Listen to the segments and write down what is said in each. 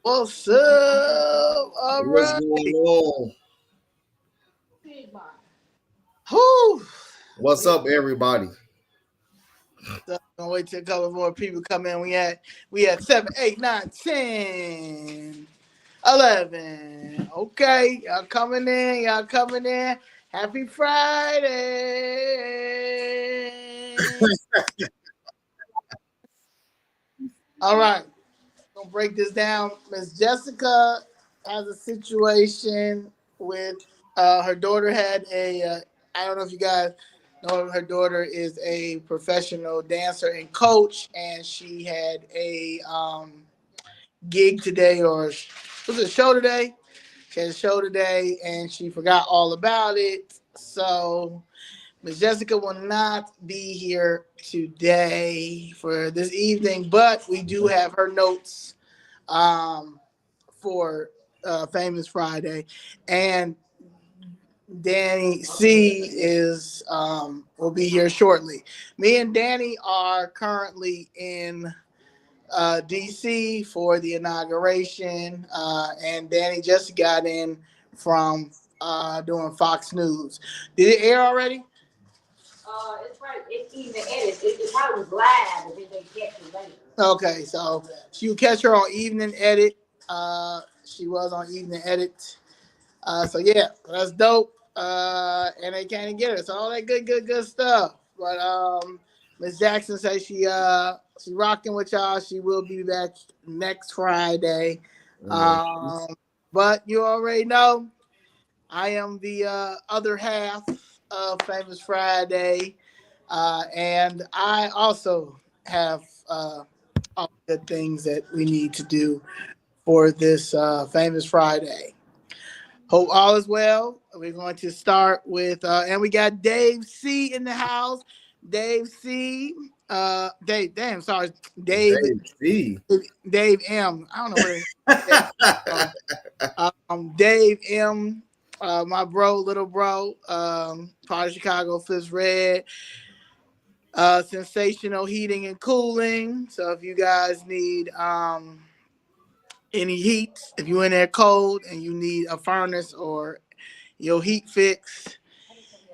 What's up? All What's right. going on? Whew. What's up, everybody? So, gonna wait till a couple more people come in. We had 7, 8, 9, 10, 11. Okay, y'all coming in. Y'all coming in. Happy Friday. All right. Gonna break this down. Miss Jessica has a situation with her daughter had a I don't know if you guys know, her daughter is a professional dancer and coach, and she had a gig today, or was it a show today? She had a show today and she forgot all about it. So Miss Jessica will not be here today for this evening, but we do have her notes um, for Famous Friday, and Danny C is will be here shortly. Me and Danny are currently in DC for the inauguration, and Danny just got in from doing Fox News. Did it air already? It's right. It's even edit. It probably was live, and then they catch it later. Okay, so you catch her on evening edit. She was on evening edit. So yeah, that's dope. And they can't get her. So all that good stuff. But Miss Jackson says she rocking with y'all. She will be back next Friday. Um, but you already know I am the other half of Famous Friday. And I also have all the things that we need to do for this Famous Friday. Hope all is well. We're going to start with, and we got Dave C in the house. Dave C. Dave, damn, sorry, Dave. Dave Dave M. I don't know what Dave M. My bro, little bro, part of Chicago Fifth Red. Sensational heating and cooling. So if you guys need any heat, if you're in there cold and you need a furnace or your heat fix,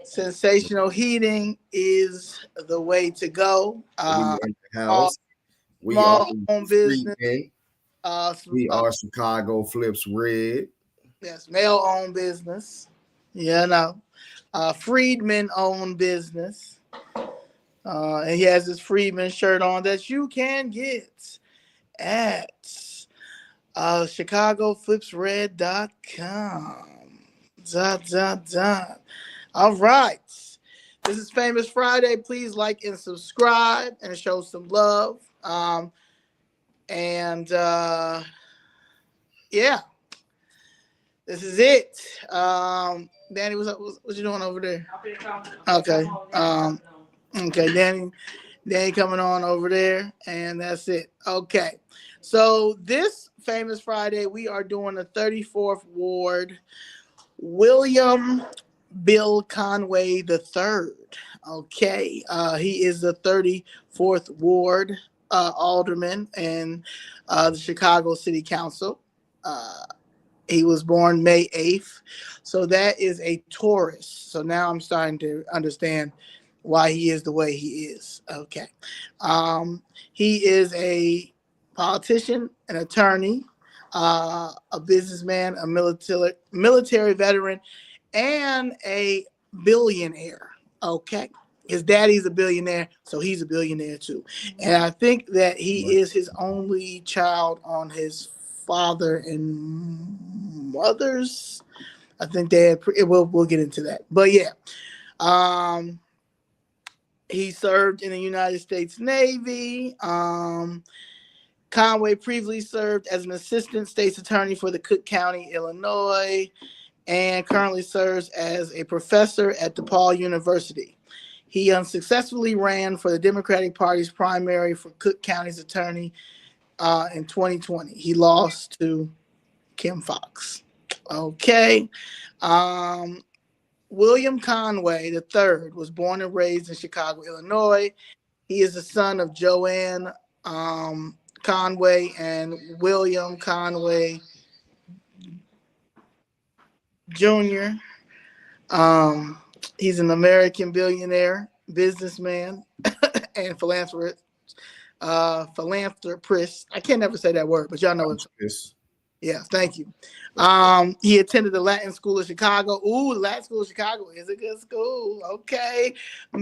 sensational heating is the way to go. We in the house. We are Small home business. We are Chicago Flips Red. Yes, male owned business. Yeah, no. Freedman owned business. And he has his Freedman shirt on that you can get at ChicagoFlipsRed.com. All right. This is Famous Friday. Please like and subscribe and show some love. Yeah, this is it. Danny, what you doing over there? Okay. Okay, Danny coming on over there, and that's it. Okay. So this Famous Friday, we are doing the 34th Ward, William Bill Conway III. Okay. He is the 34th Ward Alderman in the Chicago City Council. He was born May 8th. So that is a Taurus. So now I'm starting to understand why he is the way he is. Okay. He is a politician, an attorney, a businessman, a military veteran, and a billionaire. Okay. His daddy's a billionaire, so he's a billionaire too. And I think that he is his only child on his father and mother's. I think they had, we'll get into that. But yeah. He served in the United States Navy. Conway previously served as an assistant state's attorney for the Cook County, Illinois, and currently serves as a professor at DePaul University. He unsuccessfully ran for the Democratic Party's primary for Cook County's attorney in 2020. He lost to Kim Foxx. Okay. William Conway III was born and raised in Chicago, Illinois. He is the son of Joanne Conway and William Conway Jr. He's an American billionaire, businessman, and philanthropist. Philanthropist. I can't never say that word, but y'all know it. Yeah, thank you. He attended the Latin School of Chicago. Ooh, the Latin School of Chicago is a good school. Okay,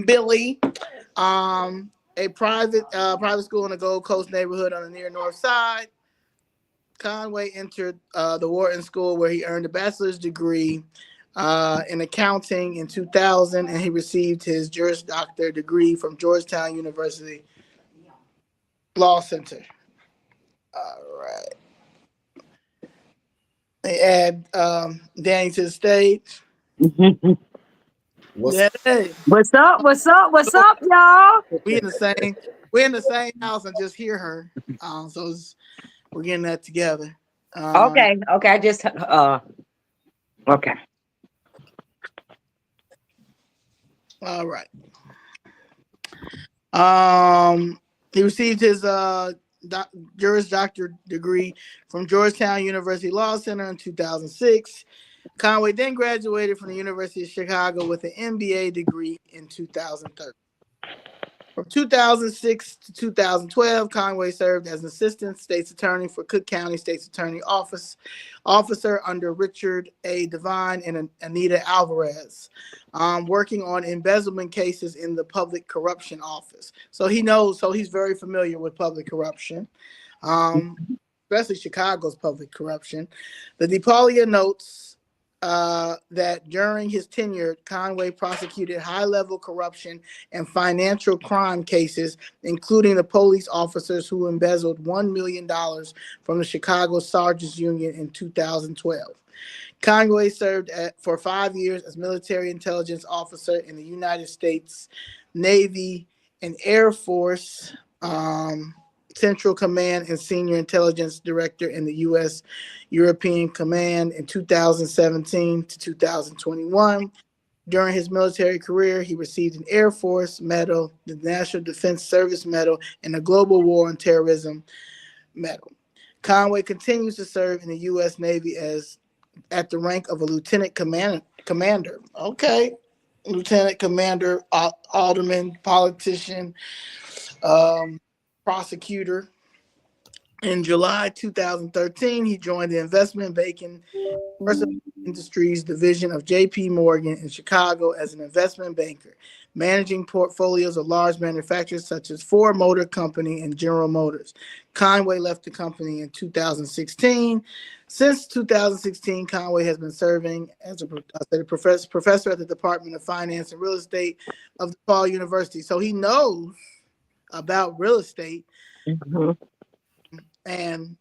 Billy. A private school in the Gold Coast neighborhood on the near north side. Conway entered the Wharton School, where he earned a bachelor's degree in accounting in 2000, and he received his Juris Doctor degree from Georgetown University Law Center. All right. They add Danny to the stage. What's up? What's up? What's up, y'all? We're in the same house and just hear her. So we're getting that together. Okay. I just okay. All right. He received his Juris Doctor degree from Georgetown University Law Center in 2006. Conway then graduated from the University of Chicago with an MBA degree in 2013. From 2006 to 2012, Conway served as an assistant state's attorney for Cook County State's Attorney Officer under Richard A. Devine and Anita Alvarez, working on embezzlement cases in the Public Corruption Office. So he's very familiar with public corruption, especially Chicago's public corruption. The DePaulia notes that during his tenure, Conway prosecuted high-level corruption and financial crime cases, including the police officers who embezzled $1 million from the Chicago Sergeants Union in 2012. Conway served for 5 years as military intelligence officer in the United States Navy and Air Force, Central Command, and Senior Intelligence Director in the U.S. European Command in 2017 to 2021. During his military career, he received an Air Force Medal, the National Defense Service Medal, and the Global War on Terrorism Medal. Conway continues to serve in the U.S. Navy at the rank of a lieutenant commander. Okay. Lieutenant commander, alderman, politician, prosecutor. In July 2013, he joined the investment banking industries division of J.P. Morgan in Chicago as an investment banker, managing portfolios of large manufacturers such as Ford Motor Company and General Motors. Conway left the company in 2016. Since 2016, Conway has been serving as a professor at the Department of Finance and Real Estate of DePaul University. So he knows about real estate. Mm-hmm. And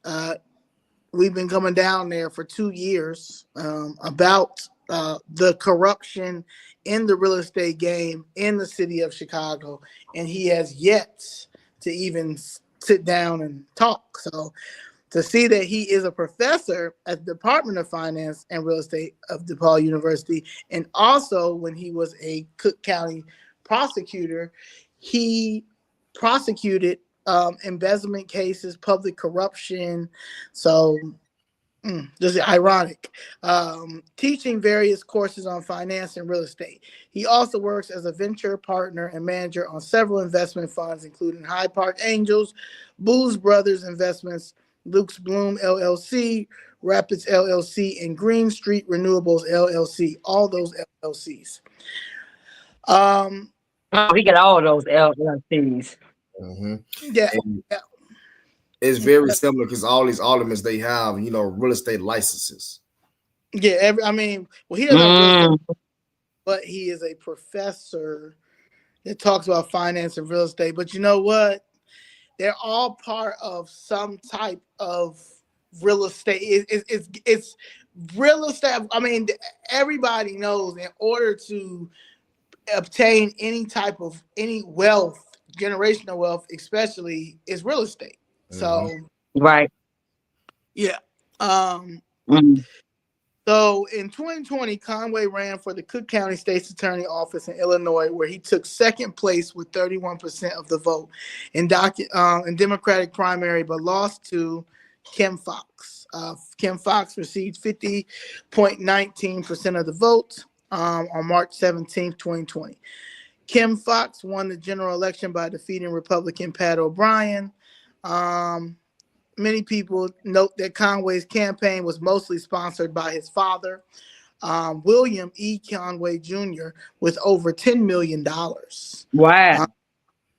we've been coming down there for 2 years about the corruption in the real estate game in the city of Chicago. And he has yet to even sit down and talk. So to see that he is a professor at the Department of Finance and Real Estate of DePaul University, and also when he was a Cook County prosecutor, he prosecuted embezzlement cases, public corruption. So this is ironic. Teaching various courses on finance and real estate. He also works as a venture partner and manager on several investment funds, including Hyde Park Angels, Booz Brothers Investments, Luke's Bloom LLC, Rapids LLC, and Green Street Renewables LLC. All those LLCs. We get all those LLCs. Mm-hmm. Yeah. It's very similar because all these aldermen, they have, real estate licenses. Yeah, he doesn't have real estate, but he is a professor that talks about finance and real estate. But you know what? They're all part of some type of real estate. It's real estate. Everybody knows in order to obtain any wealth, generational wealth, especially, is real estate. So right. Yeah. So in 2020, Conway ran for the Cook County State's Attorney Office in Illinois, where he took second place with 31% of the vote in Democratic primary, but lost to Kim Foxx. Kim Foxx received 50.19% of the vote on March 17, 2020. Kim Foxx won the general election by defeating Republican Pat O'Brien. Many people note that Conway's campaign was mostly sponsored by his father, William E. Conway Jr., with over $10 million. Wow.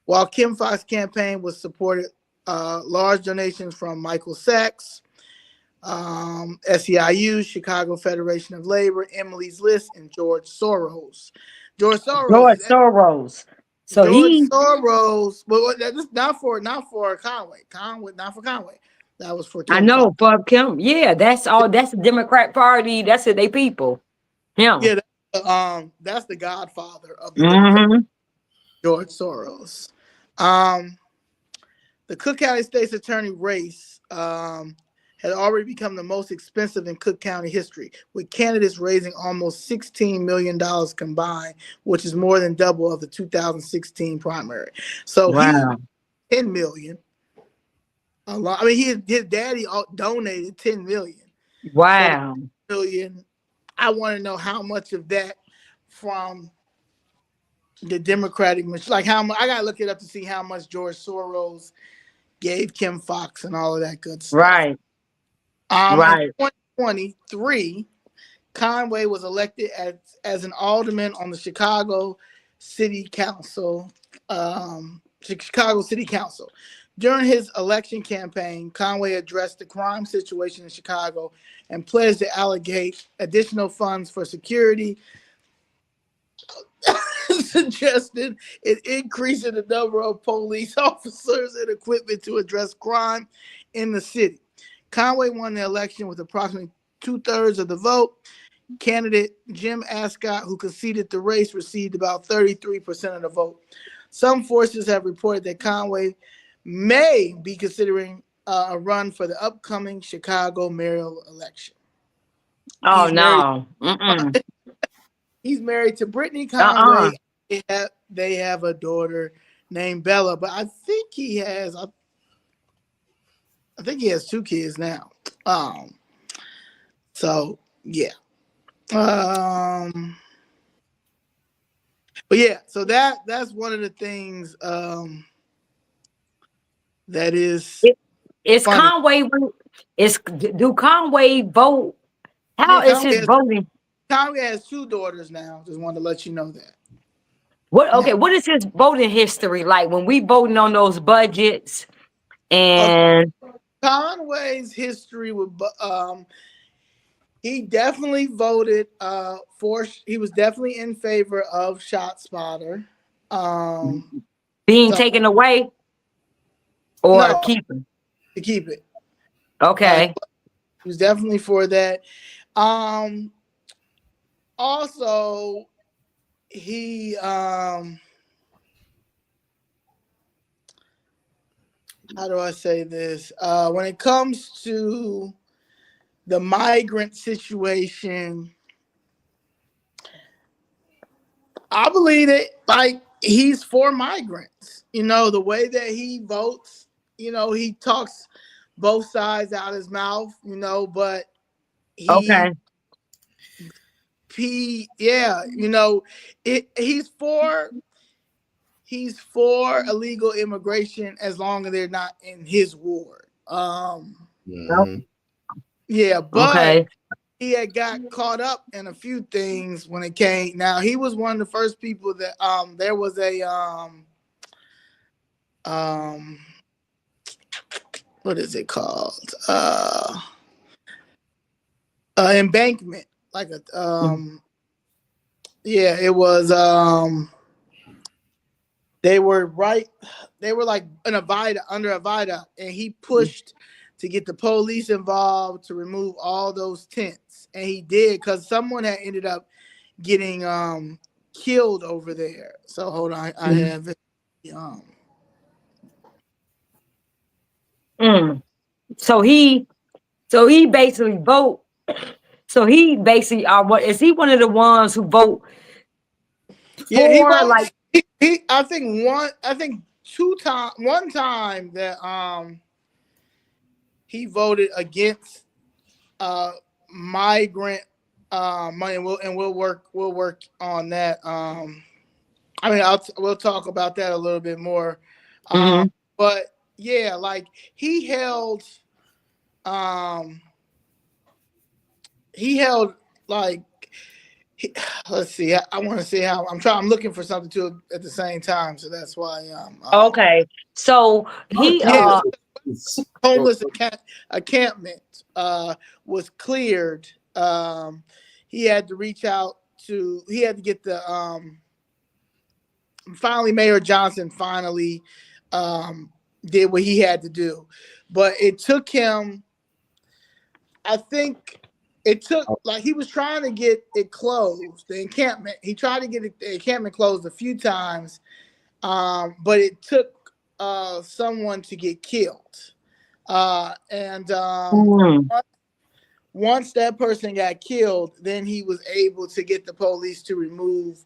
While Kim Foxx's campaign was supported large donations from Michael Sachs, SEIU, Chicago Federation of Labor, Emily's List, and George Soros. George Soros. So George he, Soros, but that's not for Conway. Not for Conway. That was for Kim I know, Foxx. Bob Kim. Yeah, that's all. That's the Democrat Party. That's it. They people. Him. Yeah, that's the godfather of the Mm-hmm. George Soros. The Cook County State's Attorney race had already become the most expensive in Cook County history, with candidates raising almost $16 million combined, which is more than double of the 2016 primary. So Wow. he $10 million. I mean, his daddy donated $10 million. Wow. So million. I want to know how much of that from the Democratic, like how much. I gotta look it up to see how much George Soros gave Kim Foxx and all of that good stuff. Right. Right. In 2023, Conway was elected as an alderman on the Chicago City Council. During his election campaign, Conway addressed the crime situation in Chicago and pledged to allocate additional funds for security, suggested an increase in the number of police officers and equipment to address crime in the city. Conway won the election with approximately 2/3 of the vote. Candidate Jim Ascott, who conceded the race, received about 33% of the vote. Some sources have reported that Conway may be considering a run for the upcoming Chicago mayoral election. Oh, He's no. He's married to Brittany Conway. They have a daughter named Bella, but I think he has 2 kids now. So yeah. But yeah, so that's one of the things that is Is funny. Conway, do Conway vote? How is his voting? Conway has 2 daughters now. Just wanted to let you know that. What is his voting history like when we voting on those budgets? And Conway's history with he definitely voted he was definitely in favor of ShotSpotter. being taken away or keeping? To keep it. Okay. He was definitely for that. Also, he how do I say this? When it comes to the migrant situation, I believe that like he's for migrants. You know, the way that he votes, you know, he talks both sides out his mouth, you know, but he's for illegal immigration as long as they're not in his ward. Yeah, but he had got caught up in a few things when it came. Now he was one of the first people that there was a what is it called? Embankment, like a it was they were like under a viaduct, and he pushed to get the police involved to remove all those tents, and he did because someone had ended up getting killed over there. So hold on, I have it. So he basically vote So he basically what is he one of the ones who vote Yeah, he for voted. like He I think one time that he voted against migrant money, and we'll work on that. I mean, we'll talk about that a little bit more. Mhm. But yeah, like he held like let's see. I want to see how I'm looking for something too at the same time, so that's why. Okay, so he Yeah, Go- homeless encampment was cleared. He had to reach out to. He had to get the. Finally, Mayor Johnson finally did what he had to do, but it took him. I think it took like he was trying to get it closed. The encampment. He tried to get the encampment closed a few times, but it took someone to get killed. And Mm. once that person got killed, then he was able to get the police to remove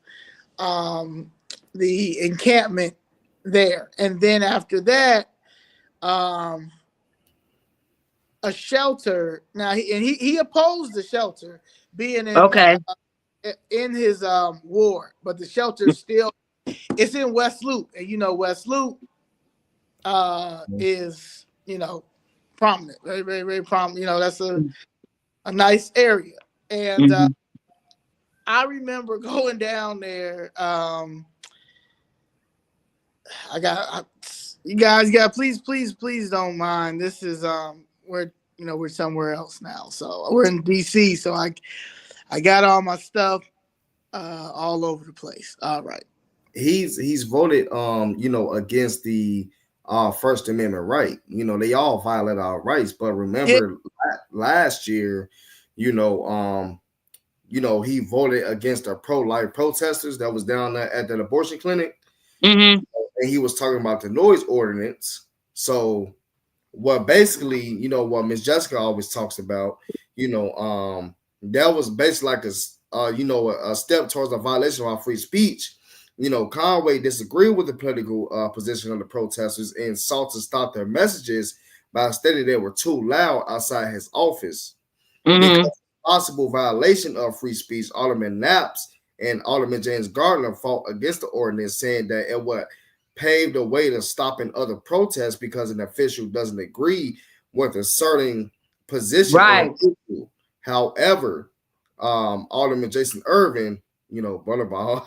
the encampment there. And then after that, a shelter. Now he opposed the shelter being Okay. in his ward, but the shelter still it's in West Loop, and West Loop is prominent, very very very prominent. That's a nice area, and Mhm. I remember going down there. You guys got please don't mind. This is we're somewhere else now, so we're in DC. So I got all my stuff all over the place. All right. He's voted against the First Amendment right. They all violate our rights, but Yeah, remember last year, he voted against the pro-life protesters that was down there at that abortion clinic, Mhm. and he was talking about the noise ordinance. So what basically, what Miss Jessica always talks about, that was basically like a step towards a violation of our free speech. Conway disagreed with the political position of the protesters and sought to stop their messages by stating they were too loud outside his office. Because Mhm. of possible violation of free speech, Alderman Knapp's and Alderman James Gardner fought against the ordinance, saying that it would pave the way to stopping other protests because an official doesn't agree with a certain position on Right. an issue. However, Alderman Jason Irvin, Butterball,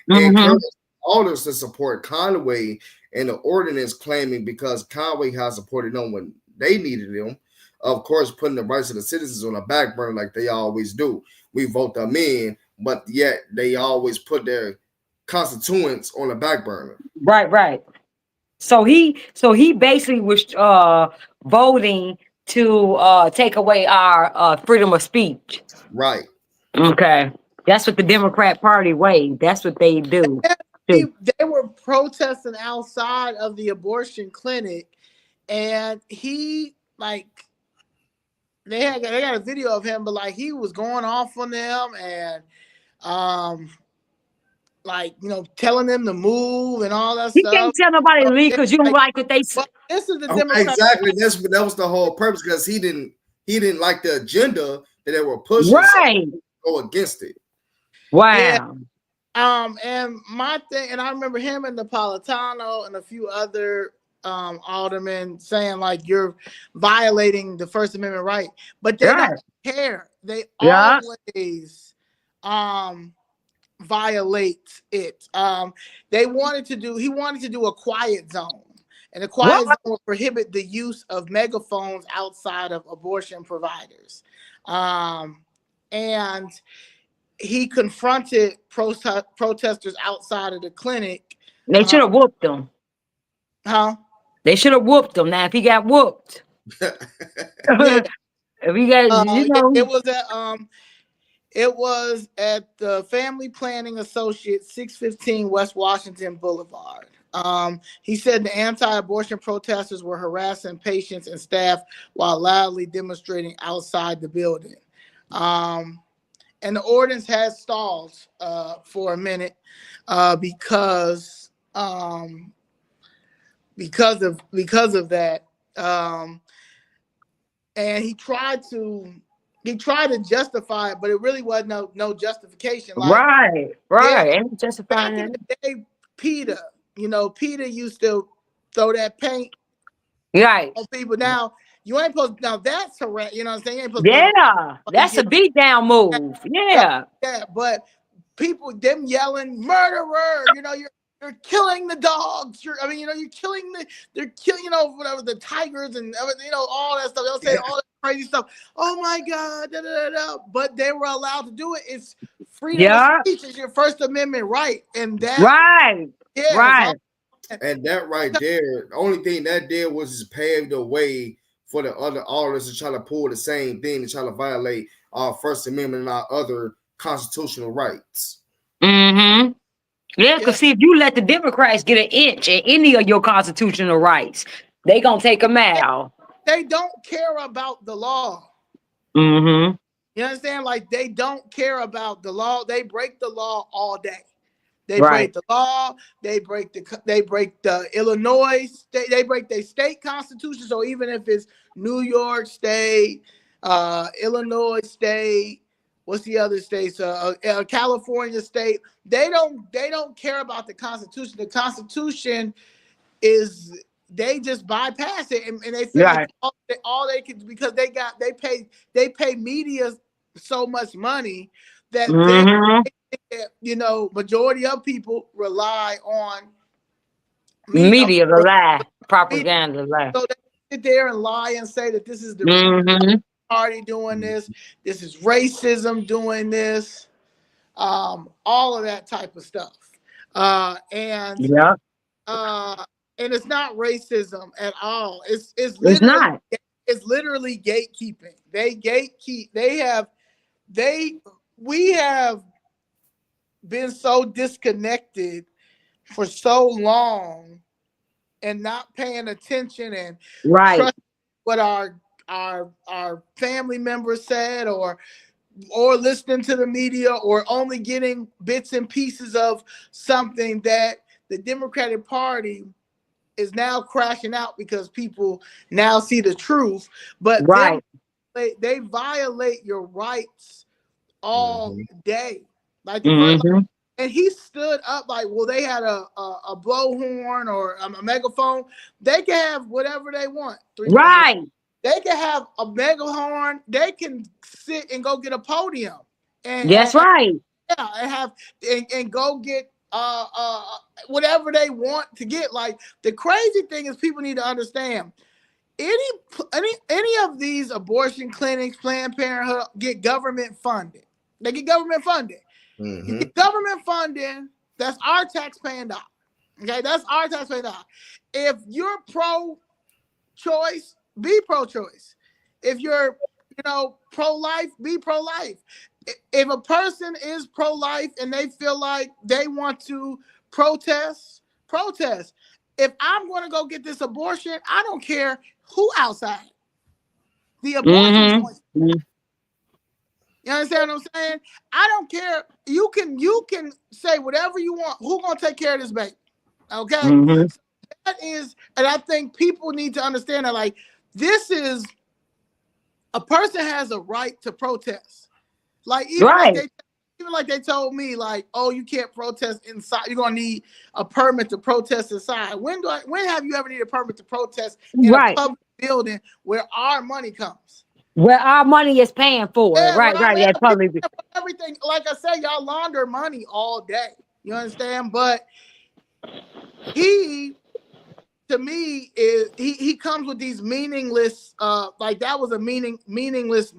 Mhm. encouraged alders to support Conway in the ordinance, claiming because Conway has supported them when they needed him, of course, putting the rights of the citizens on the back burner like they always do. We vote them in, but yet they always put their constituents on the back burner. Right. Right. So he basically was voting to take away our freedom of speech. Right. Okay. That's what the Democrat Party way. That's what they do. they were protesting outside of the abortion clinic, and he like they got a video of him, but like he was going off on them and um like telling them to move and all that You stuff. can't tell nobody to leave It's because you don't like, like what they. but this is the Oh, Democrat. exactly. That was the whole purpose, because he didn't like the agenda that they were pushing, so Right. go against it. Yeah. Wow. And my thing, and I remember him and Napolitano and a few other aldermen saying like you're violating the First Amendment right, but they Right. don't care. They Yeah. always violate it. He wanted to do a quiet zone. And a quiet What? zone will prohibit the use of megaphones outside of abortion providers. And he confronted protesters outside of the clinic. They should have whooped him. Huh? They should have whooped him. Now, if he got whooped, Yeah. if he got, It was at the Family Planning Associates, 615 West Washington Boulevard. He said the anti-abortion protesters were harassing patients and staff while loudly demonstrating outside the building. And the ordinance has stalled for a minute because of that. And he tried to justify it, but it really wasn't no justification. Like, Right. yeah, And justifying back in it. the day, Peter used to throw that paint Right. on people. Now you ain't supposed. Now that's harass. You know what I'm saying? You ain't supposed to throw Yeah. That's a beat down move. Yeah. but people them yelling murderer. You're killing the dogs. You're killing they're killing whatever the tigers and all that stuff. They'll say all that crazy stuff. Oh my God, da, da, da, da. But they were allowed to do it. It's freedom of Yeah. speech. It's your First Amendment right, and that Right. Right. And that right there, the only thing that did was just pave the way for the other artists to try to pull the same thing, to try to violate our First Amendment and our other constitutional rights. Mm-hmm. Yeah, because see, if you let the Democrats get an inch in any of your constitutional rights, they gonna take a mile. They don't care about the law. Mm-hmm. You understand? Like, they don't care about the law. They break the law all day. They Right. break the law. They break the Illinois. They break their state constitution. So even if it's New York State, Illinois State, what's the other states? California State. They don't care about the Constitution. The Constitution is, they just bypass it, and they feel like all they can, because they pay media so much money that majority of people rely on media, the lie, propaganda, lie. So they sit there and lie and say that this is the party doing this, this is racism doing this, all of that type of stuff, and it's not racism at all. It's literally gatekeeping. They gatekeep. We have been so disconnected for so long and not paying attention and trusting what our family members said, or listening to the media, or only getting bits and pieces of something, that the Democratic Party is now crashing out because people now see the truth. But they violate your rights all day. Like and he stood up like, well, they had a blowhorn or a megaphone. They can have whatever they want. They can have a megaphone. They can sit and go get a podium. And that's right. Yeah, and go get whatever they want to get. Like, the crazy thing is, people need to understand, any of these abortion clinics, Planned Parenthood, get government funded. They get government funding. You get government funding. That's our taxpaying dollar. Okay, that's our taxpaying dollar. If you're pro-choice, be pro-choice. If you're, pro-life, be pro-life. If a person is pro-life and they feel like they want to protest. If I'm going to go get this abortion, I don't care who outside. The abortion choice. You understand what I'm saying? I don't care. You can say whatever you want. Who's going to take care of this baby? Okay? So that is, and I think people need to understand that, like, this is, a person has a right to protest. Like, even like they told me, like, oh, you can't protest inside. You're gonna need a permit to protest inside. When have you ever needed a permit to protest in a public building where our money comes? Where our money is paying for it. Right. Yeah, public. Everything, like I said, y'all launder money all day. You understand? But to me, is he comes with these meaningless, like that was a meaningless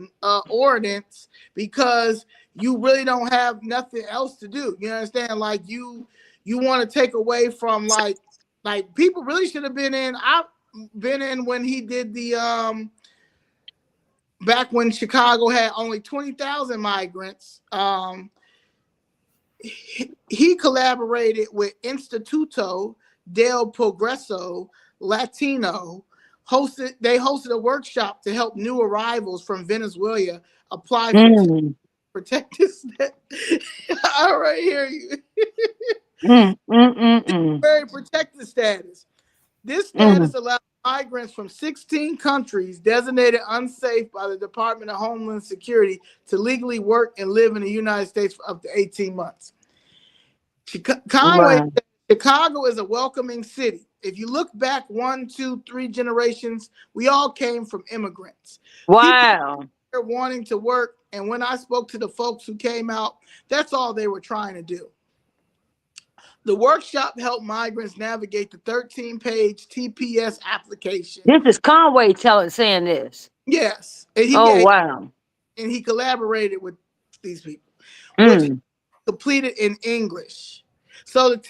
ordinance, because you really don't have nothing else to do. You understand? Like, you want to take away from, like people really should have been in. I've been in when he did the back when Chicago had only 20,000 migrants. He collaborated with Instituto del Progreso Latino, hosted a workshop to help new arrivals from Venezuela apply for Mm. protected status. All right, here you. Mm. Very protected status. This Mm. status allows migrants from 16 countries designated unsafe by the Department of Homeland Security to legally work and live in the United States for up to 18 months. Conway Wow. said Chicago is a welcoming city. If you look back 1, 2, 3 generations, we all came from immigrants. Wow. People were wanting to work, and when I spoke to the folks who came out, that's all they were trying to do. The workshop helped migrants navigate the 13-page TPS application. This is Conway saying this. Yes, and Wow. And he collaborated with these people, which completed in English. So the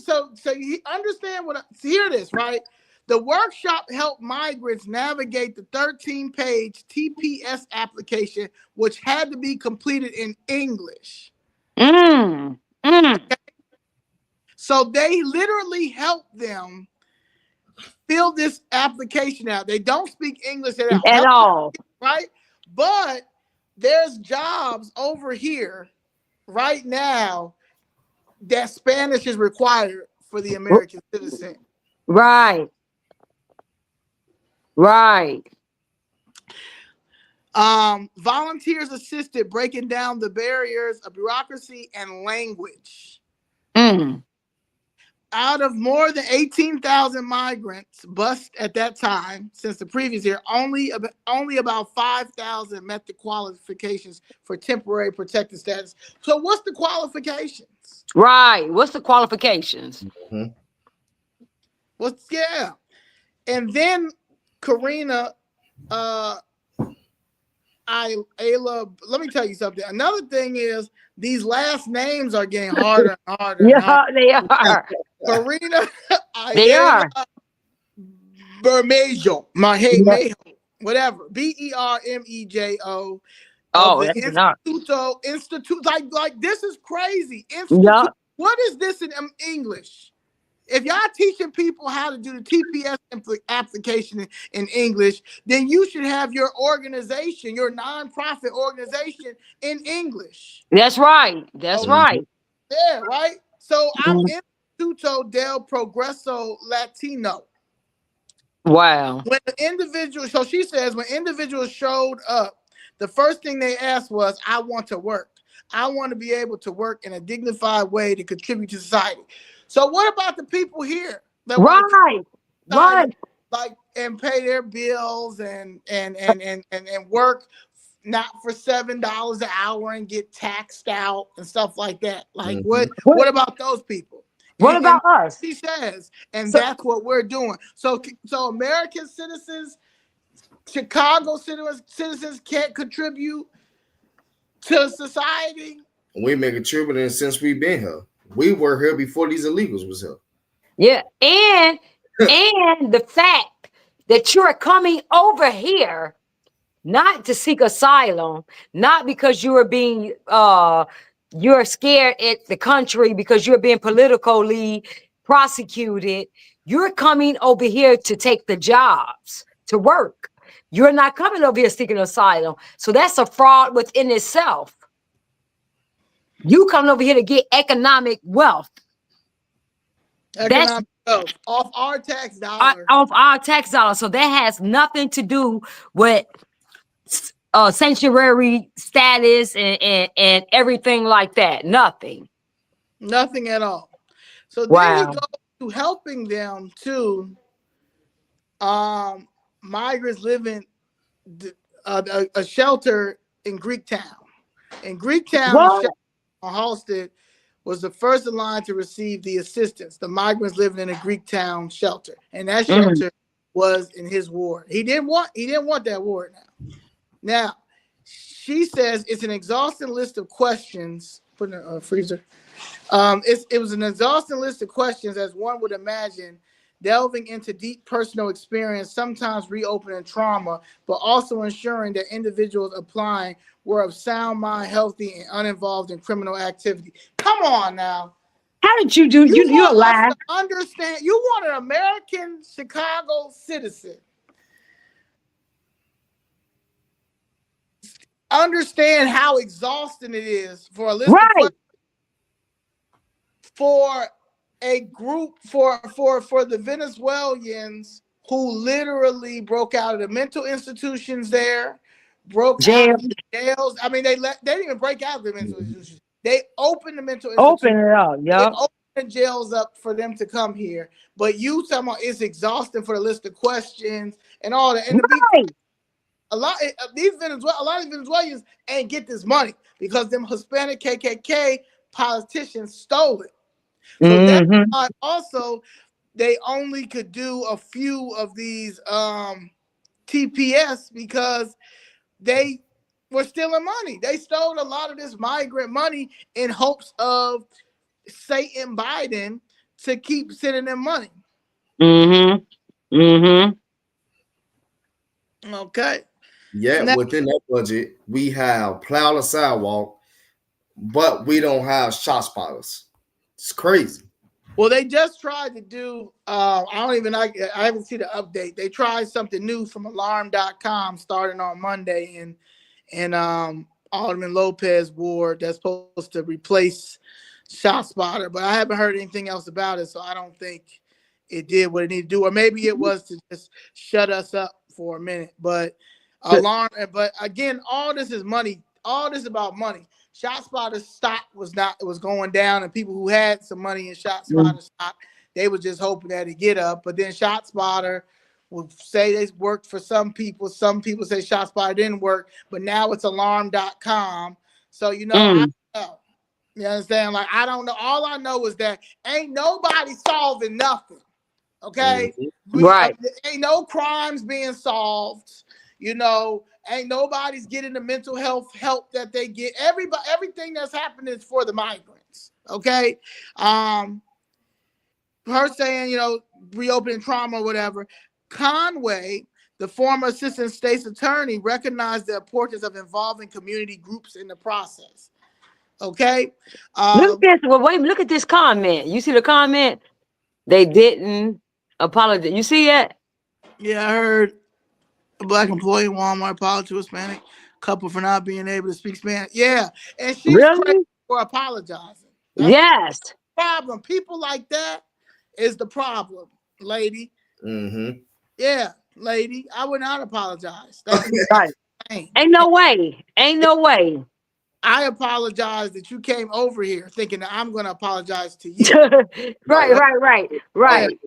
so you understand hear this, right? The workshop helped migrants navigate the 13-page TPS application, which had to be completed in English. So they literally helped them fill this application out. They don't speak English at all, right? But there's jobs over here right now that Spanish is required for the American citizen. Right. Volunteers assisted breaking down the barriers of bureaucracy and language. Out of more than 18,000 migrants bused at that time, since the previous year, only about 5,000 met the qualifications for temporary protected status. So what's the qualifications? Right. What's the qualifications? Mm-hmm. And then Karina, Ayla, let me tell you something. Another thing is these last names are getting harder and harder. Yeah, they are. Karina, They are. Bermejo, whatever. Bermejo. Oh, the that's Institute, like this is crazy. Yeah. What is this in English? If y'all teaching people how to do the TPS application in English, then you should have your organization, your nonprofit organization in English. That's right. That's right. Yeah, right. So I'm Instituto del Progreso Latino. Wow. When the individual, so she says, when individuals showed up, the first thing they asked was, I want to work. I want to be able to work in a dignified way to contribute to society. So what about the people here that right, like and pay their bills and work not for $7 an hour and get taxed out and stuff like that? Like what about those people? What about us? She says, and that's what we're doing. So American citizens, Chicago citizens can't contribute to society. We make a tribute since we've been here. We were here before these illegals was here. Yeah, and the fact that you're coming over here not to seek asylum, not because you are being you're scared at the country because you're being politically prosecuted. You're coming over here to take the jobs, to work. You're not coming over here seeking asylum. So that's a fraud within itself. You come over here to get economic wealth. Economic wealth off our tax dollar. Off our tax dollar. So that has nothing to do with sanctuary status and everything like that. Nothing at all. So then we go to helping them too. Migrants live in a shelter in Greektown. In Greektown, Halstead was the first in line to receive the assistance. The migrants living in a Greektown shelter, and that shelter was in his ward. He didn't want that ward now. She says it's an exhausting list of questions. Put in a freezer. It was an exhausting list of questions, as one would imagine, delving into deep personal experience, sometimes reopening trauma, but also ensuring that individuals applying were of sound mind, healthy, and uninvolved in criminal activity. Come on now. How did you do? You alive? Understand? You want an American Chicago citizen understand how exhausting it is for a list of Right. for a group for the Venezuelans who literally broke out of the mental institutions there, broke out Jail. of the jails. I mean, they didn't even break out of the mental institutions. They opened the mental Open institutions. it up. They Yup. opened the jails up for them to come here. But you talking about it's exhausting for the list of questions and all that. And to be Right. a lot of these Venezuelans ain't get this money because them Hispanic KKK politicians stole it. So that's Mm-hmm. why also they only could do a few of these TPS because they were stealing money. They stole a lot of this migrant money in hopes of Satan Biden to keep sending them money. Mm-hmm. Mm-hmm. Okay. Yet Now, within that budget, we have plow the sidewalk, but we don't have shot spotters. It's crazy. well, they just tried to do. I haven't seen the update. They tried something new from Alarm.com starting on Monday, and Alderman Lopez Ward that's supposed to replace ShotSpotter, but I haven't heard anything else about it, so I don't think it did what it needed to do, or maybe it was to just shut us up for a minute. But again, all this is money. All this about money. ShotSpotter's stock was going down, and people who had some money in ShotSpotter stock, they were just hoping that it get up. But then ShotSpotter would say they worked for some people. Some people say ShotSpotter didn't work, but now it's Alarm.com. So I don't know. You understand? Like, I don't know. All I know is that ain't nobody solving nothing. Okay? Right. Ain't no crimes being solved. Ain't nobody's getting the mental health help that they get. Everything that's happening is for the migrants. Okay? Her saying, reopening trauma or whatever. Conway, the former assistant state's attorney, recognized the importance of involving community groups in the process. Okay. Look at this. Well, wait. Look at this comment. You see the comment? They didn't apologize. You see that? Yeah, I heard a black employee in Walmart apologized to a Hispanic couple for not being able to speak Spanish. Yeah, and she's crazy Really? for apologizing. That's Yes. the problem. People like that is the problem, lady. Mm-hmm. Yeah, lady. I would not apologize. That's Right. insane. Ain't no way. Ain't no way. I apologize that you came over here thinking that I'm going to apologize to you. Right.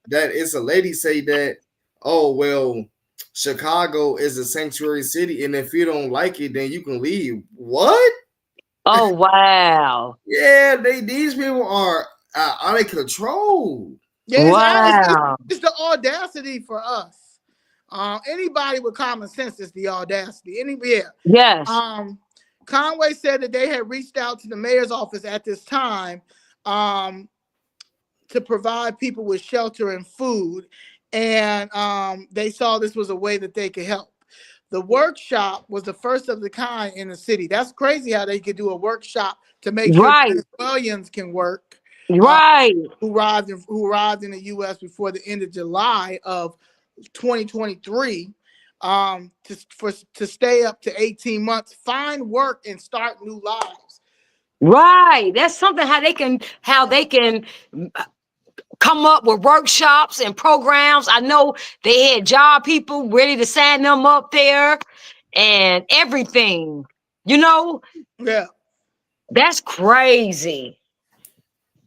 That is a lady say that, oh, well, Chicago is a sanctuary city, and if you don't like it, then you can leave. What? Oh, wow. Yeah, these people are out of control. Yeah, Wow. it's the audacity for us. Anybody with common sense is the audacity. Yes. Conway said that they had reached out to the mayor's office at this time to provide people with shelter and food, and they saw this was a way that they could help. The workshop was the first of the kind in the city. That's crazy how they could do a workshop to make sure Venezuelans can work. Right. Who arrived in the U.S. before the end of July of 2023. To stay up to 18 months, find work and start new lives. Right. That's something how they can come up with workshops and programs. I know they had job people ready to sign them up there and everything. Yeah. That's crazy.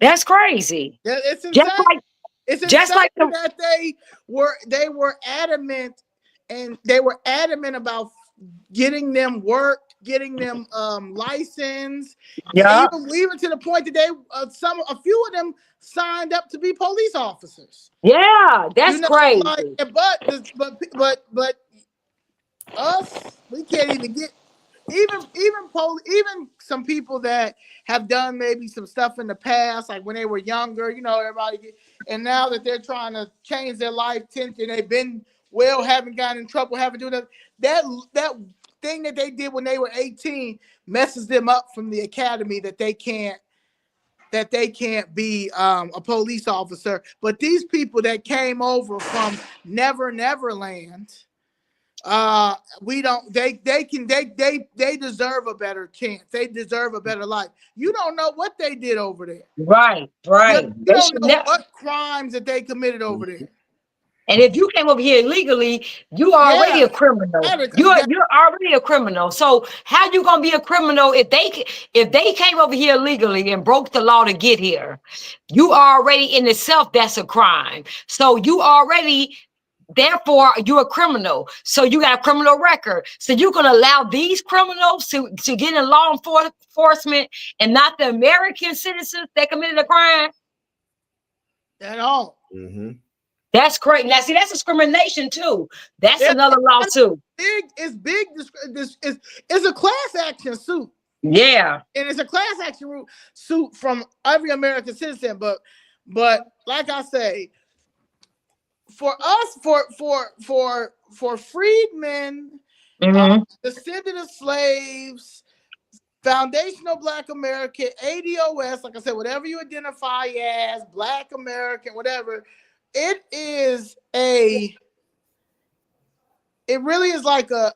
That's crazy. Yeah, it's insane. It's insane that they were adamant, and they were adamant about getting them work, getting them license. Yeah. Even to the point that a few of them signed up to be police officers. Yeah, that's crazy. But us, we can't even get even some people that have done maybe some stuff in the past, like when they were younger, and now that they're trying to change their life, and they've been haven't gotten in trouble, haven't done that thing that they did when they were 18 messes them up from the academy that they can't be a police officer. But these people that came over from Neverland, We don't. They deserve a better chance. They deserve a better life. You don't know what they did over there. Right. You don't know what crimes that they committed over there. And if you came over here illegally, you are already a criminal. You're already a criminal. So how you gonna be a criminal if they came over here illegally and broke the law to get here? You are already in itself, that's a crime. So you already, therefore, you're a criminal. So you got a criminal record. So you're gonna allow these criminals to get in law enforcement and not the American citizens that committed a crime? At all. Mm-hmm. That's crazy. Now, see, that's discrimination too. That's another law too. It's big. It's a class action suit. Yeah, and it's a class action suit from every American citizen. But like I say, for us, for freedmen, descendant of slaves, foundational Black American, ADOS, like I said, whatever you identify as, Black American, whatever. It really is like a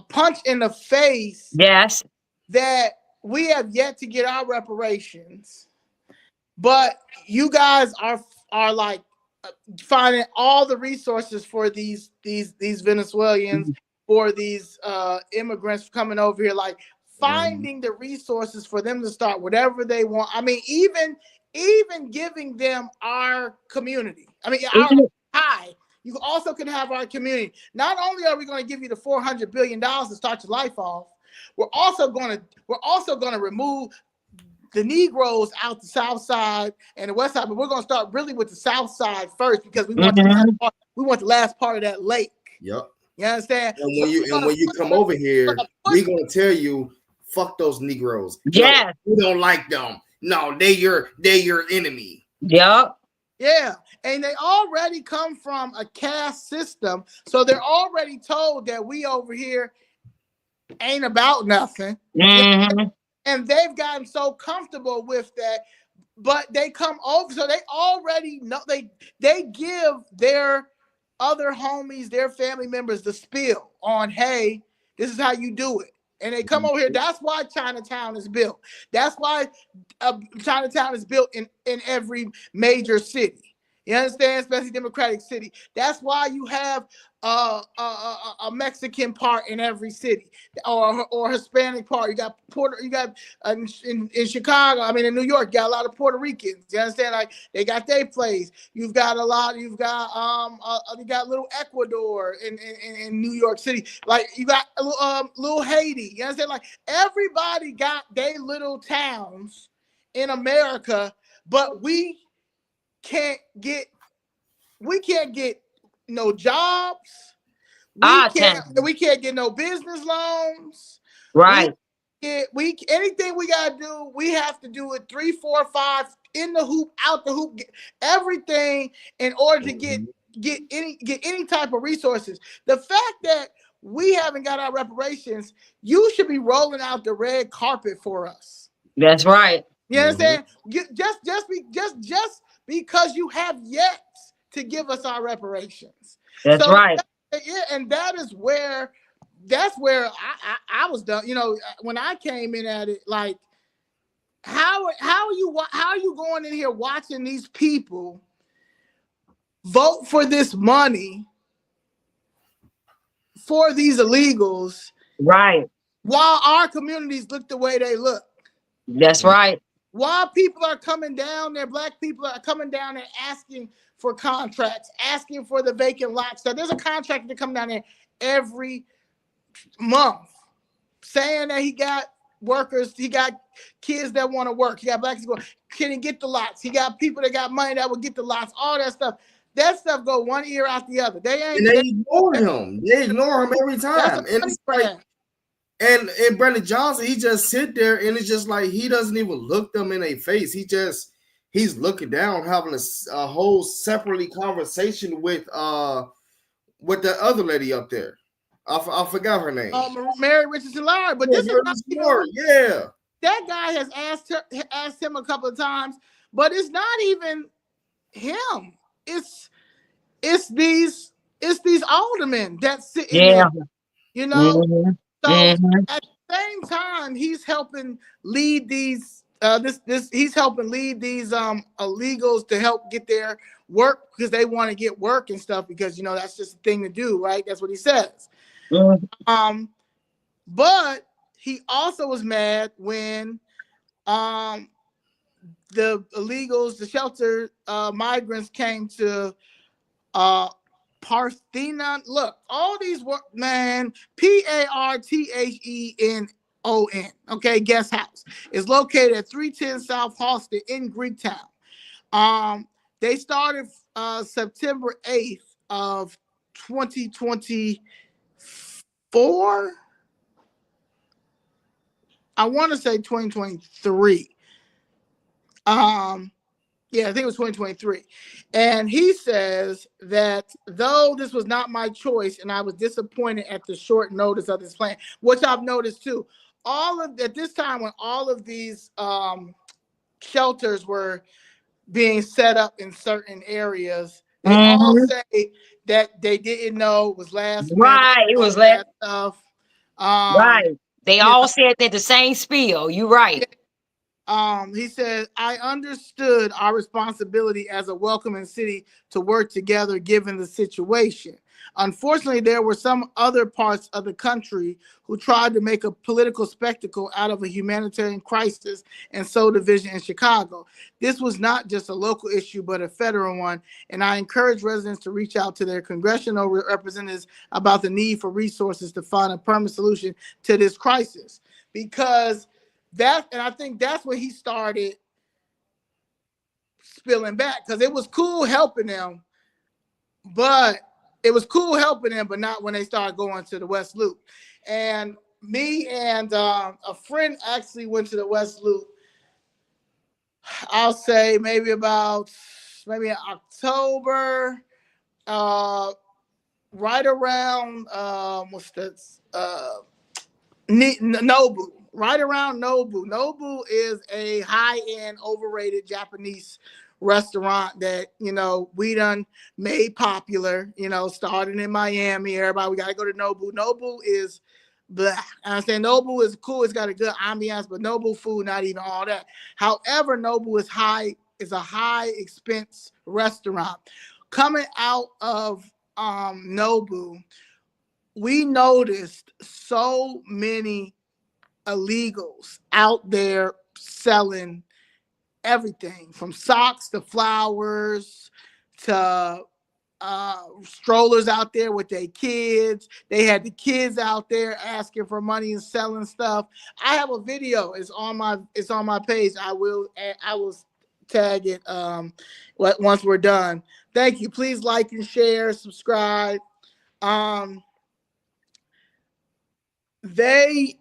punch in the face. Yes. That we have yet to get our reparations, but you guys are like finding all the resources for these Venezuelans, for these immigrants coming over here, like finding the resources for them to start whatever they want. I mean, even giving them our community. I mean, you also can have our community. Not only are we going to give you the $400 billion to start your life off, we're also going to remove the Negroes out the South Side and the West Side, but we're going to start really with the South Side first because we want the last part of that lake. Yep. You understand? And when you come over here, we're going to tell you, fuck those Negroes. Yeah. We don't like them. No, they're your enemy. Yep. Yeah, and they already come from a caste system, so they're already told that we over here ain't about nothing. And they've gotten so comfortable with that, but they come over, so they already know they give their other homies, their family members the spiel on, hey, this is how you do it. And they come over here. That's why Chinatown is built. That's why Chinatown is built in every major city. You understand? Especially democratic city. That's why you have a Mexican part in every city, or Hispanic part. You got in Chicago. I mean, in New York, you got a lot of Puerto Ricans. You understand? Like they got their place. You've got you got little Ecuador in New York City. Like you got little Haiti. You understand? Like everybody got their little towns in America, but we can't get no jobs. We can't get no business loans. Right. Anything we gotta do, we have to do it 3, 4, 5 in the hoop, out the hoop, everything in order to get any type of resources. The fact that we haven't got our reparations, you should be rolling out the red carpet for us. That's right. You understand? Just because you have yet to give us our reparations. That's right. And that's where I was done. You know, when I came in at it, like, how are you going in here watching these people vote for this money for these illegals, right? While our communities look the way they look. That's right. While people are coming down there, Black people are coming down there asking for contracts, asking for the vacant lots. So there's a contractor to come down there every month saying that he got workers, he got kids that want to work, he got Blacks going, can he get the lots? He got people that got money that will get the lots, all that stuff. That stuff go one ear out the other. They ignore him. They ignore him every time. And it's like, and Brandon Johnson, he just sit there and it's just like he doesn't even look them in their face. He's looking down, having a whole separately conversation with the other lady up there. I forgot her name. Mary Richardson Lowry. But this is not that guy has asked him a couple of times, but it's not even him. It's these It's these aldermen that's sitting Yeah. there, you know. Mhm. So Mhm. at the same time, he's helping lead these he's helping lead these illegals to help get their work because they want to get work and stuff because you know that's just a thing to do, right? That's what he says. Mhm. But he also was mad when the illegals, the shelter migrants came to Parthenon. Look, all these work, man. Parthenon. Okay, guest house is located at 310 South Halsted in Greektown. They started September 8th of 2024. I want to say 2023. Yeah, I think it was 2023. And he says that though this was not my choice and I was disappointed at the short notice of this plan, which I've noticed too, at this time when all of these shelters were being set up in certain areas, they all Mhm. say that they didn't know it was last minute, Right. It all was of last. that stuff. Um, Right. They you all know, said that the same spiel. You right. he said, I understood our responsibility as a welcoming city to work together given the situation. Unfortunately, there were some other parts of the country who tried to make a political spectacle out of a humanitarian crisis and sow division in Chicago. This was not just a local issue, but a federal one. And I encourage residents to reach out to their congressional representatives about the need for resources to find a permanent solution to this crisis. Because and I think that's where he started spilling back because it was cool helping them, but not when they started going to the West Loop. And me and a friend actually went to the West Loop. I'll say maybe in October, right around what's that? Nobu, right around Nobu. Nobu is a high-end, overrated Japanese restaurant that, you know, we done made popular, you know, starting in Miami. Everybody, we got to go to Nobu. Nobu is black. I'm saying Nobu is cool. It's got a good ambiance, but Nobu food, not even all that. However, Nobu is a high expense restaurant. Coming out of Nobu, we noticed so many illegals out there selling everything from socks to flowers to strollers out there with their kids. They had the kids out there asking for money and selling stuff. I have a video. It's on my page. I will tag it once we're done. Thank you. Please like and share, subscribe. They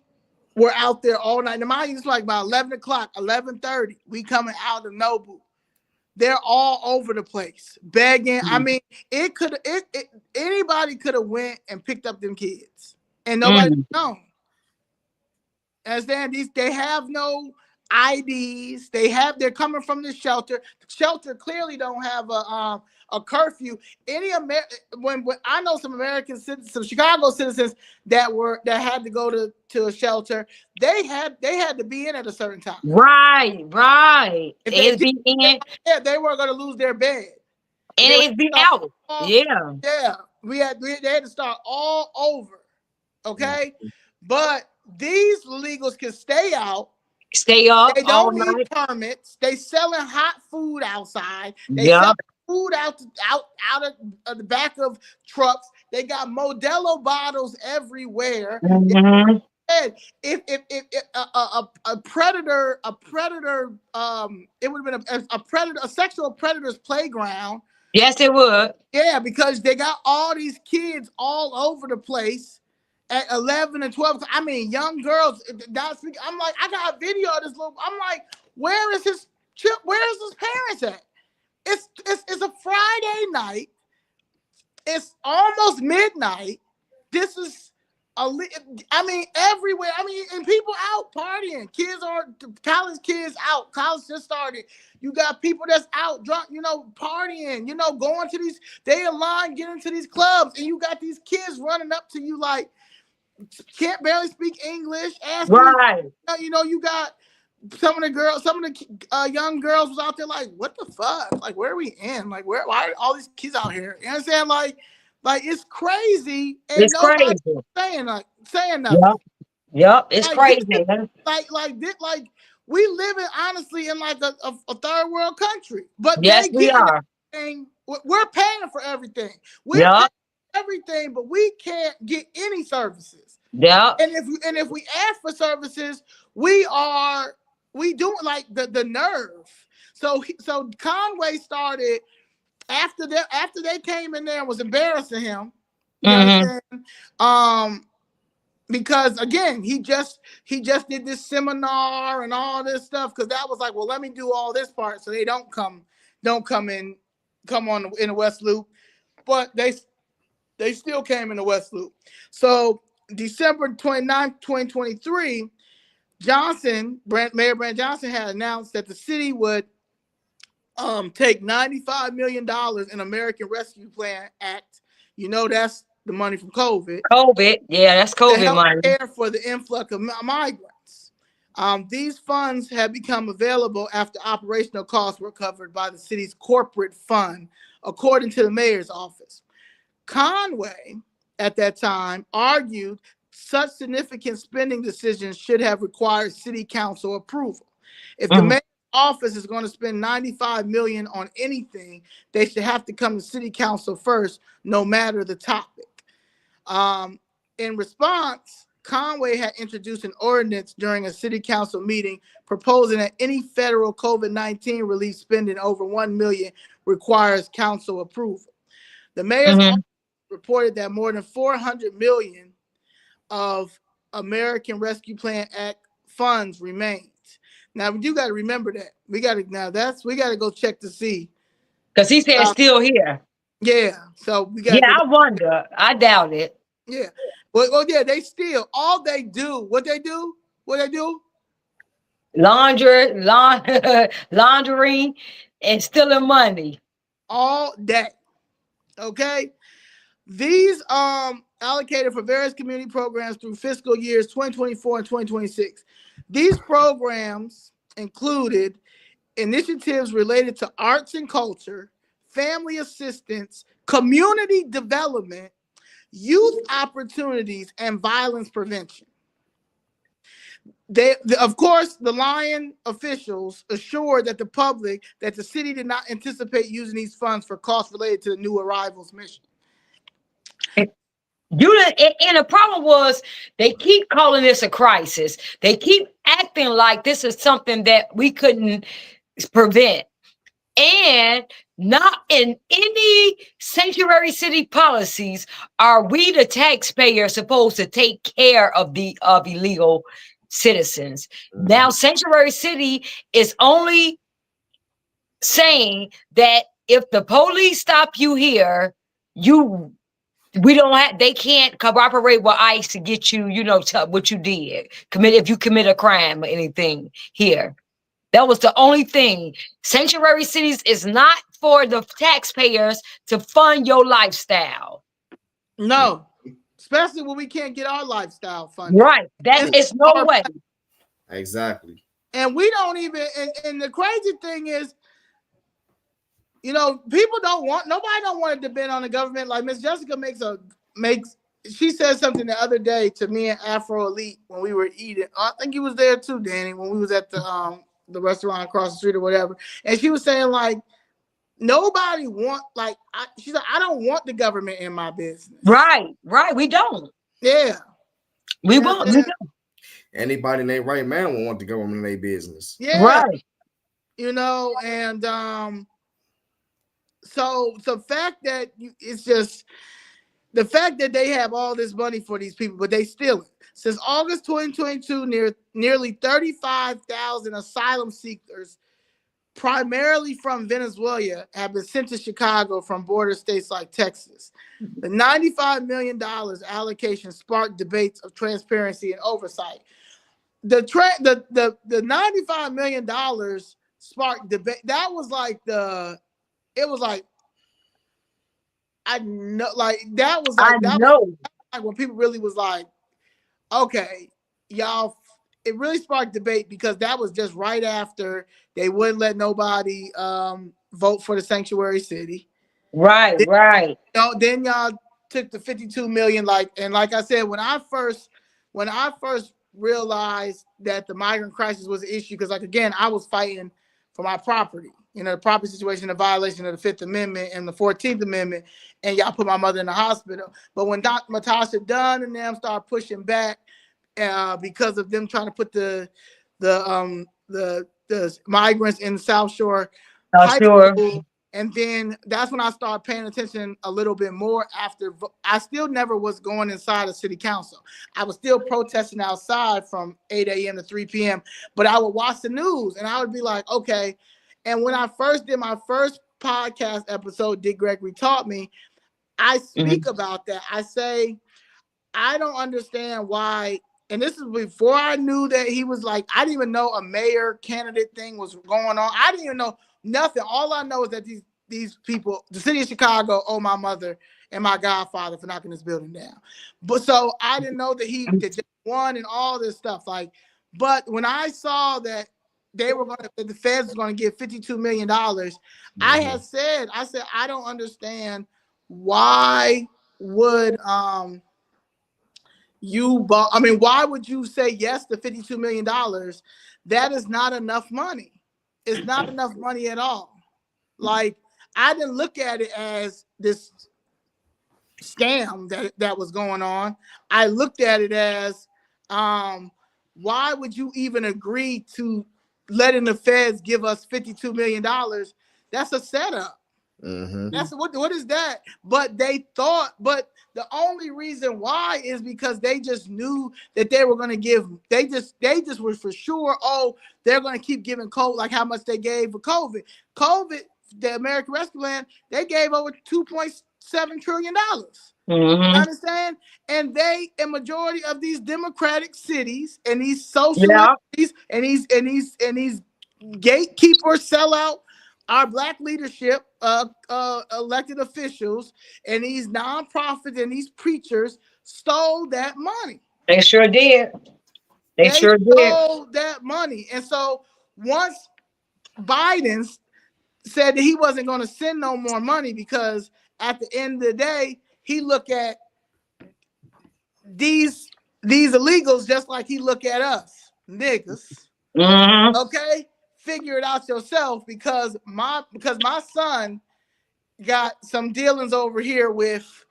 were out there all night. Now, mind you, it's like about 11 o'clock, 11:30. We coming out of Nobu. They're all over the place begging. I mean, anybody could have went and picked up them kids, and nobody known. Understand? They have no IDs. They're coming from the shelter. The shelter clearly don't have a curfew. When I know some American citizens, some Chicago citizens that had to go to a shelter, they had to be in at a certain time. Right. If They had to be in yeah, they were going to lose their bed. and they had to be out. Yeah. Yeah, they had to start all over. Okay, but these illegals can stay out. Stay up They all don't need night. permits. They selling hot food outside. They Yeah. sell food out of the back of trucks. They got Modelo bottles everywhere. Mhm. If a predator, it would have been a sexual predator's playground. Yes, it would. Yeah, because they got all these kids all over the place at 11 and 12. I mean, young girls. I'm like, I got a video of this little. I'm like, where is his parents at? It's a Friday night. It's almost midnight. This is I mean, everywhere. I mean, and people out partying. College kids out. College just started. You got people that's out drunk, partying, going to these, they in line, getting to these clubs, and you got these kids running up to you like, can't barely speak English. Right. You got some of the young girls was out there like, what the fuck? Like, where are we in? Like, why are all these kids out here? You know what I'm saying? Like it's crazy, and It's nobody's crazy. saying nothing. Yep. It's Like, crazy. Like we live in honestly in like a third world country, but Yes, we are. We're paying for everything. We're Yep. paying for everything, but we can't get any services. Yep. And if we ask for services, we do like the nerve. So Conway started after they came in there and was embarrassing him. You know what I'm saying? Because again, he just did this seminar and all this stuff, because that was like, well, let me do all this part so they don't come in the West Loop, but they still came in the West Loop. So December 29th, 2023, Mayor Brand Johnson had announced that the city would take $95 million in American Rescue Plan Act. That's the money from COVID. Yeah, that's COVID money. To help for the influx of migrants. These funds have become available after operational costs were covered by the city's corporate fund, according to the mayor's office. Conway, at that time, argued such significant spending decisions should have required city council approval. If the mayor's office is going to spend $95 million on anything, they should have to come to city council first, no matter the topic. In response, Conway had introduced an ordinance during a city council meeting proposing that any federal COVID-19 relief spending over $1 million requires council approval. The mayor's office reported that more than $400 million of American Rescue Plan Act funds remained. Now we do got to remember that. We got to go check to see. Because he said still here. Yeah. So we got. Yeah, I wonder. I doubt it. Yeah. Well, yeah, they still, what they do? Laundering and stealing money. All day. Okay. These allocated for various community programs through fiscal years 2024 and 2026. These programs included initiatives related to arts and culture, family assistance, community development, youth opportunities, and violence prevention. Of course, the Lion officials assured that the city did not anticipate using these funds for costs related to the new arrivals mission. And the problem was they keep calling this a crisis. They keep acting like this is something that we couldn't prevent. And not in any sanctuary city policies are we, the taxpayer, supposed to take care of illegal citizens. Now, sanctuary city is only saying that if the police stop you here, they can't cooperate with ICE to get you, what you did, if you commit a crime or anything here. That was the only thing. Sanctuary cities is not for the taxpayers to fund your lifestyle. No, especially when we can't get our lifestyle funded. Right. That is no way. Exactly. And we don't even, and the crazy thing is, nobody don't want to depend on the government. Like Miss Jessica she said something the other day to me and Afro Elite when we were eating. I think you was there too, Danny, when we was at the restaurant across the street or whatever. And she was saying like, nobody want, she's like, I don't want the government in my business. Right. We don't. Yeah. We won't. Anybody in their right man will want the government in their business. Yeah. Right. And so the fact that it's just the fact that they have all this money for these people, but they steal it. Since August 2022, nearly 35,000 asylum seekers, primarily from Venezuela, have been sent to Chicago from border states like Texas. The $95 million allocation sparked debates of transparency and oversight. The $95 million sparked debate. That was like it was like, I know, like that was like I that was know. like when people really was like, okay, y'all, it really sparked debate because that was just right after they wouldn't let nobody vote for the sanctuary city. Right, right. Then y'all took the 52 million, like I said, when I first realized that the migrant crisis was an issue, because like again, I was fighting for my property, the property situation, the violation of the Fifth Amendment and the 14th Amendment, and y'all put my mother in the hospital. But when Matasha Dunn and them started pushing back because of them trying to put the migrants in the South Shore High Sure. School, and then that's when I started paying attention a little bit more. After I still never was going inside of city council. I was still protesting outside from 8 a.m. to 3 p.m. But I would watch the news and I would be like, okay. And when I first did my first podcast episode, Dick Gregory Taught Me, I speak about that. I say, I don't understand why. And this is before I knew that he was like, I didn't even know a mayor candidate thing was going on. I didn't even know nothing. All I know is that these people, the city of Chicago, owe my mother and my godfather for knocking this building down. But so I didn't know that they won and all this stuff. Like, but when I saw that the feds was going to give $52 million, I said, I don't understand why would why would you say yes to $52 million? That is not enough money. It's not enough money at all. Like, I didn't look at it as this scam that was going on. I looked at it as, why would you even agree to letting the feds give us $52 million? That's a setup. That's what is that? But they thought, but the only reason why is because they just knew that they were going to give. They just were for sure. Oh, they're going to keep giving COVID, like how much they gave for COVID. COVID, the American Rescue Plan, they gave over $2.7 trillion. You understand? And a majority of these democratic cities and these socialist and these gatekeepers sell out our Black leadership, elected officials, and these nonprofits and these preachers stole that money. They sure did. They sure stole that money. And so once Biden said that he wasn't going to send no more money, because at the end of the day, he look at these illegals just like he look at us, niggas. Okay? Figure it out yourself, because my son got some dealings over here with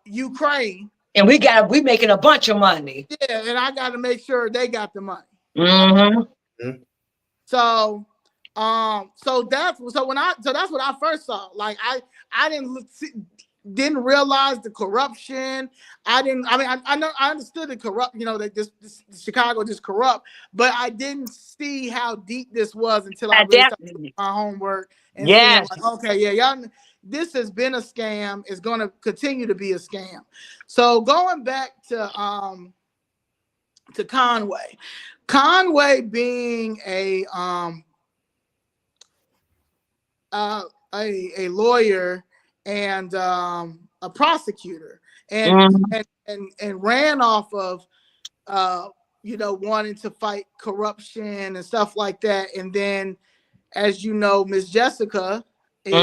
Ukraine, and we making a bunch of money. Yeah, and I got to make sure they got the money. So that's what I first saw. Like I didn't realize the corruption. I understood the corrupt, that this Chicago just corrupt, but I didn't see how deep this was until I really started doing my homework and seeing, like, okay, yeah, y'all, this has been a scam. It's going to continue to be a scam. So going back to Conway being a lawyer and a prosecutor, and ran off of wanting to fight corruption and stuff like that. And then, as you know, Miss Jessica is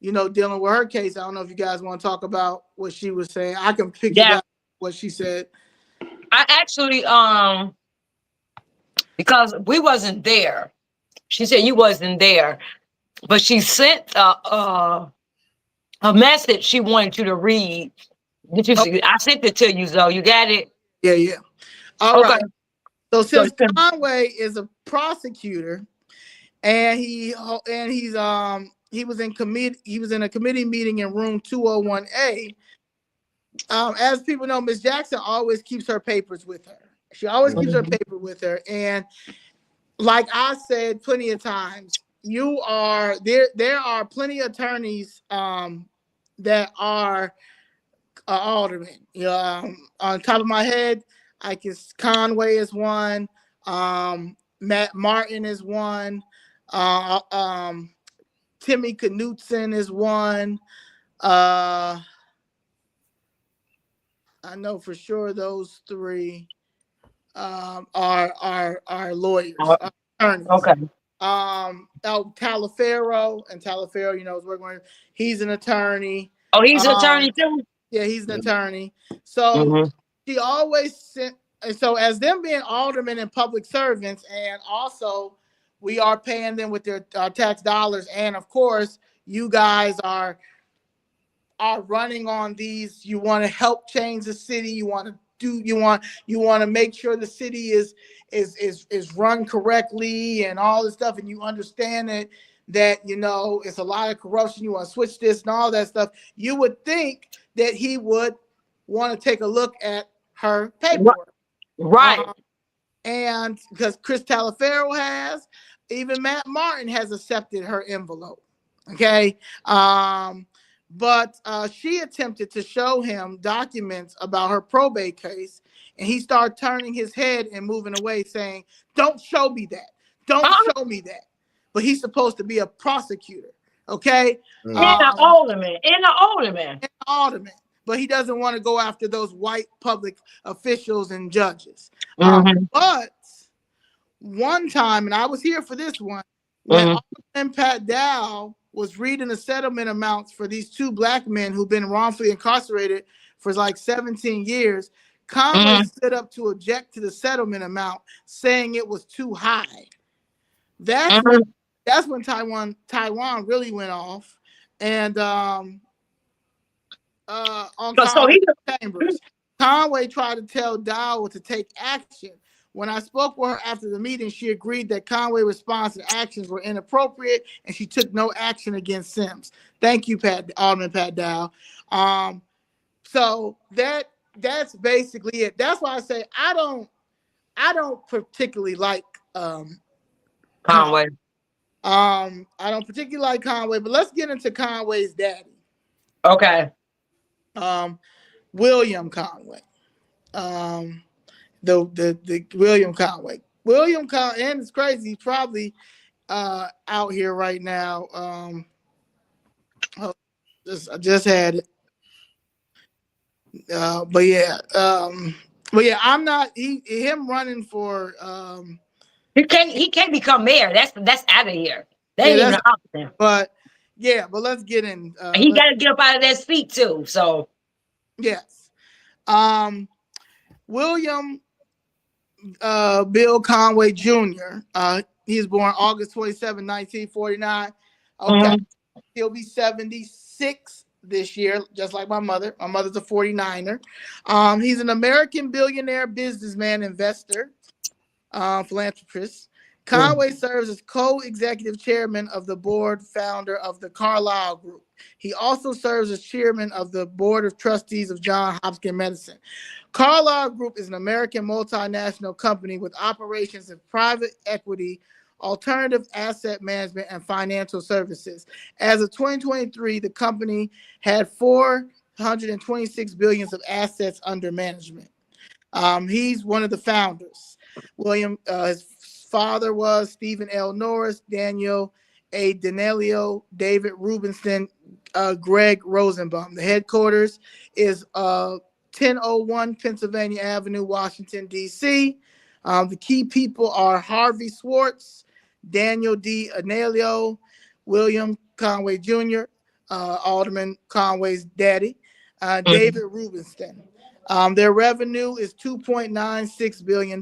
dealing with her case. I don't know if you guys want to talk about what she was saying. I can pick up what she said. I actually because we wasn't there. She said you wasn't there, but she sent a message she wanted you to read. Did you see? I sent it to you, Zoe. You got it? Yeah. All right. So since Conway is a prosecutor, and he was in a committee meeting in room 201A. As people know, Miss Jackson always keeps her papers with her. She always keeps her paper with her. And like I said plenty of times, there are plenty of attorneys that are aldermen. On top of my head, I can Conway is one. Matt Martin is one. Timmy Knutson is one. I know for sure those three are lawyers, attorneys. Okay. Talaferro, is working with, he's an attorney. Oh, he's an attorney too? Yeah, he's an attorney. So she always sent, and so as them being aldermen and public servants, and also we are paying them with their tax dollars, and of course you guys are running on these. You want to help change the city. You want to make sure the city is run correctly and all this stuff, and you understand that it's a lot of corruption. You want to switch this and all that stuff. You would think that he would want to take a look at her paperwork, right? And because Chris Talaferro has, even Matt Martin has accepted her envelope. Okay. But she attempted to show him documents about her probate case, and he started turning his head and moving away, saying, "Don't show me that. Don't show me that." But he's supposed to be a prosecutor, okay? And an alderman. But he doesn't want to go after those white public officials and judges. But one time, and I was here for this one, when Alderman Pat Dow was reading the settlement amounts for these two black men who've been wrongfully incarcerated for like 17 years, Conway stood up to object to the settlement amount, saying it was too high. That's when Taiwan really went off. And on Chambers, Conway tried to tell Dow to take action. When I spoke with her after the meeting, she agreed that Conway's response and actions were inappropriate, and she took no action against Sims. Thank you, Alderman Pat Dow. So that's basically it. That's why I say I don't particularly like Conway. I don't particularly like Conway, but let's get into Conway's daddy. Okay. William Conway. The William Conway. And it's crazy. He's probably out here right now. I just had it. But yeah, I'm not him running for. He can't become mayor. That's out of here. That ain't even an option. But let's get in. He got to get up out of that seat too. So yes, William Bill Conway Jr. He was born August 27, 1949. Okay, he'll be 76 this year, just like my mother. My mother's a 49er. He's an American billionaire, businessman, investor, philanthropist. Conway serves as co-executive chairman of the board, founder of the Carlyle Group. He also serves as chairman of the board of trustees of Johns Hopkins Medicine. Carlyle Group is an American multinational company with operations in private equity, alternative asset management, and financial services. As of 2023, the company had $426 billion of assets under management. He's one of the founders. William, his father was Stephen L. Norris, Daniel A. D'Amelio, David Rubinstein, Greg Rosenbaum. The headquarters is 1001 Pennsylvania Avenue, Washington, D.C. The key people are Harvey Swartz, Daniel D. Amelio, William Conway Jr., Alderman Conway's daddy, David Rubinstein. Their revenue is $2.96 billion.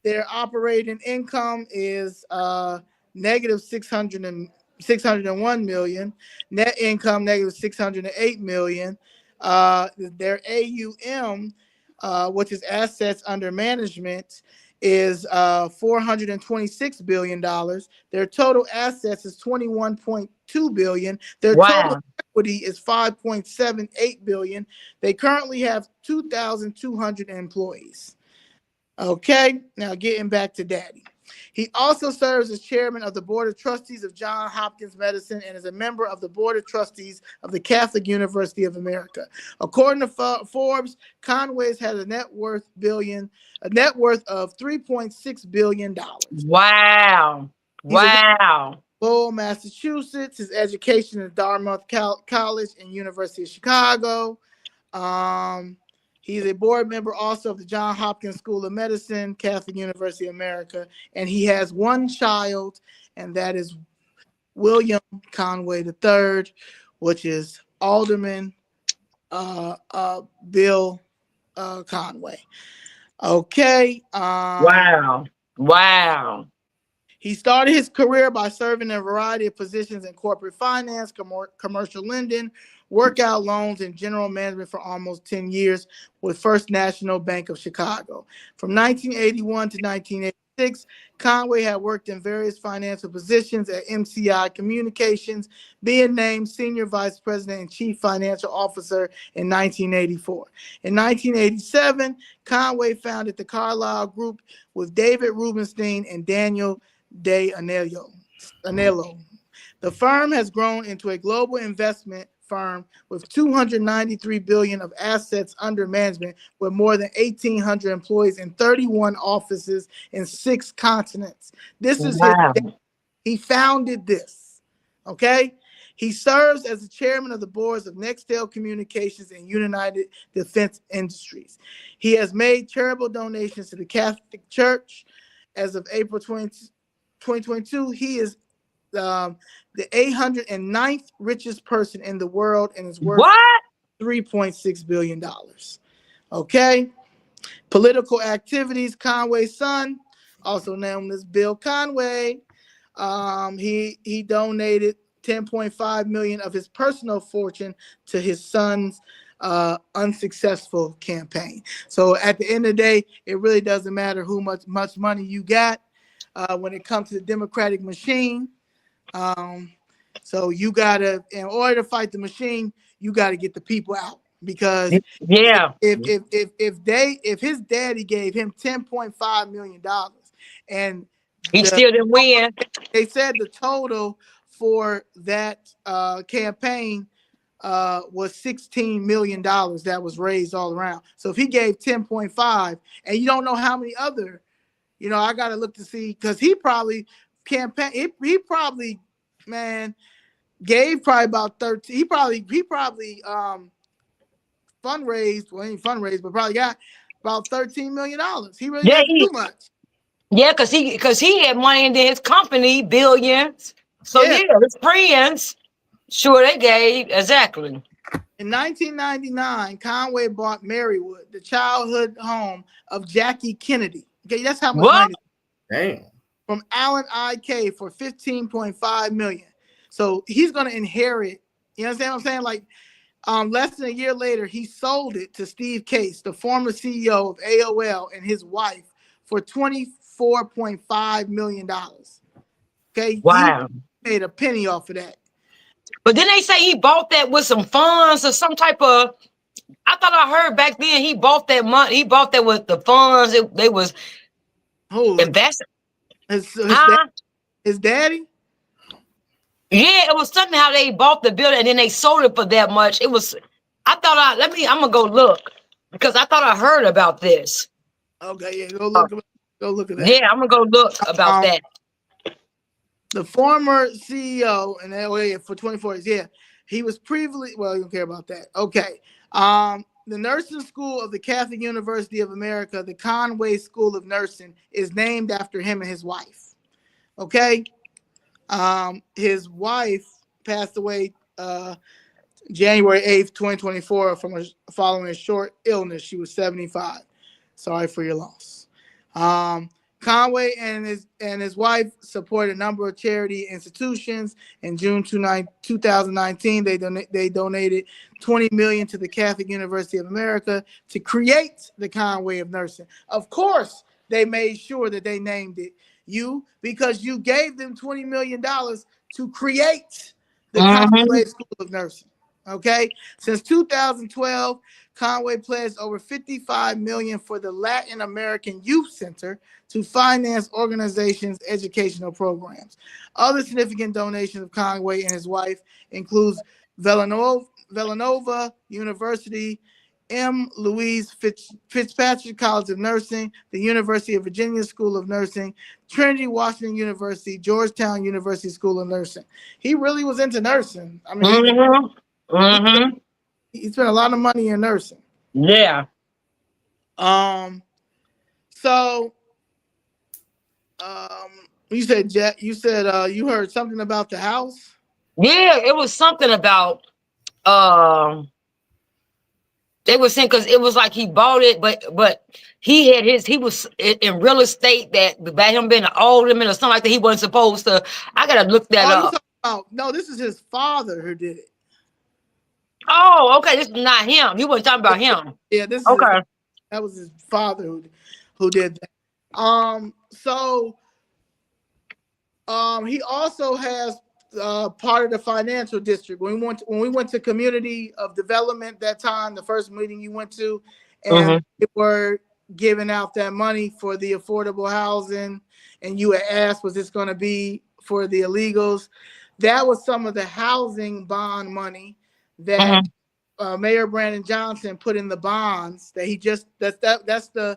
Their operating income is negative $601 million. Net income negative $608 million. Their AUM, which is assets under management, is $426 billion. Their total assets is $21.2 billion. Their total equity is $5.78 billion. They currently have 2,200 employees. Okay, now getting back to Daddy. He also serves as chairman of the Board of Trustees of Johns Hopkins Medicine and is a member of the Board of Trustees of the Catholic University of America. According to Forbes, Conway's had a net worth of $3.6 billion. Wow. Wow. Lowell, Massachusetts. His education at Dartmouth College and University of Chicago. He's a board member also of the Johns Hopkins School of Medicine, Catholic University of America, and he has one child, and that is William Conway III, which is Alderman Bill Conway. Okay. Wow. Wow. He started his career by serving in a variety of positions in corporate finance, commercial lending, workout loans, and general management for almost 10 years with First National Bank of Chicago. From 1981 to 1986, Conway had worked in various financial positions at MCI Communications, being named Senior Vice President and Chief Financial Officer in 1984. In 1987, Conway founded the Carlyle Group with David Rubenstein and Daniel De Anello. The firm has grown into a global investment firm with $293 billion of assets under management, with more than 1,800 employees in 31 offices in 6 continents. This is he founded this. Okay. He serves as the chairman of the boards of Nextel Communications and United Defense Industries. He has made charitable donations to the Catholic Church. As of April 2022, he is the 809th richest person in the world and is worth $3.6 billion. Okay. Political activities. Conway's son, also known as Bill Conway, he donated $10.5 million of his personal fortune to his son's unsuccessful campaign. So at the end of the day, it really doesn't matter who much money you got when it comes to the Democratic machine. So you gotta, in order to fight the machine, you gotta get the people out, because if his daddy gave him $10.5 million and he still didn't win, they said the total for that campaign was $16 million that was raised all around. So if he gave 10.5, and you don't know how many other, I got to look to see, because he probably gave probably about 13. He probably fundraised, well, ain't fundraised, but probably got about $13 million. He really didn't do much. Yeah, because he had money in his company, billions. So his friends, sure, they gave, exactly. In 1999, Conway bought Marywood, the childhood home of Jackie Kennedy. Okay, that's how much money. Damn. From Alan I.K. for $15.5 million. So he's going to inherit, you understand what I'm saying? Like, less than a year later, he sold it to Steve Case, the former CEO of AOL, and his wife for $24.5 million. Okay. Wow. He made a penny off of that. But then they say he bought that with some funds or some type of, I thought I heard back then he bought that money. He bought that with the funds. They was invested. His daddy? Yeah, it was something how they bought the building and then they sold it for that much. It was, I'm gonna go look, because I thought I heard about this. Okay, yeah, go look at that. Yeah, I'm gonna go look about that. The former CEO and for 24 years, he was previously, well, you don't care about that. Okay. The nursing school of the Catholic University of America, the Conway School of Nursing, is named after him and his wife. Okay. His wife passed away January 8th, 2024 following a short illness. She was 75. Sorry for your loss. Conway and his wife support a number of charity institutions. In June 2019, they donated $20 million to the Catholic University of America to create the Conway of Nursing. Of course, they made sure that they named it you, because you gave them $20 million to create the Conway School of Nursing. Okay, since 2012, Conway pledged over $55 million for the Latin American Youth Center to finance organizations' educational programs. Other significant donations of Conway and his wife includes Villanova University, M. Louise Fitzpatrick College of Nursing, the University of Virginia School of Nursing, Trinity Washington University, Georgetown University School of Nursing. He really was into nursing. I mean, he spent a lot of money in nursing. Yeah. So, you said, Jack, you said you heard something about the house? Yeah, it was something about they were saying because it was like he bought it, but he was in real estate that by him being an alderman or something like that, he wasn't supposed to. I gotta look that up. No, this is his father who did it. Oh, okay. This is not him. He wasn't talking about him. Yeah, this is okay. That was his father who did that. So he also has part of the financial district. When we went to community of development that time, the first meeting you went to, and they were giving out that money for the affordable housing, and you had asked, was this going to be for the illegals? That was some of the housing bond money that Mayor Brandon Johnson put in the bonds that he just that's the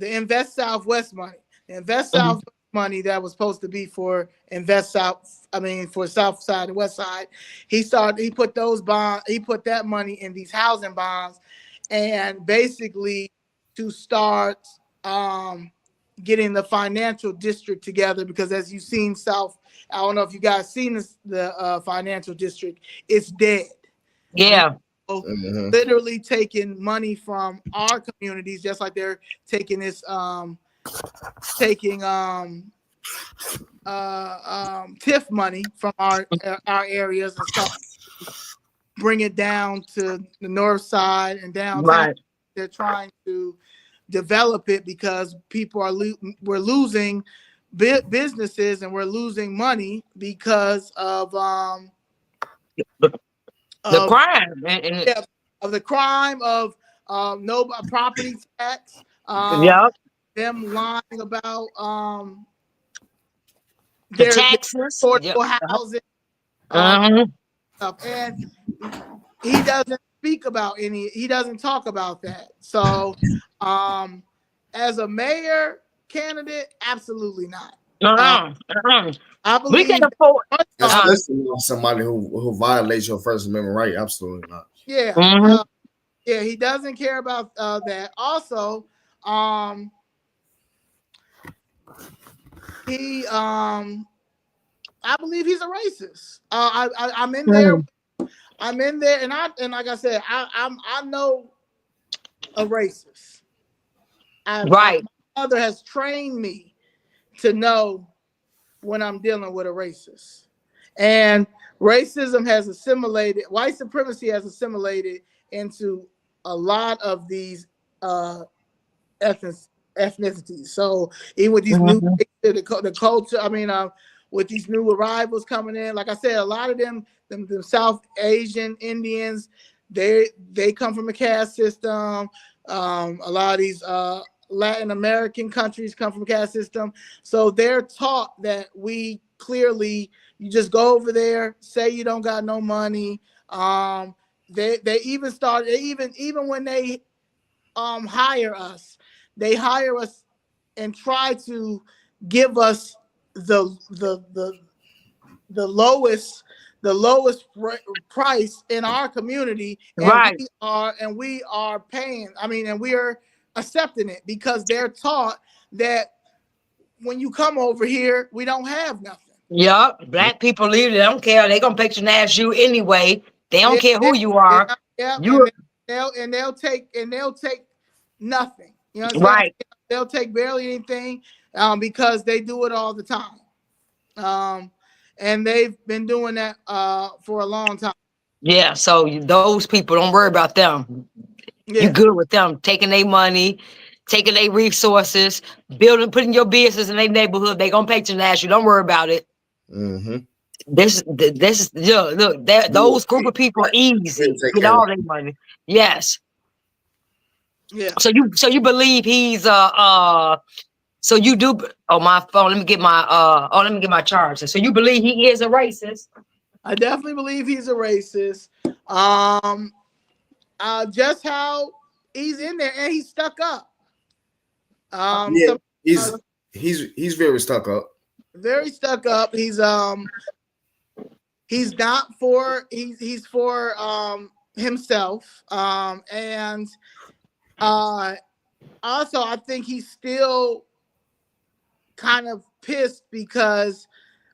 Invest Southwest money. The Invest South money that was supposed to be for Invest South, for South Side and West Side. He put that money in these housing bonds, and basically to start getting the financial district together, because as you've seen I don't know if you guys seen the financial district, it's dead. Yeah. So literally taking money from our communities, just like they're taking this TIF money from our areas and stuff, bring it down to the north side and downtown. Right. They're trying to develop it because people we're losing businesses and we're losing money because of the crime of the crime of no property tax. Them lying about the taxes, affordable housing, stuff, and he doesn't speak about he doesn't talk about that. So, as a mayor candidate, absolutely not. I believe we can afford somebody who violates your First Amendment right. Absolutely not. Yeah, yeah, he doesn't care about that. Also, he I believe he's a racist. I'm in there. I'm in there, and like I said, I know a racist. Right. My mother has trained me to know when I'm dealing with a racist, and racism has assimilated. White supremacy has assimilated into a lot of these ethnicities. So even with these new the culture, with these new arrivals coming in, like I said, a lot of them South Asian Indians, they come from a caste system. A lot of these Latin American countries come from a caste system. So they're taught that you just go over there, say you don't got no money. They even started, even when they hire us, they hire us and try to give us the lowest price in our community, and right. we are paying. And we are accepting it because they're taught that when you come over here, we don't have nothing. Yup, black people leave. They don't care. They gonna patronize you anyway. They don't care who you are. They'll take nothing. You know what I'm right. saying? They'll take barely anything because they do it all the time. And they've been doing that for a long time. Yeah, so those people, don't worry about them. Yeah. You're good with them taking their money, taking their resources, putting your business in their neighborhood. They gonna patronize you. Don't worry about it. this look those group of people easy get all their money. Yes. Yeah. So you believe he's so you do oh my phone, let me get my charger. So you believe he is a racist? I definitely believe he's a racist. Just how he's in there and he's stuck up. Yeah, he's very stuck up. Very stuck up. He's not for he's for himself. And also I think he's still kind of pissed because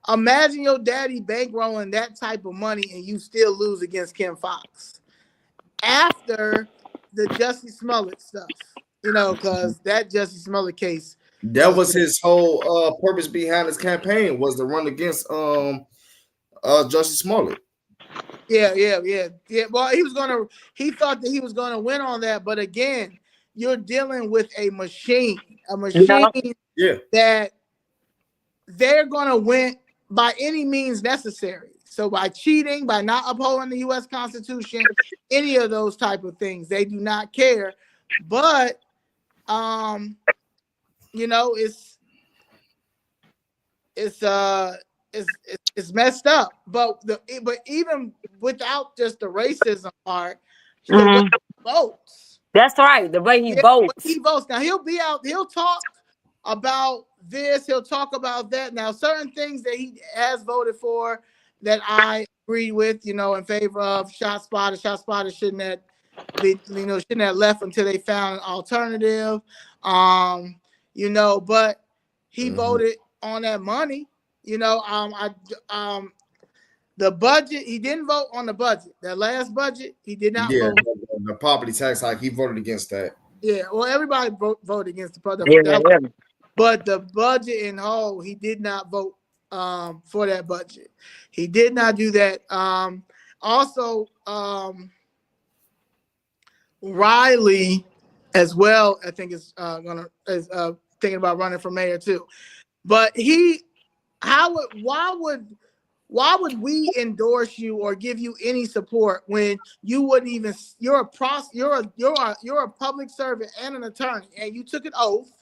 imagine your daddy bankrolling that type of money and you still lose against Kim Fox after the Jussie Smollett stuff, you know, because that Jussie Smollett case. That was his whole purpose behind his campaign, was to run against Jussie Smollett. Yeah. Well, he thought that he was gonna win on that, but again, you're dealing with a machine that they're gonna win by any means necessary. So by cheating, by not upholding the U.S. Constitution, any of those type of things, they do not care. But you know, it's messed up. But even without just the racism part, the way he votes. That's right. The way he votes. He votes. Now he'll be out. He'll talk about this. He'll talk about that. Now certain things that he has voted for that I agree with, you know, in favor of ShotSpotter. ShotSpotter shouldn't have left until they found an alternative. You know, but he voted on that money. You know, the budget, he didn't vote on the budget. That last budget, he did not vote. The property tax hike, he voted against that. Yeah, well, everybody voted against the budget. But the budget in whole, he did not vote for that budget. He did not do that. Also, Riley as well, I think is thinking about running for mayor too. But why would we endorse you or give you any support when you wouldn't even? You're a public servant and an attorney, and you took an oath,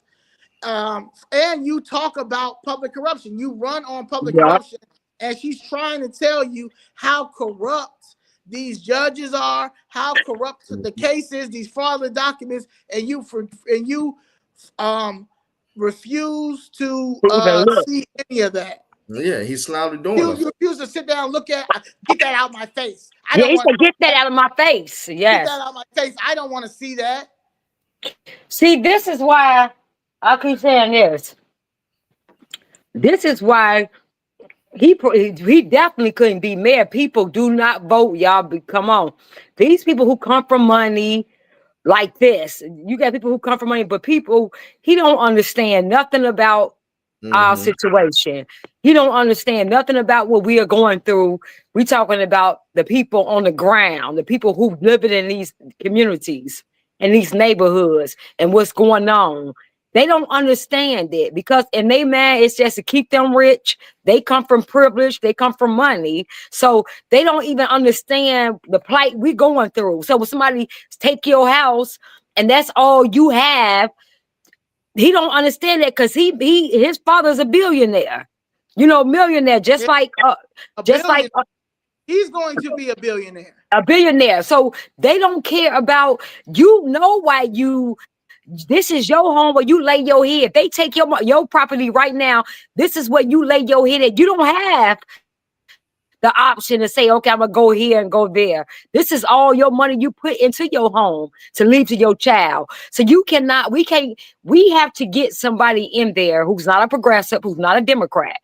and you talk about public corruption. You run on public corruption, and she's trying to tell you how corrupt these judges are, how corrupt the case is, these fraudulent documents, and you refuse to see any of that. Yeah, he's slowly doing it. You refuse to sit down and look at, get that out of my face. He said, get that out of my face. Yes. Get that out of my face. I don't want to see that. See, this is why I keep saying this. This is why he definitely couldn't be mayor. People do not vote, y'all. Come on. These people who come from money like this, you got people who come from money, but he don't understand nothing about our situation. He don't understand nothing about what we are going through. We talking about the people on the ground, the people who live in these communities and these neighborhoods and what's going on. They don't understand it because in they mad, it's just to keep them rich. They come from privilege. They come from money. So they don't even understand the plight we're going through. So when somebody take your house and that's all you have, he don't understand that because his father's a billionaire, you know, millionaire, just like he's going to be a billionaire. A billionaire. So they don't care about, you know, why this is your home where you lay your head. If they take your property right now, this is where you lay your head at. You don't have the option to say, okay, I'm gonna go here and go there. This is all your money you put into your home to leave to your child. So we have to get somebody in there who's not a progressive, who's not a Democrat,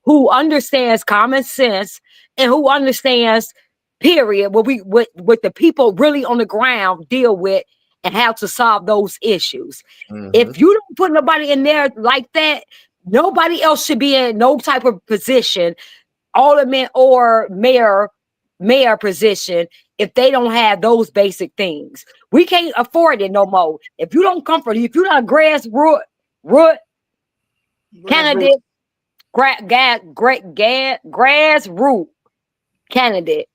who understands common sense and who understands, period, what the people really on the ground deal with and how to solve those issues. If you don't put nobody in there like that, nobody else should be in no type of position, alderman or mayor position, if they don't have those basic things. We can't afford it no more. If you don't if you're not a grassroots candidate, grassroots candidate,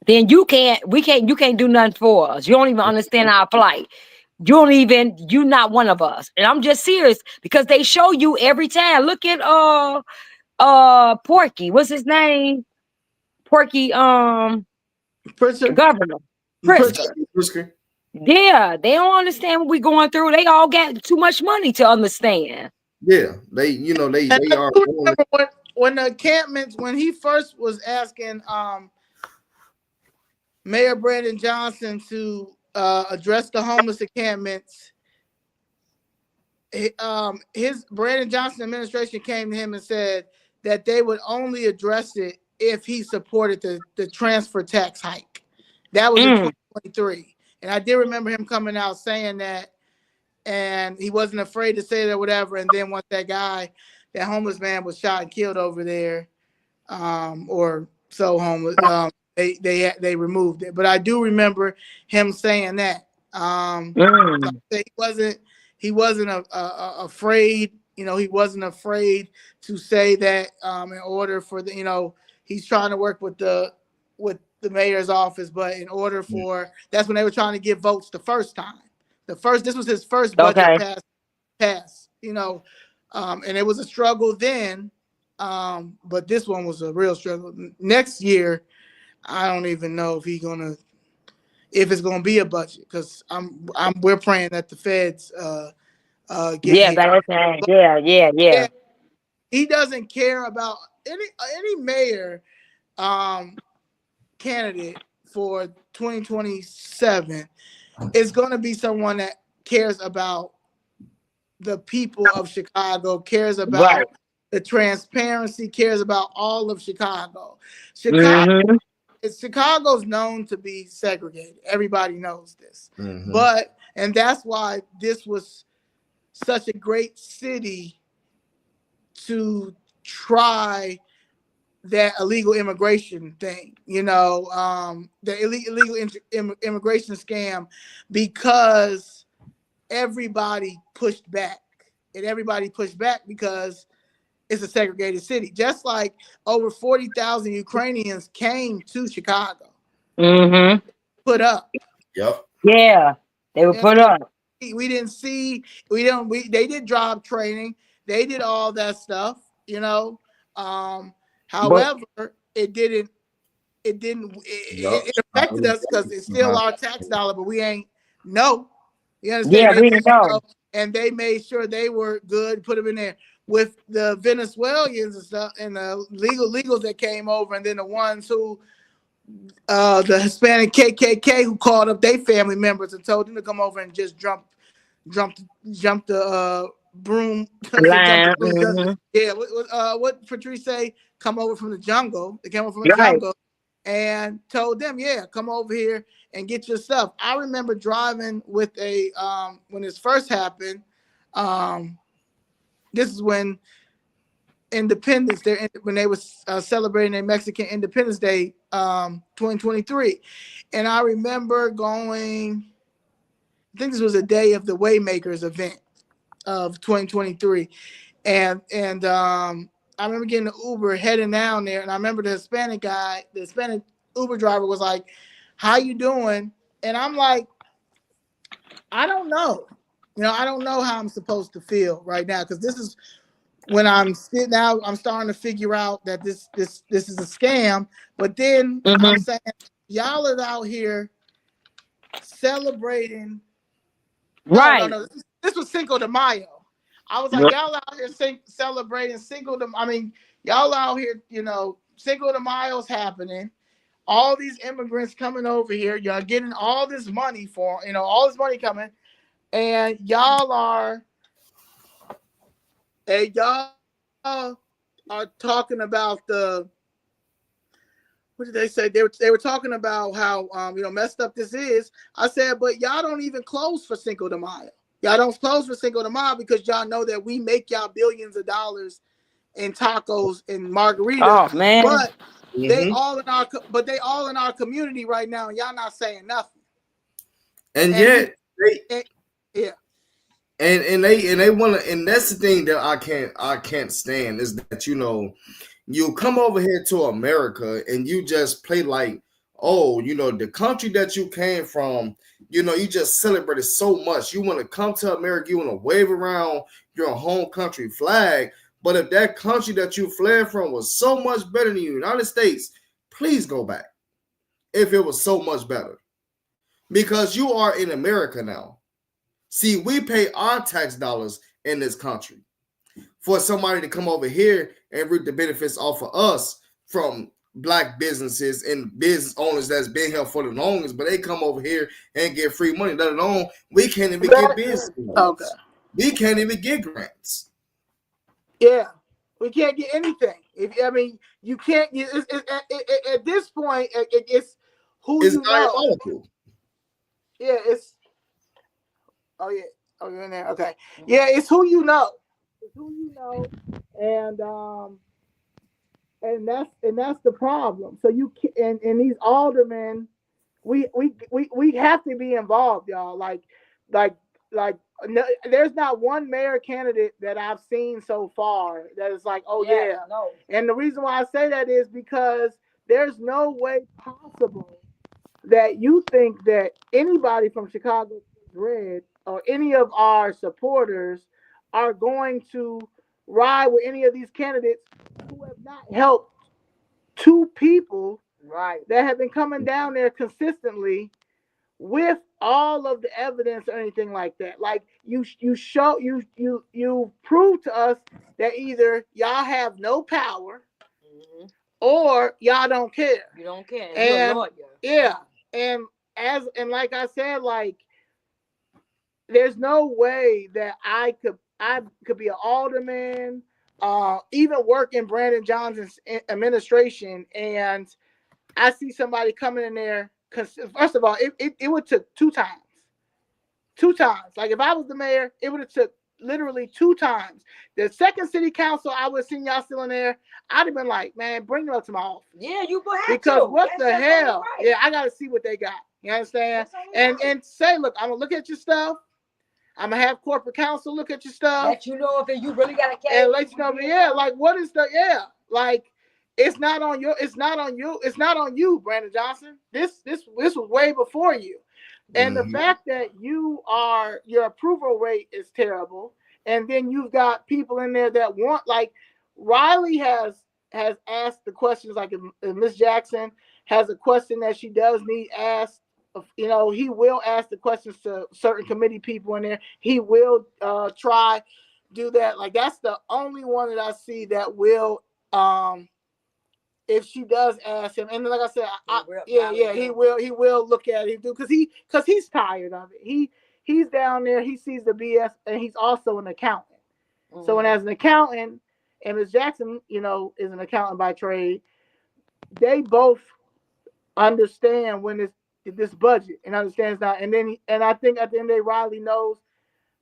then you can't do nothing for us. You don't even understand our plight. You're not one of us. And I'm just serious because they show you every time. Look at Porky. What's his name? Porky, the Pritzker. governor. Pritzker. Pritzker. Yeah, they don't understand what we're going through. They all got too much money to understand. Yeah, they And they I are. do remember when the encampments, when he first was asking Mayor Brandon Johnson to address the homeless encampments, his Brandon Johnson administration came to him and said that they would only address it if he supported the transfer tax hike. That was in 2023. And I did remember him coming out saying that, and he wasn't afraid to say that, whatever. And then once that homeless man was shot and killed over there, or so homeless, they removed it. But I do remember him saying that. He wasn't afraid. He wasn't afraid to say that in order for he's trying to work with the mayor's office, but in order for that's when they were trying to get votes the first time. This was his first budget pass, and it was a struggle then, but this one was a real struggle. Next year, I don't even know if it's gonna be a budget, because we're praying that the feds get yeah. He doesn't care about any mayor candidate for 2027 is going to be someone that cares about the people of Chicago, cares about the transparency, cares about all of Chicago. Chicago's known to be segregated. Everybody knows this. And that's why this was such a great city to try that illegal immigration thing, the illegal immigration scam, because everybody pushed back. And everybody pushed back because it's a segregated city. Just like over 40,000 Ukrainians came to Chicago. Put up. Yep. Yeah, they were put up. They did job training. They did all that stuff, however, it affected us because it's still our tax dollar, but we ain't know. You understand? Yeah, we didn't know. And they made sure they were good, put them in there with the Venezuelans and stuff, and the legals that came over, and then the ones who the Hispanic KKK who called up their family members and told them to come over and just jump the broom. Yeah, what Patrice say? Come over from the jungle. They came over from the jungle and told them, yeah, come over here and get your stuff. I remember driving with when this first happened. This is when Independence Day, when they was celebrating their Mexican Independence Day, 2023, and I remember going. I think this was a day of the Waymakers event of 2023, and I remember getting the Uber heading down there, and I remember the Hispanic Uber driver was like, "How you doing?" And I'm like, "I don't know, I don't know how I'm supposed to feel right now, because this is when I'm sitting out. I'm starting to figure out that this is a scam." But then I'm saying, y'all are out here celebrating. No. This was Cinco de Mayo. I was like, y'all out here celebrating Cinco de. I mean, y'all out here, Cinco de Mayo's happening. All these immigrants coming over here. Y'all getting all this money all this money coming, and y'all are talking about what did they say? They were talking about how messed up this is. I said, but y'all don't even close for Cinco de Mayo. Y'all don't close for Cinco de Mayo because y'all know that we make y'all billions of dollars in tacos and margaritas. Oh man! But they all in our community right now, and y'all not saying nothing. And yet, And they want to, and that's the thing that I can't stand is that you come over here to America and you just play like, oh, the country that you came from, you just celebrate it so much. You want to come to America, you want to wave around your home country flag. But if that country that you fled from was so much better than the United States, please go back. If it was so much better. Because you are in America now. See, we pay our tax dollars in this country. For somebody to come over here and reap the benefits off of us from black businesses and business owners that's been here for the longest, but they come over here and get free money. Let alone we can't even get business. Okay. We can't even get grants. Yeah, we can't get anything. You can't. At this point, it's who It's you know. diabolical. Yeah, it's. Oh yeah. Oh, you're in there. Okay. Yeah, it's who you know. It's who you know, and that's the problem. So you can, and these aldermen, we have to be involved, y'all. Like. No, there's not one mayor candidate that I've seen so far that is like, oh yeah. No. And the reason why I say that is because there's no way possible that you think that anybody from Chicago Red or any of our supporters are going to ride with any of these candidates who have not helped two people that have been coming down there consistently with all of the evidence or anything like that. Like you prove to us that either y'all have no power or y'all don't care. You don't care. And you're a lawyer. yeah, and like I said, like there's no way that I could be an alderman, even work in Brandon Johnson's administration, and I see somebody coming in there. First of all, it would took two times. Like if I was the mayor, it would have took literally 2 times. The second city council, I would have seen y'all still in there. I'd have been like, man, bring them up to my office. Yeah, you go ahead. Because what the hell? Right. Yeah, I gotta see what they got. You understand? And say, look, I'm gonna look at your stuff. I'm gonna have corporate counsel look at your stuff. Let you know if you really got a case. And let you know, like what is like. It's not on you, Brandon Johnson. This was way before you. And the fact that your approval rate is terrible, and then you've got people in there that want, like Riley has asked the questions, like if Ms. Jackson has a question that she does need asked, he will ask the questions to certain committee people in there. He will try do that. Like that's the only one that I see that will if she does ask him, and like I said, he will look at it because he's tired of it. He's down there, he sees the BS, and he's also an accountant. So, and as an accountant, and Ms. Jackson, is an accountant by trade, they both understand when this budget and understands that, and I think at the end of the day, Riley knows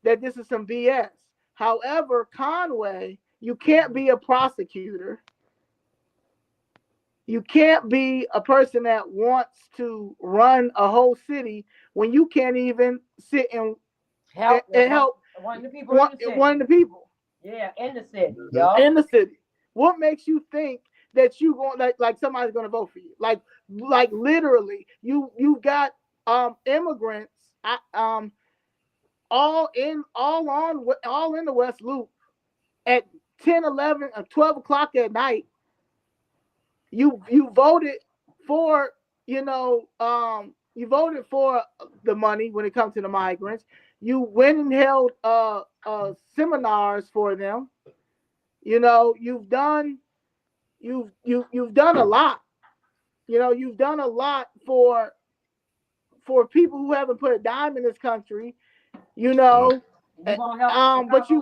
that this is some BS. However, Conway, you can't be a prosecutor. You can't be a person that wants to run a whole city when you can't even sit and help one of the people. One of the people. Yeah, in the city. In the city. What makes you think that you going like somebody's going to vote for you? Like literally, you got immigrants all in the West Loop at 10, 11, or 12 o'clock at night. You voted for you voted for the money when it comes to the migrants. You went and held seminars for them. You've done a lot. You've done a lot for people who haven't put a dime in this country. But you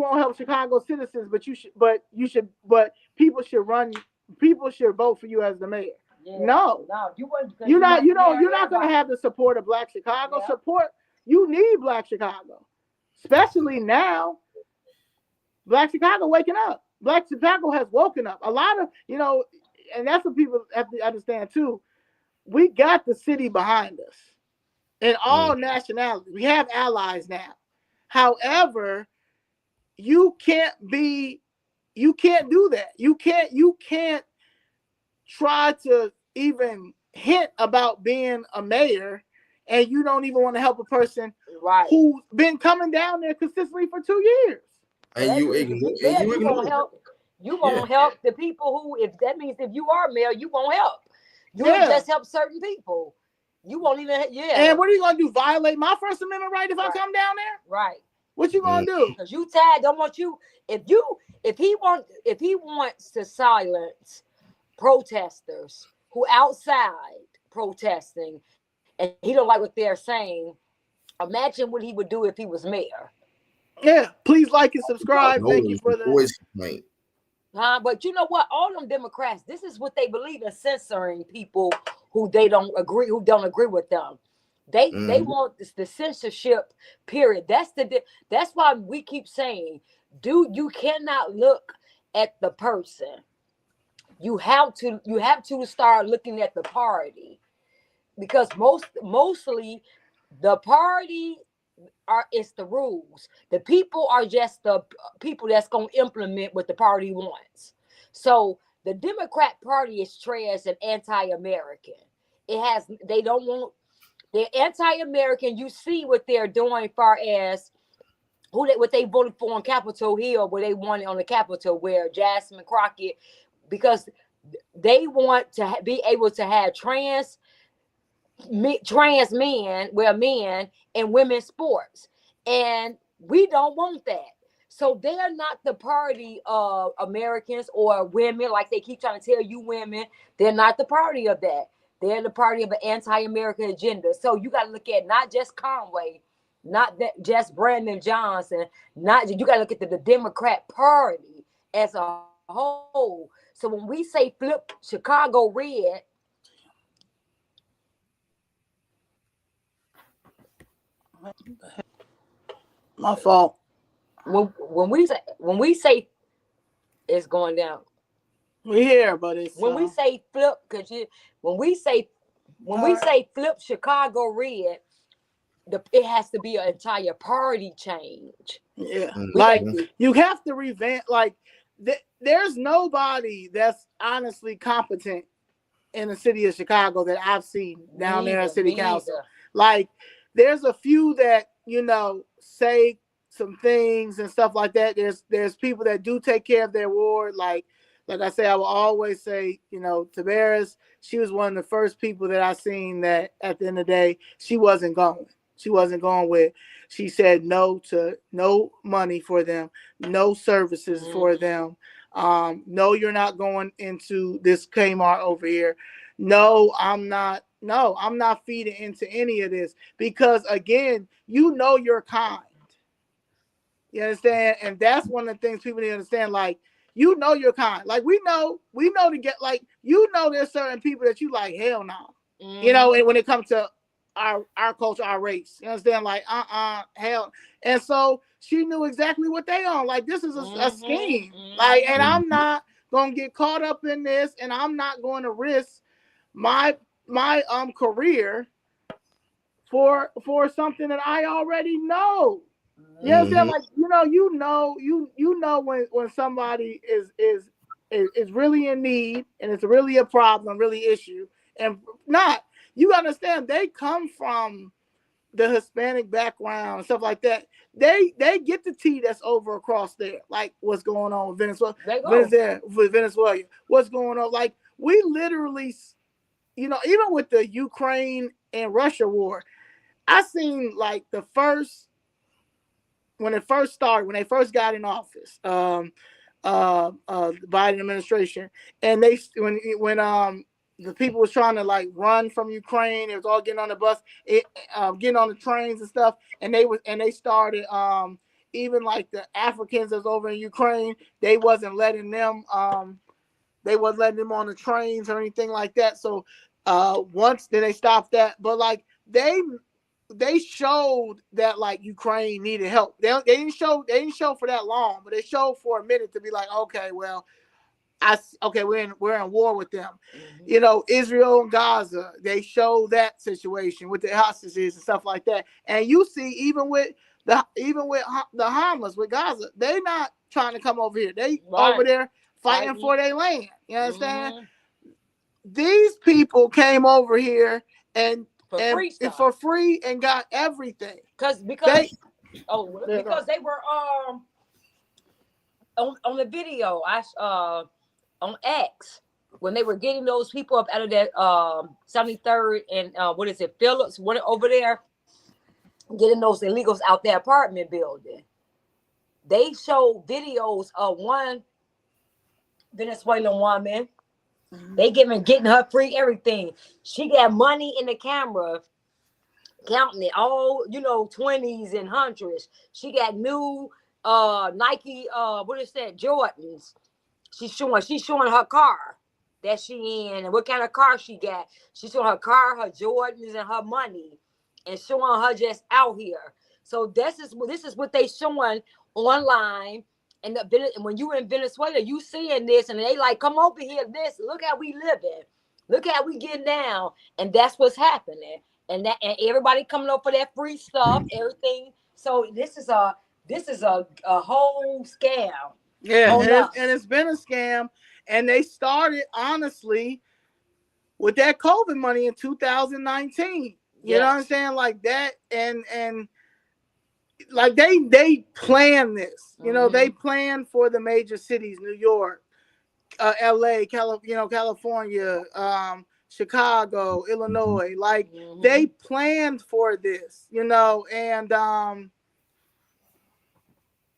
won't help Chicago citizens. People should vote for you as the mayor. Yeah. No, you're not going to have the support of Black Chicago. Yeah. You need Black Chicago, especially now. Black Chicago waking up. Black Chicago has woken up. A lot of and that's what people have to understand too. We got the city behind us in all nationalities. We have allies now. However, you can't do that. You can't try to even hint about being a mayor, and you don't even want to help a person who's been coming down there consistently for 2 years. And you won't help. You won't help the people who, if that means if you are mayor, you won't help. You will just help certain people. You won't even, And what are you gonna do? Violate my First Amendment right if I come down there? Right. What you gonna do? Because you Tad don't want you. If he wants to silence protesters who outside protesting, and he don't like what they're saying, imagine what he would do if he was mayor. Yeah, please like and subscribe. Thank you for that. But you know what? All them Democrats, this is what they believe in: censoring people who don't agree with them. They want the censorship period. That's why we keep saying, dude, you cannot look at the person. You have to start looking at the party, because mostly the party it's the rules. The people are just the people that's going to implement what the party wants. So the Democrat Party is trash and anti-American. They don't want, they're anti-American. You see what they're doing far as what they voted for on Capitol Hill, where they won it on the Capitol, where Jasmine Crockett, because they want to be able to have trans men, men in women's sports, and we don't want that. So they're not the party of Americans or women, like they keep trying to tell you women. They're not the party of that. They're the party of an anti-American agenda. So you got to look at not just Conway, not that just Brandon Johnson, you got to look at the Democrat Party as a whole. So when we say flip Chicago red, my fault. When we say it's going down, we here, but it's when we say flip, when we say flip Chicago red, it has to be an entire party change. Yeah, like you have to revamp. Like there's nobody that's honestly competent in the city of Chicago that I've seen down there at City Council. Like there's a few that say some things and stuff like that. There's people that do take care of their ward. Like I say, I will always say, Tavares, she was one of the first people that I seen that at the end of the day, she wasn't going. She said no to no money for them, no services for them. No, you're not going into this Kmart over here. No, I'm not feeding into any of this, because again, you're kind. You understand? And that's one of the things people need to understand. Like, you're kind. Like we know to get, like, there's certain people that you like, hell no. And when it comes to our culture, our race, you understand? Like, hell. And so she knew exactly what they on. Like, this is a scheme. Like, and I'm not gonna get caught up in this, and I'm not going to risk my career for something that I already know. You understand? Like, you know when somebody is really in need, and it's really a problem, really issue, and not. You understand, they come from the Hispanic background and stuff like that. They get the tea that's over across there, like what's going on with Venezuela. Venezuela, what's going on? Like, we literally, even with the Ukraine and Russia war, I seen like when it first started, when they first got in office, the Biden administration, and when the people was trying to like run from Ukraine, it was all getting on the bus, getting on the trains and stuff, and they started even like the Africans that's over in Ukraine, they wasn't letting them on the trains or anything like that. So once then they stopped that, but like they showed that like Ukraine needed help. They didn't show for that long, but they showed for a minute to be like, okay, well, Okay, we're in war with them. You know, Israel and Gaza, they show that situation with the hostages and stuff like that. And you see, even with the Hamas with Gaza, they not trying to come over here. They over there fighting for their land. You understand? These people came over here and for free and got everything. Because they were on the video on X when they were getting those people up out of that 73rd and what is it, Phillips, went over there getting those illegals out their apartment building. They showed videos of one Venezuelan woman. They getting her free everything. She got money in the camera, counting it all, 20s and hundreds. She got new Nike, what is that, Jordans. She's showing her car that she in and what kind of car she got. She's showing her car, her Jordans, and her money, and showing her just out here. So this is what they showing online. And when you in Venezuela, you seeing this, and they like, come over here. Look how we living. Look how we getting down, and that's what's happening. And everybody coming up for that free stuff, everything. So this is a whole scam. Yeah, and it's been a scam. And they started honestly with that COVID money in 2019. You know what I'm saying? Like that, and like they planned this. You know, they planned for the major cities, New York, LA, California, Chicago, Illinois. Like they planned for this, and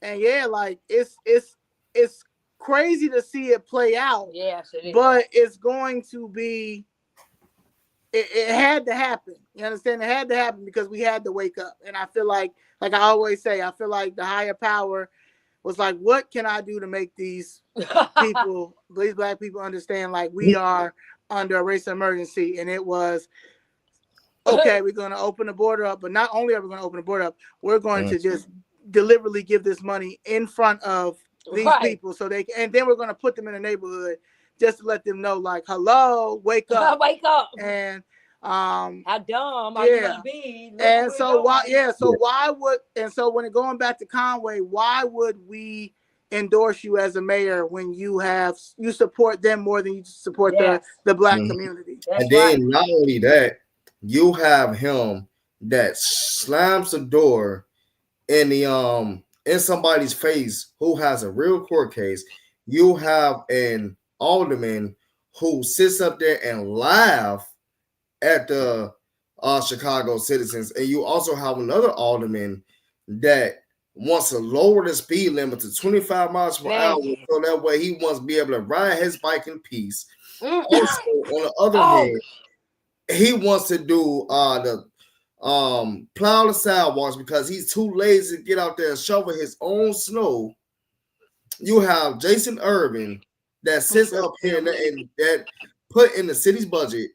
yeah, like it's crazy to see it play out. Yes, it is. But it's going to be. It had to happen. You understand? It had to happen because we had to wake up. And I feel like I always say, I feel like the higher power was like, what can I do to make these people, these black people understand like we are under a race emergency? And it was, okay, we're going to open the border up. But not only are we going to open the border up, we're going to just deliberately give this money in front of these people so they can, and then we're going to put them in a neighborhood just to let them know, like, hello, wake up. Wake up. And how dumb are you gonna be? And so when going back to Conway, why would we endorse you as a mayor when you support them more than you support the black community? And then not only that, you have him that slams the door in the in somebody's face who has a real court case. You have an alderman who sits up there and laugh at the Chicago citizens, and you also have another alderman that wants to lower the speed limit to 25 miles per hour, so that way he wants to be able to ride his bike in peace. Also, on the other hand, he wants to do the plow the sidewalks because he's too lazy to get out there and shovel his own snow. You have Jason Irvin that sits up here and that put in the city's budget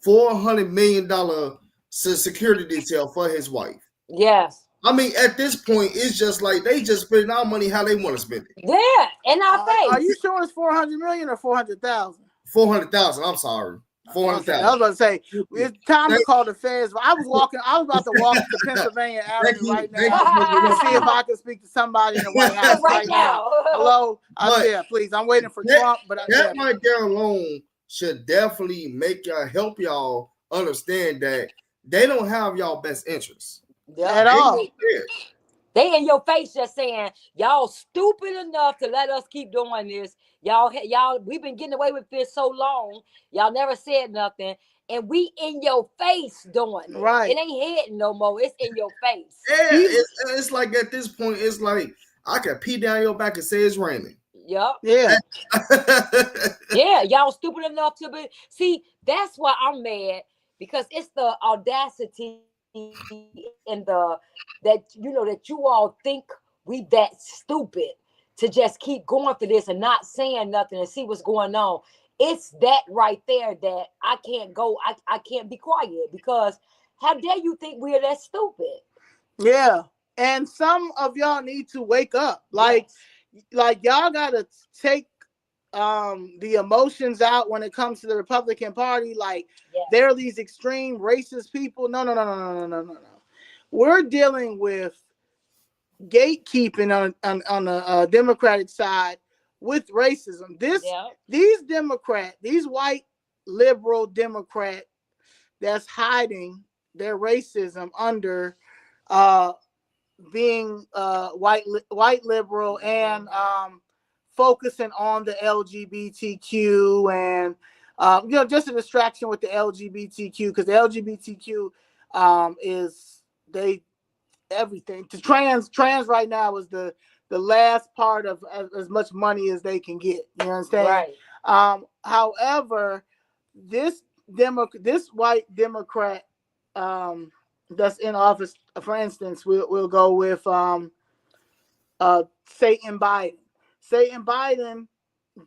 $400 million security detail for his wife. Yes. I mean, at this point, it's just like they just spending our money how they want to spend it. Yeah, in our face. Are you sure it's 400 million or 400,000? 400,000. I'm sorry. 400,000. I was about to say it's time to call the feds. I was about to walk to Pennsylvania Avenue right now to see if I could speak to somebody in the White House right now. Hello, please. I'm waiting for Trump, but that right there alone should definitely help y'all understand that they don't have y'all best interests at all. They in your face just saying y'all stupid enough to let us keep doing this. Y'all, we've been getting away with this so long. Y'all never said nothing, and we in your face doing it. Right. It ain't hidden no more. It's in your face. Yeah, it's like at this point, it's like I can pee down your back and say it's raining. Yep. Yeah. Yeah, y'all stupid enough to be. See, that's why I'm mad, because it's the audacity and that you all think we that stupid to just keep going for this and not saying nothing and see what's going on. It's that right there that I can't go. I can't be quiet, because how dare you think we're that stupid? Yeah. And some of y'all need to wake up. Like y'all gotta take the emotions out when it comes to the Republican Party. Like Yeah. they're these extreme racist people. No. We're dealing with gatekeeping on the Democratic side with racism. These white liberal Democrat that's hiding their racism under being white liberal and focusing on the LGBTQ and just a distraction with the LGBTQ, because the LGBTQ is they everything to trans right now is the last part of as much money as they can get. You understand? Right. However, this white Democrat that's in office, for instance, we'll go with Satan Biden. Satan Biden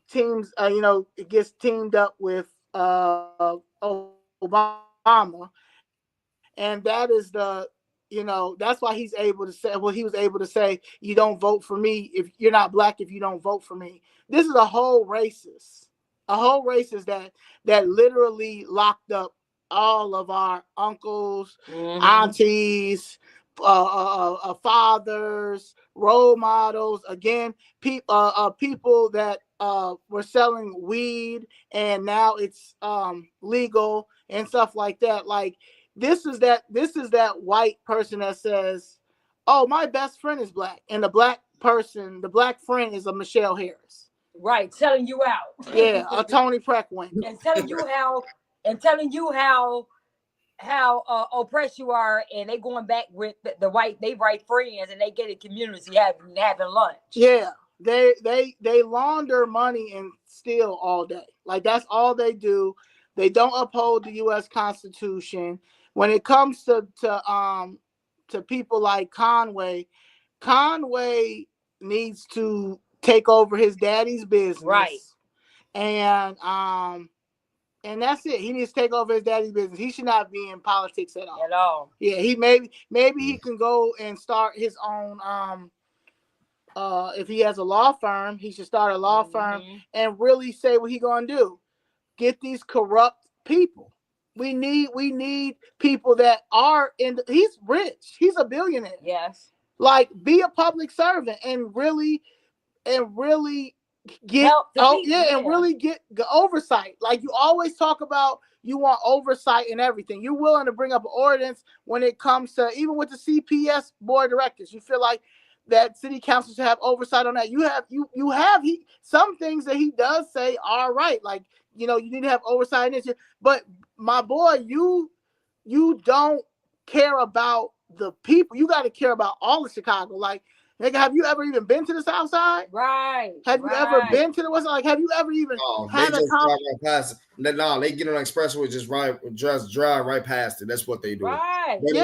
teams, it gets teamed up with Obama, and that is that's why he's able to say, he was able to say, you don't vote for me if you're not black, if you don't vote for me. This is a whole racist that literally locked up all of our uncles, aunties, fathers, role models. Again, people that were selling weed and now it's legal and stuff like that. Like this is that white person that says, "Oh, my best friend is black," and the black friend is a Michelle Harris. Right, selling you out. Yeah, a Tony Preckwinkle. And telling you how oppressed you are, and they going back with the white friends, and they get a community having lunch. Yeah, they launder money and steal all day. Like that's all they do. They don't uphold the U.S. Constitution. When it comes to people like Conway needs to take over his daddy's business. Right. And that's it. He needs to take over his daddy's business. He should not be in politics at all. At all. Yeah, he maybe he can go and start his own if he has a law firm, he should start a law firm and really say what he gonna do. Get these corrupt people. We need people that are he's rich. He's a billionaire. Yes. Like be a public servant and really get and really get oversight. Like you always talk about, you want oversight and everything. You're willing to bring up an ordinance when it comes to, even with the CPS board of directors, you feel like that city council should have oversight on that. You have some things that he does say are right. Like, you need to have oversight in this. But my boy, you don't care about the people. You got to care about all of Chicago. Like, nigga, have you ever even been to the South Side? Right. Have you ever been to the West Side? Like, have you ever even had a past? No, they get on the expressway, just drive right past it. That's what they do. Right. Do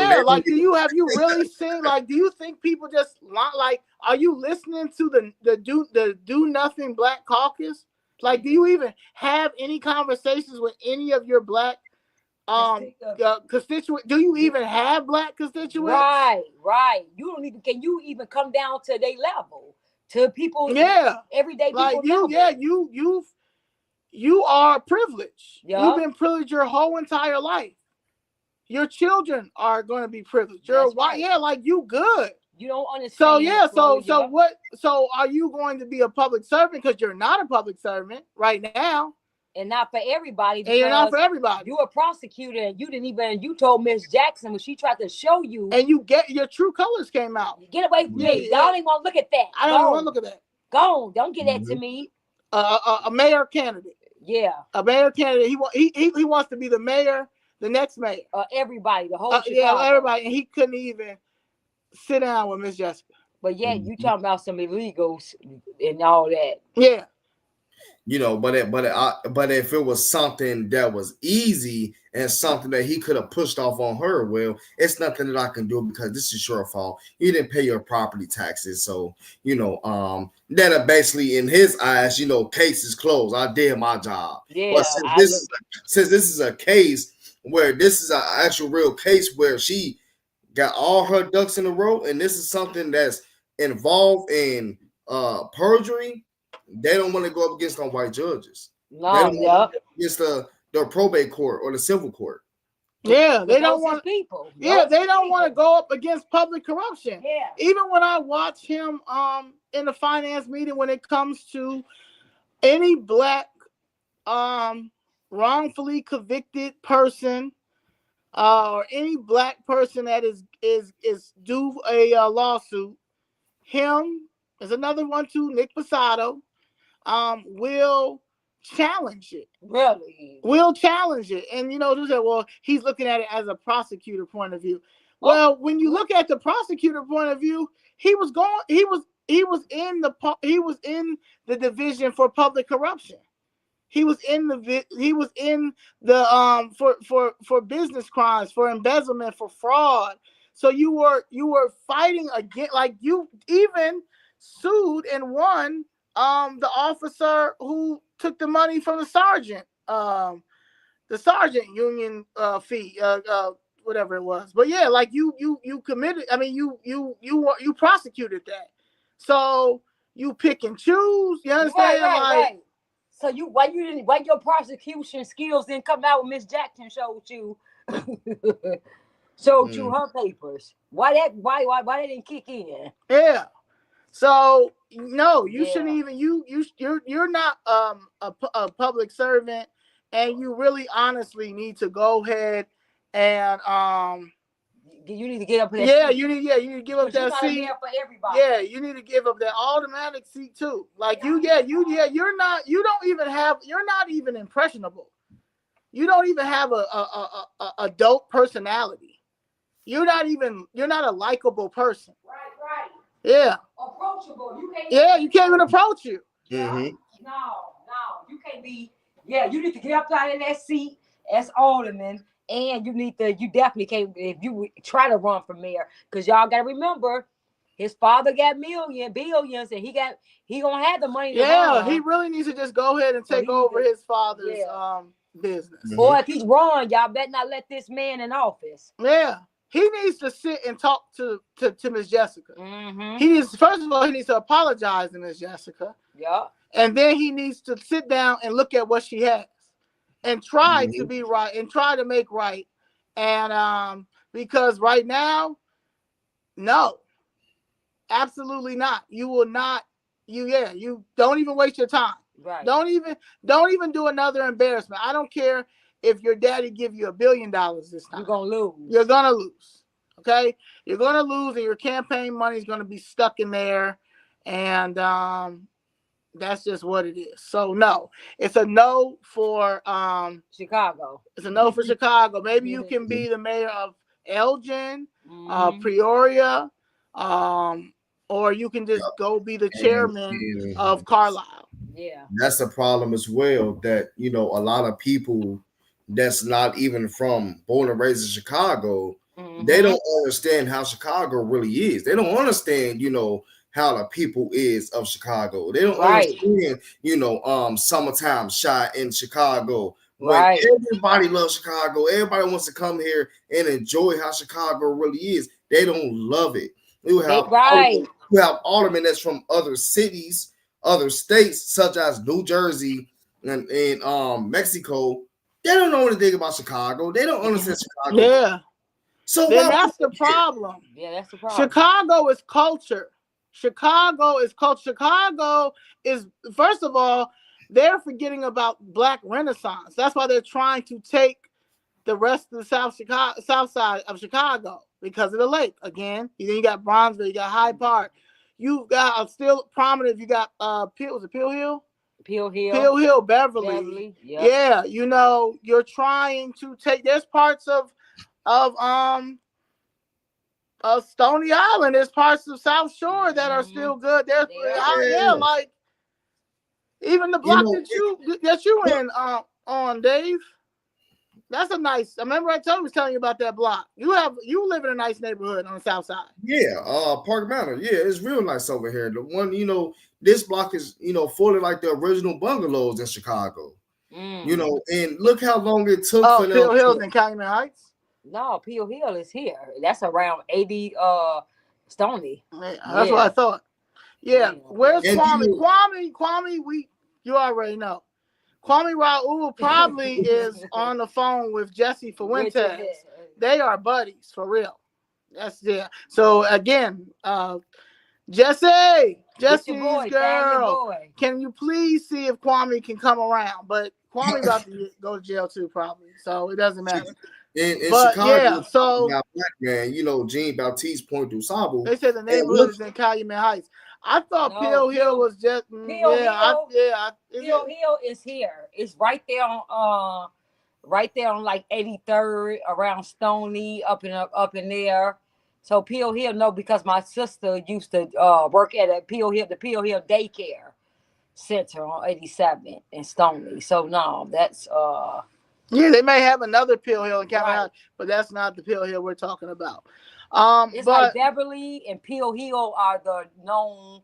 you really seen? Like, do you think people just like? Are you listening to the do nothing Black Caucus? Like, do you even have any conversations with any of your Black constituent? Do you even have Black constituents? Right. You don't even. Can you even come down to their level? To people, everyday people. Like you are privileged. Yeah. You've been privileged your whole entire life. Your children are going to be privileged. You're white. Yeah, like you good. You don't understand. So are you going to be a public servant because you're not a public servant right now? And not for everybody. And you're not for everybody. You a prosecutor, and you told Miss Jackson when she tried to show you. And you get your true colors came out. Get away from me. Y'all ain't want to look at that. I don't want to look at that. Go on. Don't get that to me. A mayor candidate. Yeah. A mayor candidate. He wants to be the mayor, the next mayor. Everybody, the whole Chicago. Yeah, everybody. And he couldn't even sit down with Miss Jessica. But you talking about some illegals and all that. Yeah. But if it was something that was easy and something that he could have pushed off on her, well, it's nothing that I can do because this is your fault. You didn't pay your property taxes, so that basically in his eyes, case is closed. I did my job. Yeah. But since this is a case where this is an actual real case where she got all her ducks in a row, and this is something that's involved in perjury. they don't want to go up against no white judges. They No, don't want yeah. to go against the probate court or the civil court. Yeah, they don't Those want. people. Yeah, Those they don't want to people. go up against public corruption. Yeah. Even when I watch him in the finance meeting, when it comes to any black wrongfully convicted person or any black person that is due a lawsuit, him is another one too. Nick Posado will challenge it. Really. Will challenge it, and they say, well, he's looking at it as a prosecutor point of view. Well, when you look at the prosecutor point of view, he was in the division for public corruption. He was in the for business crimes, for embezzlement, for fraud. So you were fighting against, like, you even sued and won the officer who took the money from the sergeant union fee, whatever it was. But yeah, like you committed. I mean, you prosecuted that. So you pick and choose. You understand? Right. So why your prosecution skills didn't come out when Miss Jackson showed you her papers? Why they didn't kick in? Yeah. So no, you shouldn't even. You're not a public servant, and you really honestly need to go ahead and you need to get up there. You need to give up that seat for everybody. Yeah, you need to give up that automatic seat too. Like you're not even impressionable. You don't even have a dope personality. You're not a likable person. Right. Yeah. Approachable. You can't even approach you. Mm-hmm. No, you can't be. Yeah, you need to get up out of that seat as alderman, and you definitely can't if you try to run for mayor, because y'all got to remember, his father got billions, and he gonna have the money. He really needs to just go ahead and take over his father's business. Mm-hmm. Or if he's wrong, y'all better not let this man in office. Yeah. He needs to sit and talk to Miss Jessica. Mm-hmm. First of all, he needs to apologize to Miss Jessica. Yeah. And then he needs to sit down and look at what she has and try to be right and try to make right. And because right now, no, absolutely not. You will not. You don't even waste your time. Right. Don't even do another embarrassment. I don't care if your daddy give you $1 billion this time. You're gonna lose. You're gonna lose. Okay? You're gonna lose, and your campaign money is gonna be stuck in there. And that's just what it is. So no, it's a no for Chicago. It's a no for Chicago. Maybe you can be the mayor of Elgin, Peoria, or you can just go be the chairman of Carlisle. Yeah. That's a problem as well, that a lot of people that's not even born and raised in Chicago, they don't understand how Chicago really is. They don't understand, how the people is of Chicago. They don't understand, summertime shot in Chicago. When everybody loves Chicago, everybody wants to come here and enjoy how Chicago really is. They don't love it. You have aldermen that's from other cities, other states, such as New Jersey and Mexico. They don't know anything about Chicago. They don't understand Chicago. Yeah. So then that's the problem. Yeah, that's the problem. Chicago is culture. Chicago is culture. Chicago is, first of all, they're forgetting about Black Renaissance. That's why they're trying to take the rest of the south side of Chicago because of the lake. Again, you got Bronzeville, you got Hyde Park. You've got still prominent. You got Peel Hill? Peel Hill, Beverly. Yep. Yeah, you're trying to take. There's parts of Stony Island. There's parts of South Shore that are still good. There's like even the block that you in on Dave. That's a nice. I remember I was telling you about that block. You live in a nice neighborhood on the south side. Yeah, Park Manor. Yeah, it's real nice over here. The one, this block is fully like the original bungalows in Chicago. And look how long it took for them. Peel Hill's in Calumet Heights. No, Peel Hill is here. That's around 80 Stony. That's what I thought. Yeah, where's And Kwame? Kwame, you already know. Kwame Raoul probably is on the phone with Jesse Fuentes. They are buddies for real. That's yeah. So again, Jesse's girl, can you please see if Kwame can come around? But Kwame about to go to jail too, probably. So it doesn't matter. In But Chicago, yeah, so black man, Jean Baptiste Point du Sable. they said the neighborhood is in Calumet Heights. I thought Pill Hill was just Pill Hill is here. It's right there on like 83rd around Stony up in there. So Pill Hill, no, because my sister used to work at the Pill Hill Daycare Center on 87 in Stony. So no, that's yeah, they may have another Pill Hill in Calumet Heights, but that's not the Pill Hill we're talking about. It's like Beverly and Pill Hill are the known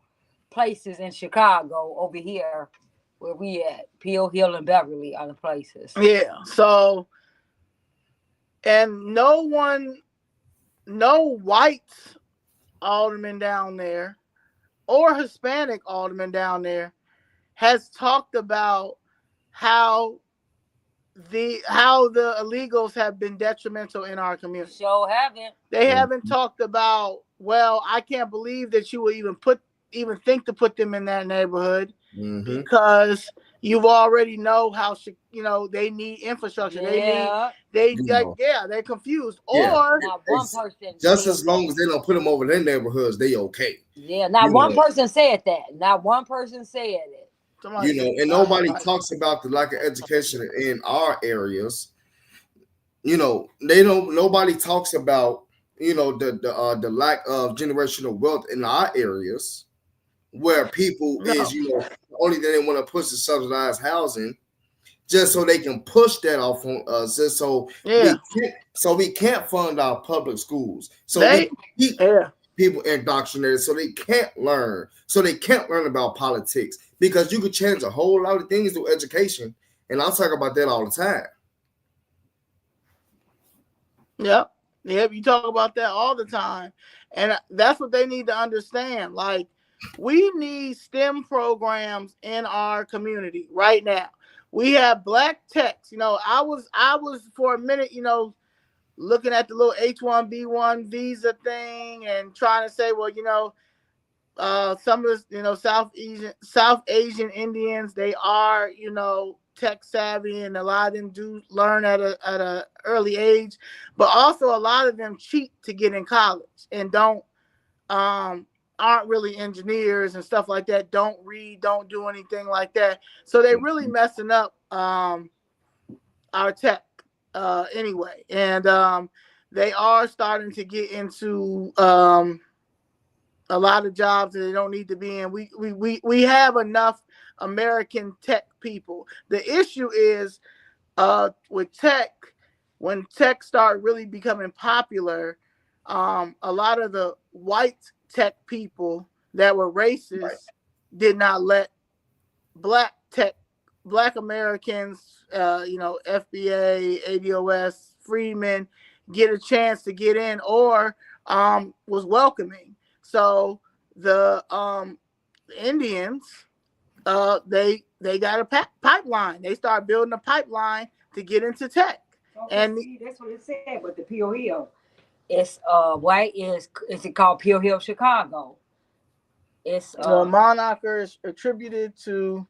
places in Chicago over here where we at. Pill Hill and Beverly are the places. Yeah. So, and no white alderman down there or Hispanic alderman down there has talked about how the illegals have been detrimental in our community. Sure haven't. They haven't talked about, well, I can't believe that you would even think to put them in that neighborhood because you've already know how they need infrastructure. Yeah. They're confused. Yeah. Or not one person just as long as they don't put them over their neighborhoods, they okay. Yeah, not one person said that. Not one person said it. And nobody talks about the lack of education in our areas. Nobody talks about the lack of generational wealth in our areas, where people is only they want to push the subsidized housing just so they can push that off on us, just so we can't fund our public schools, so they keep people indoctrinated, so they can't learn about politics, because you could change a whole lot of things through education, and I'll talk about that all the time. Yep, you talk about that all the time, and that's what they need to understand. Like, we need STEM programs in our community right now. We have black techs. I was for a minute, looking at the little H-1B1 visa thing and trying to say, well, some of the, South Asian Indians, they are, tech savvy, and a lot of them do learn at a early age, but also a lot of them cheat to get in college and aren't really engineers and stuff like that, don't read, don't do anything like that. So they really messing up our tech anyway. And they are starting to get into a lot of jobs that they don't need to be in. We have enough American tech people. The issue is with tech, when tech start really becoming popular, a lot of the white tech people that were racist did not let black Americans, FBA, ADOS, Freeman, get a chance to get in, or was welcoming. So the Indians, they got a pipeline. They start building a pipeline to get into tech. Okay, and that's what it said. But the Pill Hill, it's is it called Pill Hill, Chicago? It's the moniker is attributed to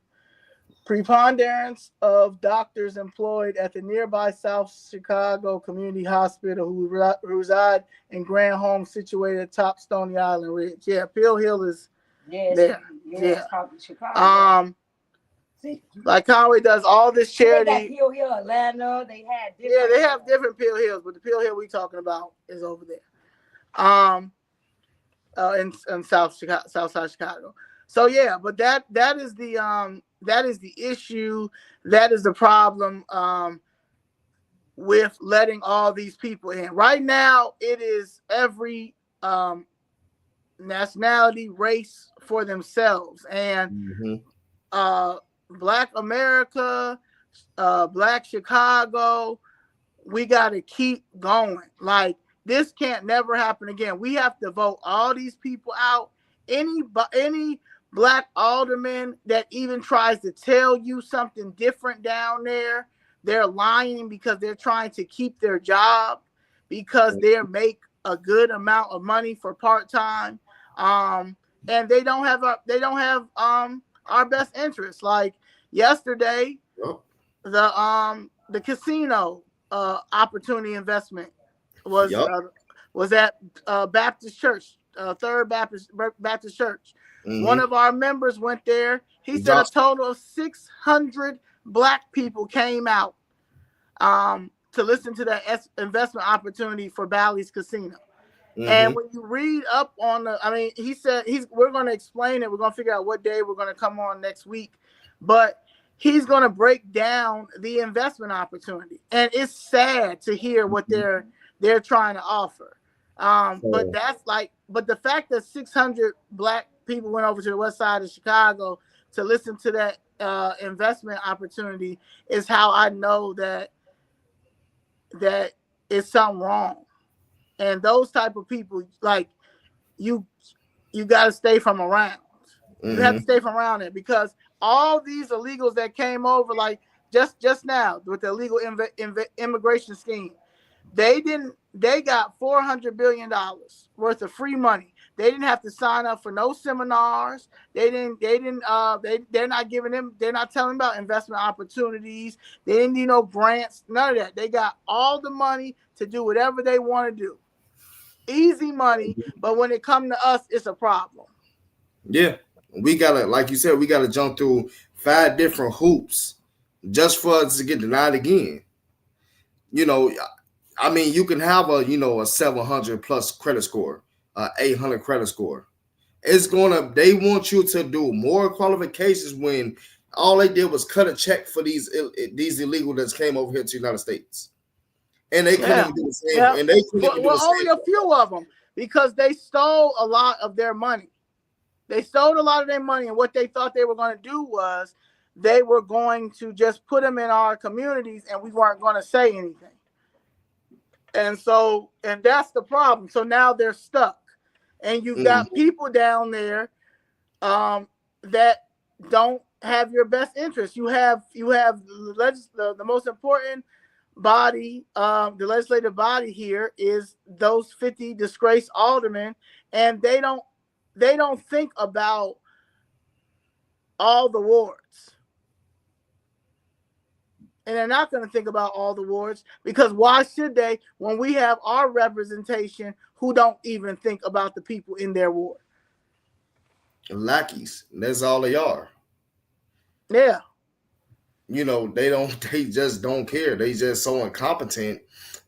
preponderance of doctors employed at the nearby South Chicago Community Hospital who reside in grand homes situated atop Stony Island Ridge. Yeah, Pill Hill is there. It's called Chicago. Like Conway does all this charity. They got Pill Hill, Atlanta. They have different Pill Hills, but the Pill Hill we talking about is over there. In South Side Chicago. So yeah, but that is the issue. That is the problem with letting all these people in. Right now, it is every nationality, race for themselves, and Black America, Black Chicago. We got to keep going. Like, this can't never happen again. We have to vote all these people out any black alderman that even tries to tell you something different down there, they're lying because they're trying to keep their job because they make a good amount of money for part-time. And they don't have our best interests. Like yesterday, the casino opportunity investment was at Baptist Church, Third Baptist Church. Mm-hmm. One of our members went there. He said a total of 600 black people came out to listen to that investment opportunity for Bally's Casino. Mm-hmm. And when you read up on he said we're going to explain it. We're going to figure out what day we're going to come on next week, but he's going to break down the investment opportunity. And it's sad to hear what they're trying to offer. But the fact that 600 black people went over to the west side of Chicago to listen to that investment opportunity is how I know that it's something wrong. And those type of people, like you got to stay from around. Mm-hmm. You have to stay from around it because all these illegals that came over, like just now with the illegal immigration scheme, they got $400 billion worth of free money. They didn't have to sign up for no seminars. They're not giving them, they're not telling about investment opportunities. They didn't need no grants, none of that. They got all the money to do whatever they want to do. Easy money, but when it comes to us, it's a problem. Yeah. We gotta, like you said, we gotta jump through 5 different hoops just for us to get denied again. You know, I mean, you can have a 700 plus credit score, 800 credit score. They want you to do more qualifications when all they did was cut a check for these illegal that came over here to the United States. And they couldn't even do the same. Yeah. And they couldn't do only a few of them because they stole a lot of their money. They stole a lot of their money, and what they thought they were going to do was they were going to just put them in our communities, and we weren't going to say anything. And that's the problem. So now they're stuck, and you've got people down there that don't have your best interest. You have the most important body, the legislative body here is those 50 disgraced aldermen, and they don't think about all the wards. And they're not going to think about all the wards because why should they when we have our representation who don't even think about the people in their ward? Lackeys. That's all they are. Yeah. They just don't care. They just so incompetent.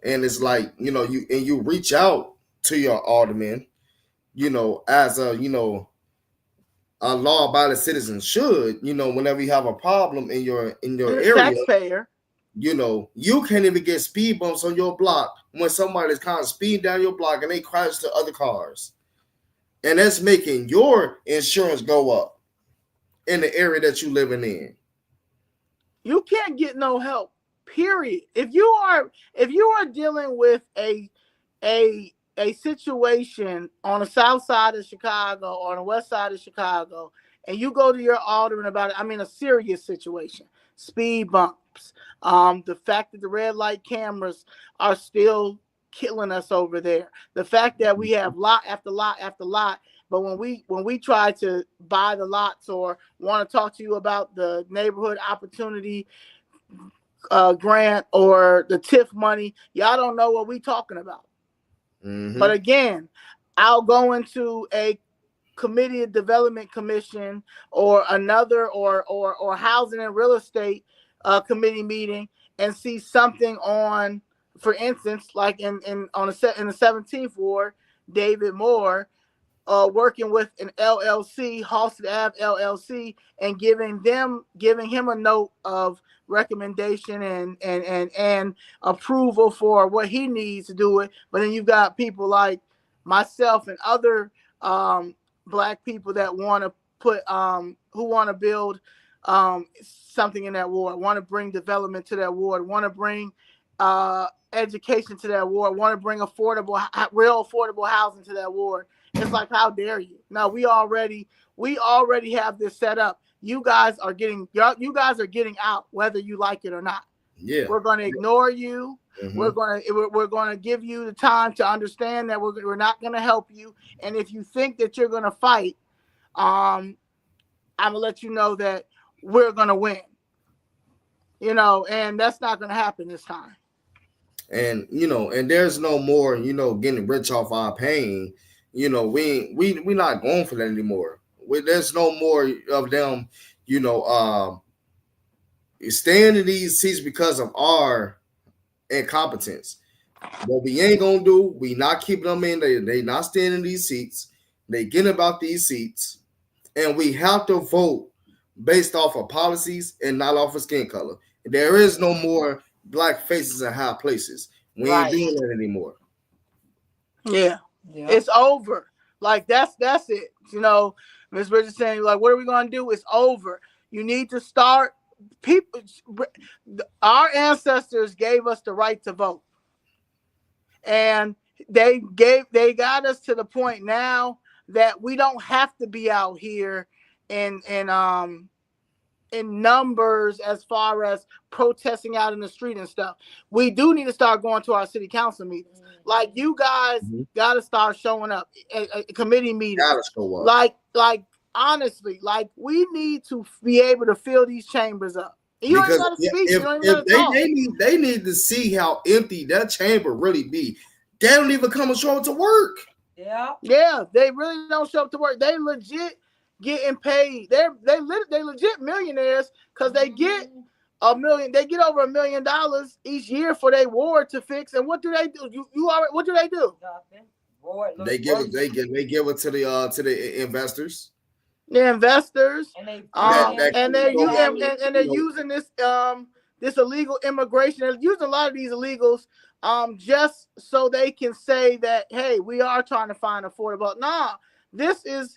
And it's like, you reach out to your alderman, as a law-abiding citizen should, whenever you have a problem in your area, taxpayer, you can't even get speed bumps on your block when somebody's kind of speeding down your block and they crash to other cars. And that's making your insurance go up in the area that you living in. You can't get no help, period. If you are dealing with a situation on the south side of Chicago or on the west side of Chicago, and you go to your alderman about it, a serious situation, speed bumps, the fact that the red light cameras are still killing us over there, the fact that we have lot after lot after lot, but when we try to buy the lots or want to talk to you about the neighborhood opportunity grant or the TIF money, y'all don't know what we talking about. Mm-hmm. But again, I'll go into a committee of development commission or another or housing and real estate committee meeting and see something on, for instance, like in the 17th ward, David Moore working with an LLC, Halsted Ave LLC, and giving him a note of recommendation and approval for what he needs to do it. But then you've got people like myself and other black people that want to put who want to build something in that ward, want to bring development to that ward, want to bring education to that ward, want to bring real affordable housing to that ward. It's like, how dare you? No, we already have this set up. You guys are getting out, whether you like it or not. Yeah. We're going to ignore you. Mhm. We're going to give you the time to understand that we're not going to help you. And if you think that you're going to fight, I'm going to let you know that we're going to win. You know, and that's not going to happen this time. And and there's no more, getting rich off our pain. We not going for that anymore. There's no more of them, staying in these seats because of our incompetence. What we ain't gonna do, we not keeping them in. They not staying in these seats. They getting about these seats, and we have to vote based off of policies and not off of skin color. There is no more black faces in high places. We ain't doing that anymore. Yeah. It's over. Like that's it. Ms. Bridges saying, like, what are we gonna do? It's over. You need to start. People, our ancestors gave us the right to vote, and they got us to the point now that we don't have to be out here in numbers as far as protesting out in the street and stuff. We do need to start going to our city council meetings. Like, you guys got to start showing up at committee meetings. Gotta show up. Like honestly, like, we need to be able to fill these chambers up. You don't even got to speak. You don't even got to talk. They need to see how empty that chamber really be. They don't even come and show up to work. Yeah, they really don't show up to work. They legit getting paid. They legit millionaires because they get $1 million. They get over $1 million each year for their ward to fix. And what do they do? What do they do? They give it to the investors. The investors, and they're using using this illegal immigration. They're using a lot of these illegals just so they can say that, hey, we are trying to find affordable. Nah, this is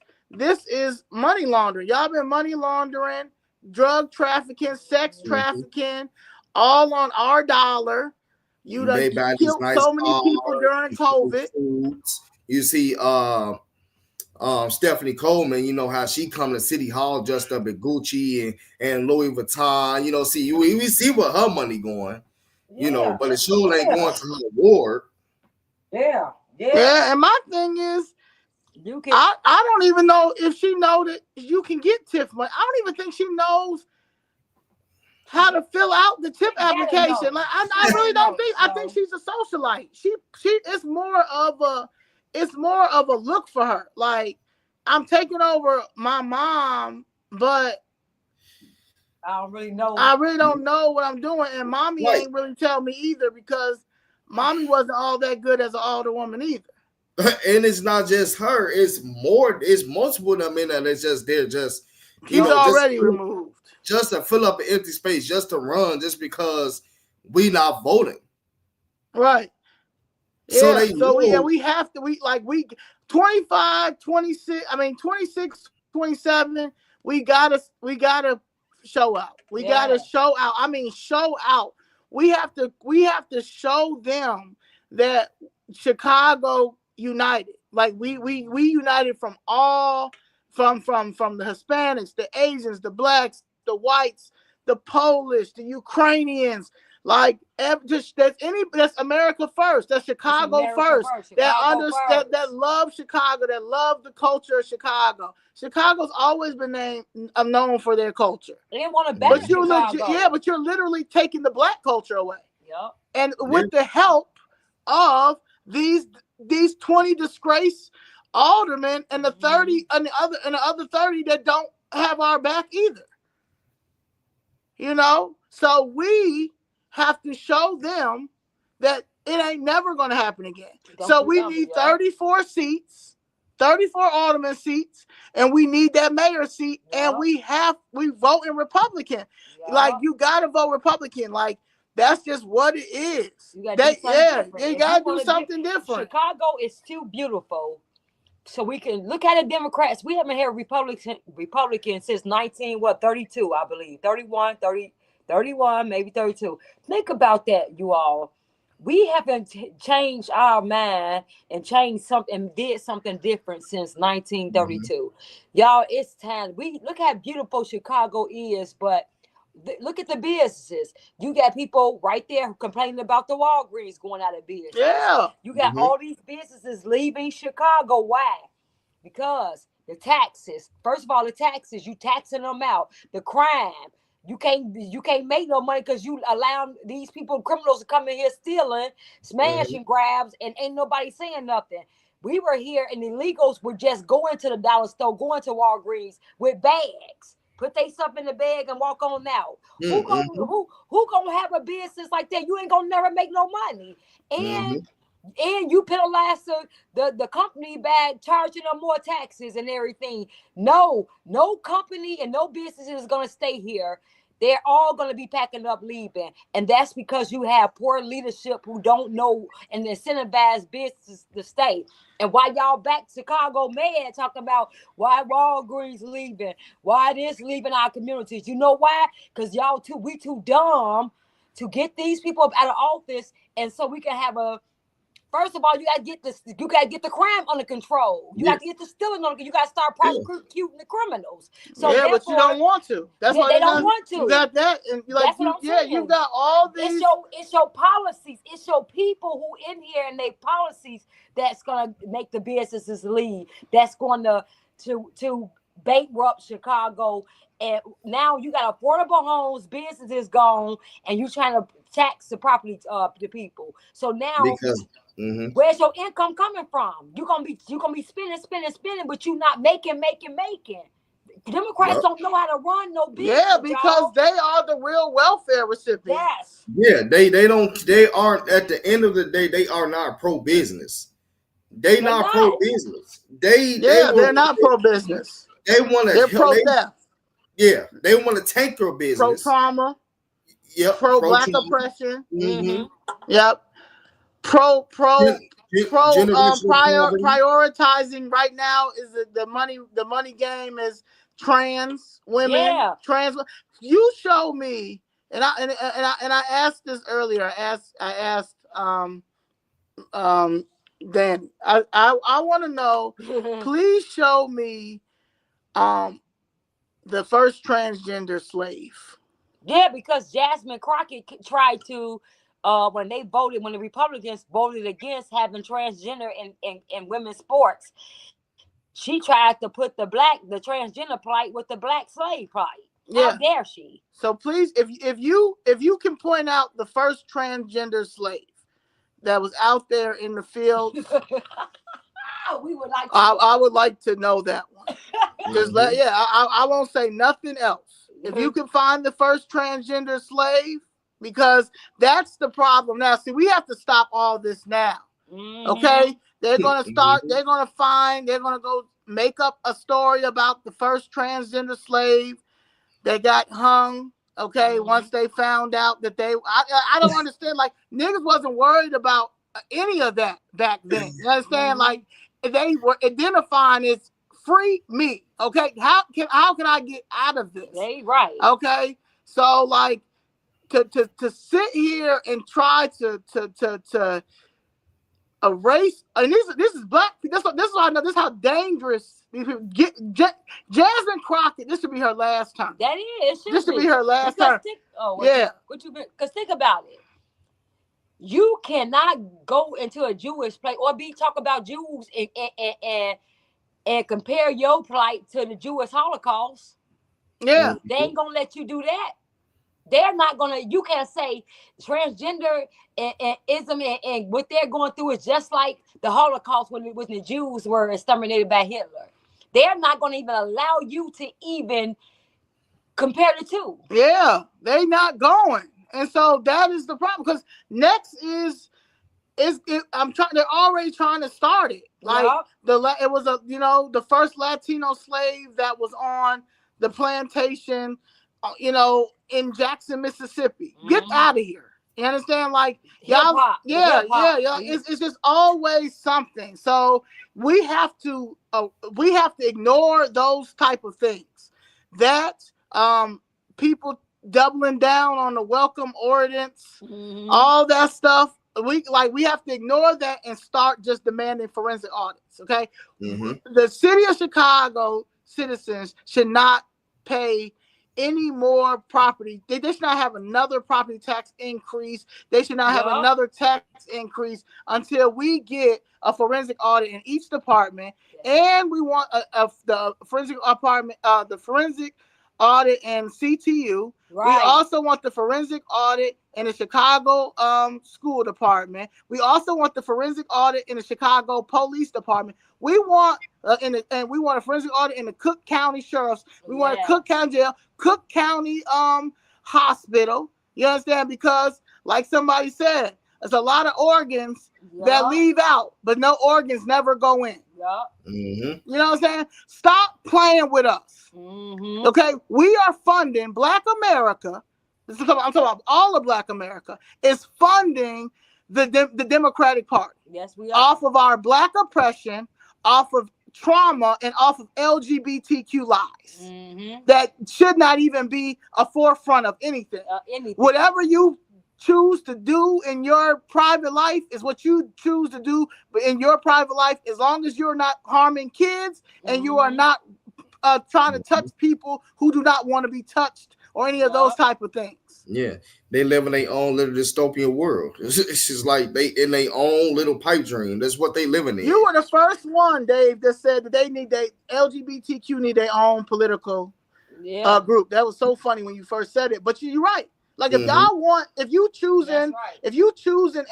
money laundering. Y'all been money laundering, drug trafficking, sex trafficking, all on our dollar. You done killed so many people during COVID. You see, Stephanie Coleman, how she come to City Hall dressed up at Gucci and Louis Vuitton. We see where her money going. But it sure ain't going to her ward. Yeah. And my thing is, I don't even know if she know that you can get TIF money. I don't even think she knows how to fill out the TIP application. Like, I really don't think. I think she's a socialite. She it's more of a look for her. Like, I'm taking over my mom, but I really don't know what I'm doing, and mommy ain't really tell me either, because mommy wasn't all that good as an alderwoman either. And it's not just her; it's multiple of them in there. They're just He's already removed just to fill up an empty space, just to run, just because we not voting. Right. Yeah, we have to, 25, 26, 27, we gotta show out. We gotta show out. Show out. We have to show them that Chicago united. Like, we united from the Hispanics, the Asians, the blacks, the whites, the Polish, the Ukrainians. Like, that's America first. That's Chicago first. That love Chicago, that love the culture of Chicago. Chicago's always been known for their culture. They want to better Chicago. But you're literally taking the black culture away. Yep. And with the help of these 20 disgraced aldermen and the 30 and the other 30 that don't have our back either. So we have to show them that it ain't never going to happen again. So we need 34 seats, 34 alderman seats, and we need that mayor seat. And we vote in Republican. Like, you got to vote Republican. Like, that's just what it is. You got to do something different. Chicago is too beautiful. So we can look at the Democrats. We haven't had Republican since 32, I believe. 31, maybe 32. Think about that, you all. we haven't changed our mind and changed something and did something different since 1932. Y'all, it's time. We look how beautiful Chicago is, but look at the businesses. You got people right there complaining about the Walgreens going out of business. Yeah. You got all these businesses leaving Chicago. Why? Because the taxes. First of all, the taxes. You taxing them out. The crime. You can't make no money because you allow these people, criminals, to come in here stealing, smashing, grabs, and ain't nobody saying nothing. We were here and the illegals would just go into the dollar store, go into Walgreens with bags, put their stuff in the bag and walk on out. Who gonna have a business like that? You ain't gonna never make no money. And you penalize the company by charging them more taxes and everything. No company and no business is going to stay here. They're all going to be packing up, leaving. And that's because you have poor leadership who don't know and incentivize business to stay. And why y'all back Chicago mad talking about why Walgreens leaving, why this leaving our communities. You know why? Because we too dumb to get these people up out of office. And so we can have first of all, you gotta get the crime under control. You got to get the stealing under. You got to start prosecuting the criminals. So but you don't want to. That's why they don't want to. You got that, and you got all these. It's your policies. It's your people who in here and they policies that's gonna make the businesses leave. That's going to bankrupt Chicago. And now you got affordable homes, businesses gone, and you trying to tax the property the people. So now. Where's your income coming from? You're gonna be spending, but you not making. Democrats don't know how to run no business. Yeah, because they are the real welfare recipients. Yes. Yeah, they aren't, at the end of the day, they are not pro-business. They're not pro-business. They're not pro-business. They want to. They're pro-theft. Yeah, they want to tank your business. Pro-trauma. Yep. Pro-black oppression. Yep. Prioritizing right now is the money game is trans women. Trans. You show me, and I asked this earlier. I asked Danny. I want to know. Please show me the first transgender slave. Yeah, because Jasmine Crockett tried to. When the Republicans voted against having transgender in women's sports, she tried to put the transgender plight with the black slave plight. How dare she? So please, if you can point out the first transgender slave that was out there in the field, we would like. I would like to know that one. Because I won't say nothing else. If you can find the first transgender slave. Because that's the problem. Now, see, we have to stop all this now. Okay? They're going to start, they're going to go make up a story about the first transgender slave that got hung. Okay? Once they found out that I don't understand. Like, niggas wasn't worried about any of that back then. You understand? Like, they were identifying as free me. Okay? How can I get out of this? They right. Okay? So, like, to sit here and try to erase, and this is black. This is how I know. This is how dangerous these people get. Jasmine Crockett. This should be her last time. That is. This should be her last time. Because think about it. You cannot go into a Jewish place or talk about Jews and compare your plight to the Jewish Holocaust. Yeah, they ain't gonna let you do that. They're not gonna. You can't say transgender and ism and what they're going through is just like the Holocaust when the Jews were exterminated by Hitler. They're not gonna even allow you to even compare the two. Yeah, they're not going, and so that is the problem. Because next they're already trying to start it. Like it was the first Latino slave that was on the plantation. In Jackson, Mississippi. Get out of here. You understand? Like, y'all, yeah. It's just always something. So we have to ignore those type of things. That people doubling down on the welcome ordinance, all that stuff. we have to ignore that and start just demanding forensic audits. Okay, Mm-hmm. the city of Chicago citizens should not pay any more property. They should not have another property tax increase. They should not have another tax increase until we get a forensic audit in each department. And we want the forensic audit in CTU. Right. We also want the forensic audit in the Chicago School Department. We also want the forensic audit in the Chicago Police Department. We want we want a forensic audit in the Cook County Sheriff's. We want a Cook County Jail, Cook County Hospital. You understand? Because like somebody said, there's a lot of organs that leave out, but no organs never go in. Mm-hmm. You know what I'm saying? Stop playing with us. Mm-hmm. Okay, we are funding Black America. I'm talking about all of Black America is funding the Democratic Party. Yes, we are. Off of our Black oppression, off of trauma, and off of LGBTQ lies that should not even be a forefront of anything. Whatever you choose to do in your private life is what you choose to do in your private life, as long as you're not harming kids and you are not trying to touch people who do not want to be touched or any of those type of things. Yeah, they live in their own little dystopian world. It's just like they in their own little pipe dream. That's what they living in. You were the first one, Dave, that said that they need LGBTQ need their own political group. That was so funny when you first said it. But you're right. Like if y'all want, if you choosing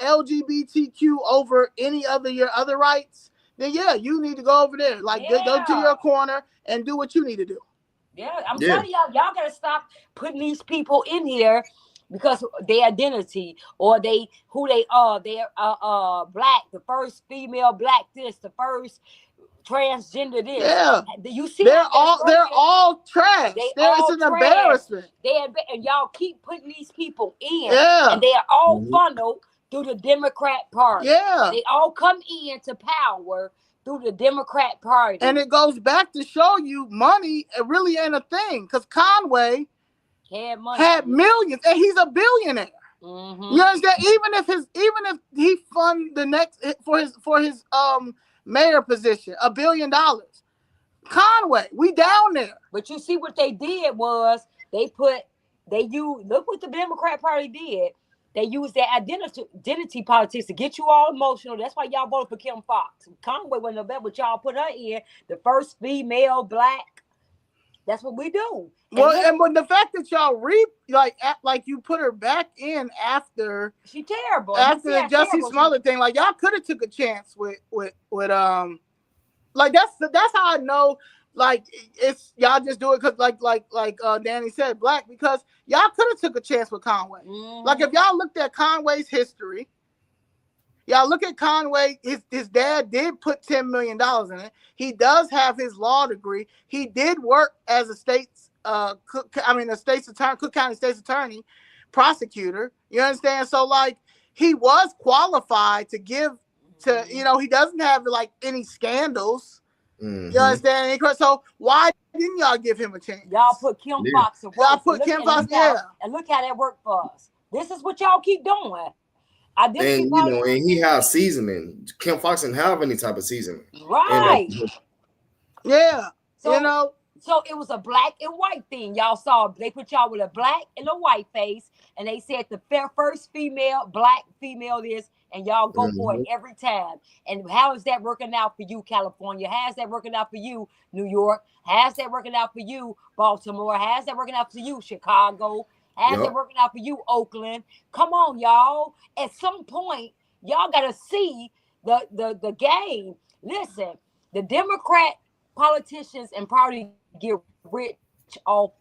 LGBTQ over any other your other rights, then you need to go over there. Like go to your corner and do what you need to do. Yeah, I'm telling y'all gotta stop putting these people in here because their identity or who they are. They're Black, the first female Black this, the first transgender this. Yeah, you see they're all trash. It's an embarrassment. And y'all keep putting these people in, and they are all funneled through the Democrat Party. Yeah, they all come into power through the Democrat Party. And it goes back to show you money really ain't a thing, because Conway had millions and he's a billionaire. You understand? Even if he fund the next for his mayor position, $1 billion. Conway, we down there. But you see what they did was look what the Democrat Party did. They used their identity politics to get you all emotional. That's why y'all voted for Kim Fox. Conway wasn't no better, but y'all put her in the first female Black. That's what we do. But the fact that y'all you put her back in after she terrible after the Jussie Smollett thing, like y'all could have took a chance with like that's how I know. Like it's y'all just do it because like Danny said, Black, because y'all could have took a chance with Conway. Like if y'all looked at Conway's history, y'all look at Conway. His dad did put $10 million in it. He does have his law degree. He did work as a Cook County state's attorney, prosecutor. You understand? So like he was qualified to give to he doesn't have like any scandals. You understand? So why didn't y'all give him a chance? Y'all put Kim Fox. Y'all put Kim Fox. And look how that worked for us. This is what y'all keep doing. And he has seasoning. Kim Fox didn't have any type of seasoning. Right. So it was a Black and white thing. Y'all saw they put y'all with a Black and a white face, and they said the first Black female this, and y'all go for it every time. And how is that working out for you, California? How's that working out for you, New York? How's that working out for you, Baltimore? How's that working out for you, Chicago? How's that working out for you, Oakland? Come on, y'all. At some point, y'all got to see the game. Listen, the Democrat politicians and party get rich off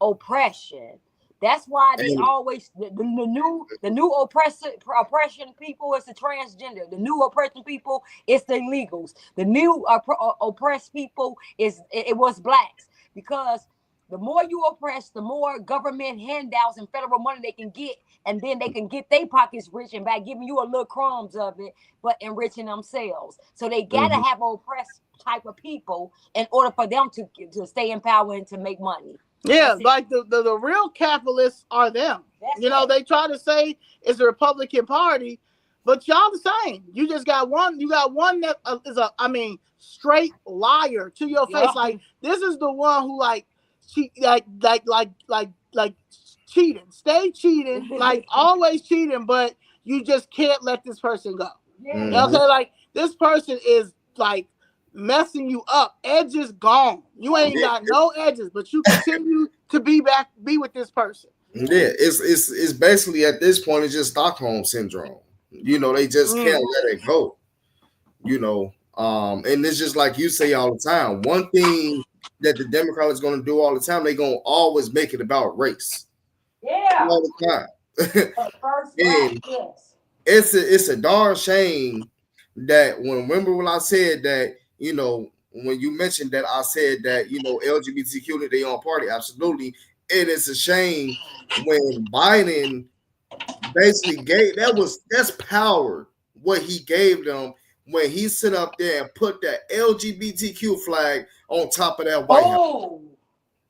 oppression. That's why they always the new oppression people is the transgender. The new oppression people is the illegals. The new oppressed people it was Blacks, because the more you oppress, the more government handouts and federal money they can get, and then they can get their pockets rich and by giving you a little crumbs of it, but enriching themselves. So they gotta have oppressed type of people in order for them to stay in power and to make money. Yeah, like the real capitalists are them. They try to say it's the Republican Party, But y'all the same. You just got one. You got one that is straight liar to your face. Like this is the one who like cheating, stay cheating, like always cheating, but you just can't let this person go. Yeah. Okay, like this person is like messing you up. Edges gone. You ain't got no edges, but you continue to be with this person. Yeah, it's basically at this point it's just Stockholm syndrome. You know, they just can't let it go. You know, and it's just like you say all the time. One thing that the Democrat is going to do all the time, they're going to always make it about race. Yeah. All the time. And it's a darn shame that remember when I said that, you know, when you mentioned that I said that, you know, LGBTQ they own party, absolutely. And it's a shame when Biden basically that's power what he gave them when he sit up there and put that LGBTQ flag on top of that White House.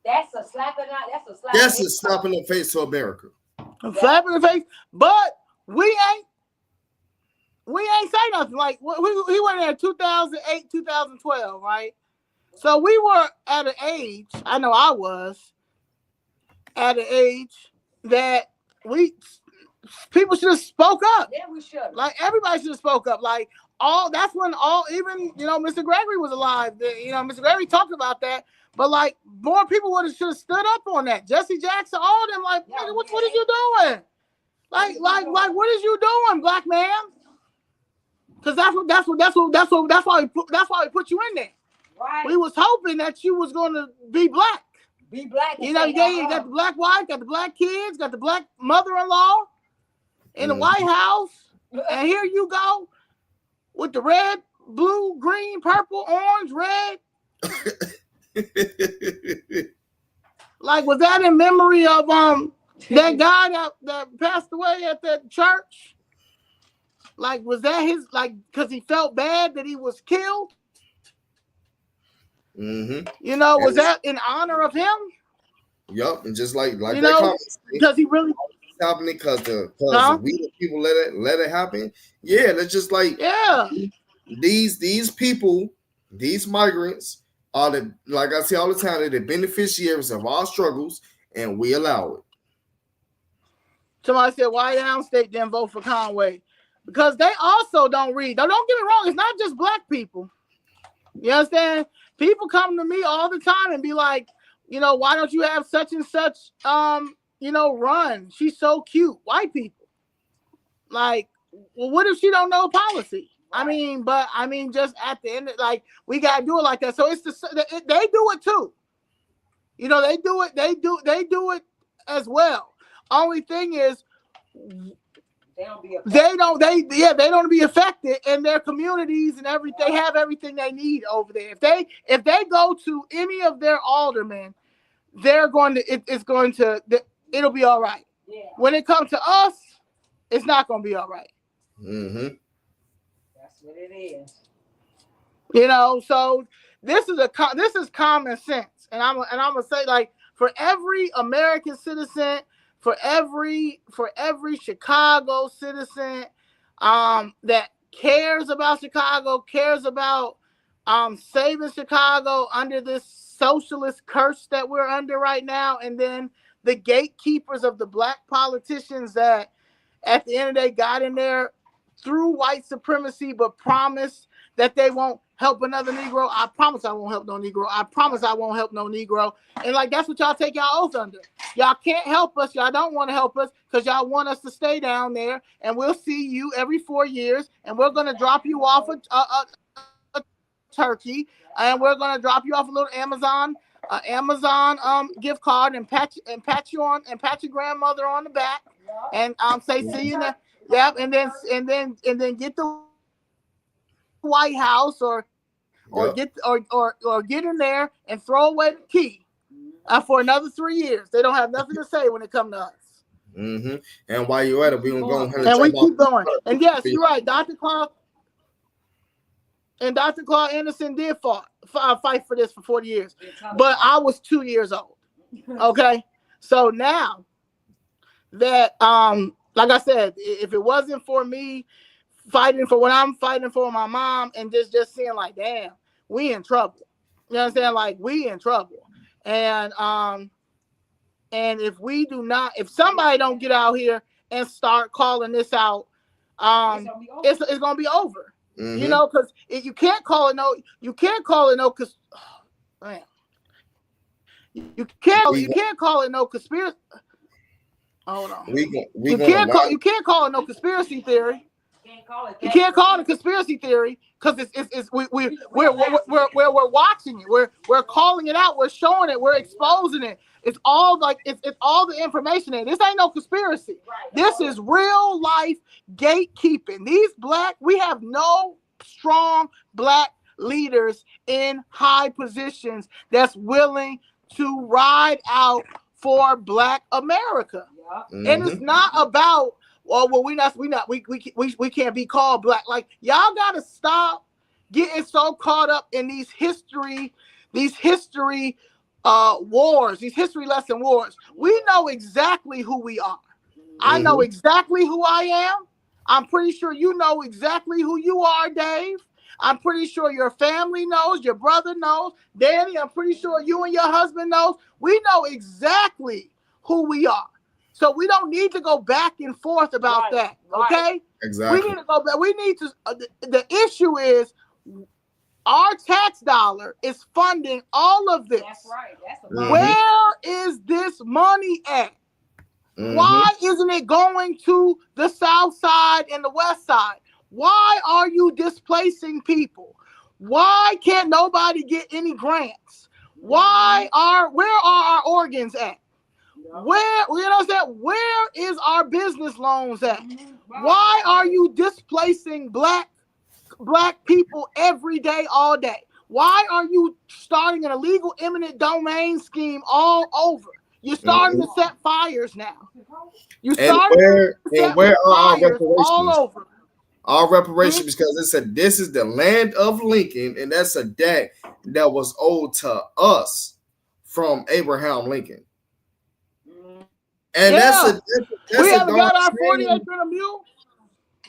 That's a slap in That's a slap in the face to America. A slap in the face, but we ain't say nothing. Like we went there 2008, 2012, right? So we were at an age, I know I was at an age that people should have spoke up. Yeah, we should. Like everybody should have spoke up. Like that's when even Mr. Gregory was alive. Mr. Gregory talked about that. But like more people should have stood up on that. Jesse Jackson, all of them, like, nigga, what is you doing? Like, what is you doing, black man? Because that's why we put you in there. Right. We was hoping that you was gonna be black. Be black. You got the black wife, got the black kids, got the black mother-in-law in the White House, and here you go with the red, blue, green, purple, orange, red. Like, was that in memory of that guy that passed away at that church? Like, was that his, like, because he felt bad that he was killed? Was that in honor of him? Yup, and just like because he really happening because we the people let it happen. Yeah, that's just like these people, these migrants are like I say all the time, they're the beneficiaries of our struggles, and we allow it. Somebody said, why downstate didn't vote for Conway? Because they also don't read. Now, don't get me wrong, it's not just black people. You understand? People come to me all the time and be like, why don't you have such and such, run? She's so cute. White people. Like, well, what if she don't know policy? Just at the end, like, we got to do it like that. So they do it too. They do it as well. Only thing is, they don't be affected in their communities and everything. They have everything they need over there. If they go to any of their aldermen, it'll be all right. Yeah. When it comes to us, it's not going to be all right. That's what it is. So this is common sense, and I'm gonna say, like, for every American citizen, for every Chicago citizen that cares about Chicago, cares about saving Chicago under this socialist curse that we're under right now, and then the gatekeepers of the black politicians that at the end of the day got in there through white supremacy but promised that they won't help another Negro. I promise I won't help no Negro. I promise I won't help no Negro. And like, that's what y'all take y'all oath under. Y'all can't help us. Y'all don't want to help us because y'all want us to stay down there, and we'll see you every 4 years, and we're going to drop you off a turkey, and we're going to drop you off a little Amazon gift card and pat your grandmother on the back and say see you there. Yep, and then get the White House or get in there and throw away the key for another 3 years. They don't have nothing to say when it comes to us. And while you're at it, we gonna go ahead and we keep going. And yes, you're right, Dr. Claude Anderson did fight for this for 40 years, but I was 2 years old. Okay, so now that like I said, if it wasn't for me fighting for what I'm fighting for my mom, and just seeing like, damn, we in trouble. You know what I'm saying? Like, we in trouble. And if we do not, if somebody don't get out here and start calling this out, it's gonna be over. Mm-hmm. You know, because you can't call it no, because man, you can't call it no conspiracy. Hold on. You can't call it no conspiracy theory. You can't call it a conspiracy theory because we're watching it. We're calling it out. We're showing it. We're exposing it. It's all like it's all the information in. This ain't no conspiracy. This is real life gatekeeping. We have no strong black leaders in high positions that's willing to ride out for Black America. Mm-hmm. And it's not about, we can't be called black. Like, y'all gotta stop getting so caught up in these history wars, these history lesson wars. We know exactly who we are. I know exactly who I am. I'm pretty sure you know exactly who you are, Dave. I'm pretty sure your family knows, your brother knows, Danny, I'm pretty sure you and your husband knows. We know exactly who we are. So we don't need to go back and forth about that, okay? Exactly. We need to go back. We need to, the issue is our tax dollar is funding all of this. That's right. That's Where is this money at? Mm-hmm. Why isn't it going to the South Side and the West Side? Why are you displacing people? Why can't nobody get any grants? Where are our organs at? Where, you know what I'm saying? Where is our business loans at? Why are you displacing black people every day, all day? Why are you starting an illegal eminent domain scheme all over? You're starting to set fires now. Where are our reparations? All over. Our reparations, because it said this is the land of Lincoln, and that's a debt that was owed to us from Abraham Lincoln. And that's we haven't got our 48 a mule.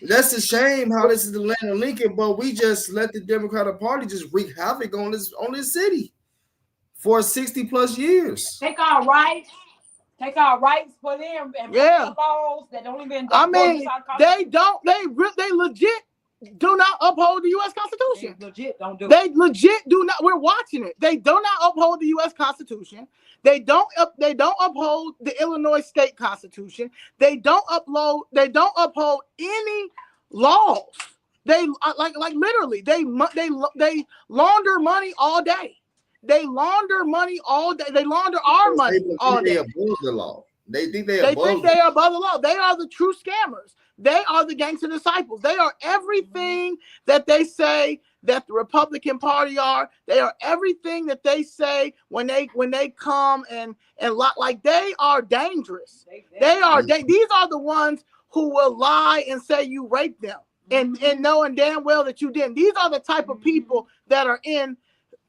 That's a shame how this is the land of Lincoln, but we just let the Democratic Party just wreak havoc on this city for 60 plus years. Take our rights, put in and laws that don't even. I mean, they legit do not uphold the U.S. Constitution. They legit don't do. They legit do not. We're watching it. They do not uphold the U.S. Constitution. They don't uphold the Illinois state constitution. They don't uphold any laws. They like literally they launder money all day. They launder money all day. They launder our money all day. They above the law. They think they are above the law. They are the true scammers. They are the gangster disciples. They are everything that they say that the Republican Party are. They are everything that they say when they come and like they are dangerous. These are the ones who will lie and say you raped them and knowing damn well that you didn't. These are the type of people that are in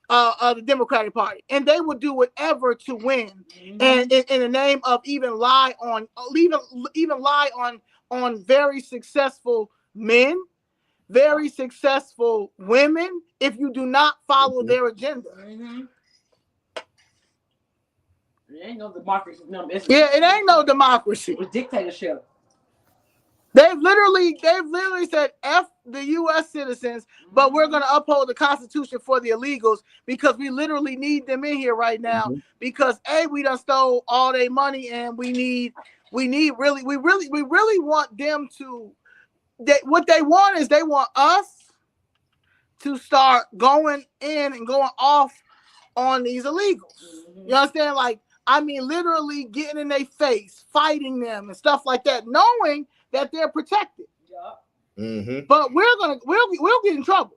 the Democratic Party, and they will do whatever to win, and in the name of even lie on very successful men, very successful women, if you do not follow their agenda. It ain't no democracy. No, it ain't no democracy. It's dictatorship. They've literally said F the U.S. citizens, but we're going to uphold the Constitution for the illegals because we literally need them in here right now because we done stole all their money and we really want them to. What they want is they want us to start going in and going off on these illegals. You understand? Like, I mean, literally getting in their face, fighting them and stuff like that, knowing that they're protected. But we'll get in trouble.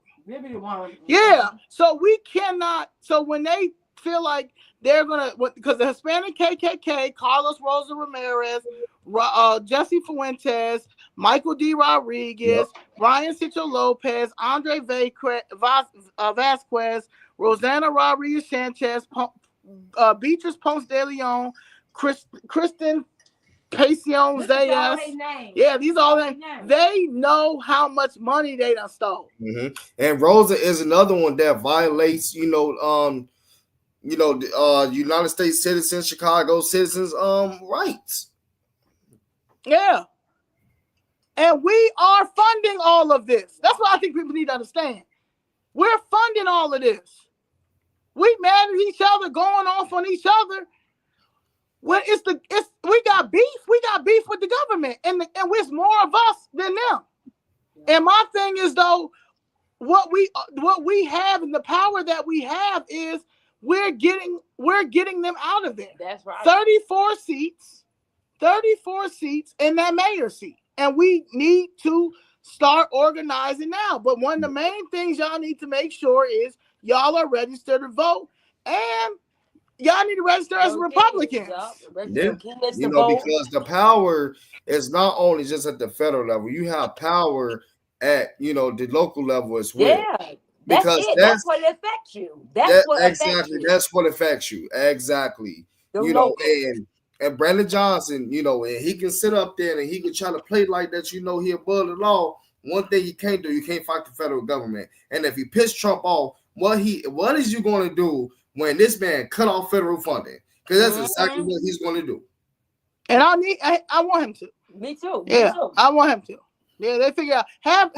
Yeah. So we cannot. So when they feel like they're gonna, because the Hispanic KKK, Carlos Rosa Ramirez, Jesse Fuentes, Michael D. Rodriguez, Brian Cicho Lopez, Andre Vasquez, Rosanna Rodriguez Sanchez, Beatrice Ponce de Leon, Kristen Casey owns This is all ass. they names. Yeah, these all they. names. They know how much money they done stole. And Rosa is another one that violates, United States citizens, Chicago citizens, rights. Yeah. And we are funding all of this. That's what I think people need to understand. We're funding all of this. We mad at each other, going off on each other. When we got beef. We got beef with the government, and it's more of us than them. And my thing is though, what we have and the power that we have is we're getting them out of there. That's right. 34 seats in that mayor seat. And we need to start organizing now. But one of the main things y'all need to make sure is y'all are registered to vote. And y'all need to register as Republicans. Yeah. Because the power is not only just at the federal level. You have power at, the local level as well. Yeah. That's what affects you. That's what affects you. Exactly. And Brandon Johnson, and he can sit up there and he can try to play like that, he above the law. One thing you can't do, you can't fight the federal government. And if you piss Trump off, what is you going to do when this man cut off federal funding? Because that's exactly what he's going to do. And I want him to. Me too. Yeah, I want him to. Yeah, they figure out have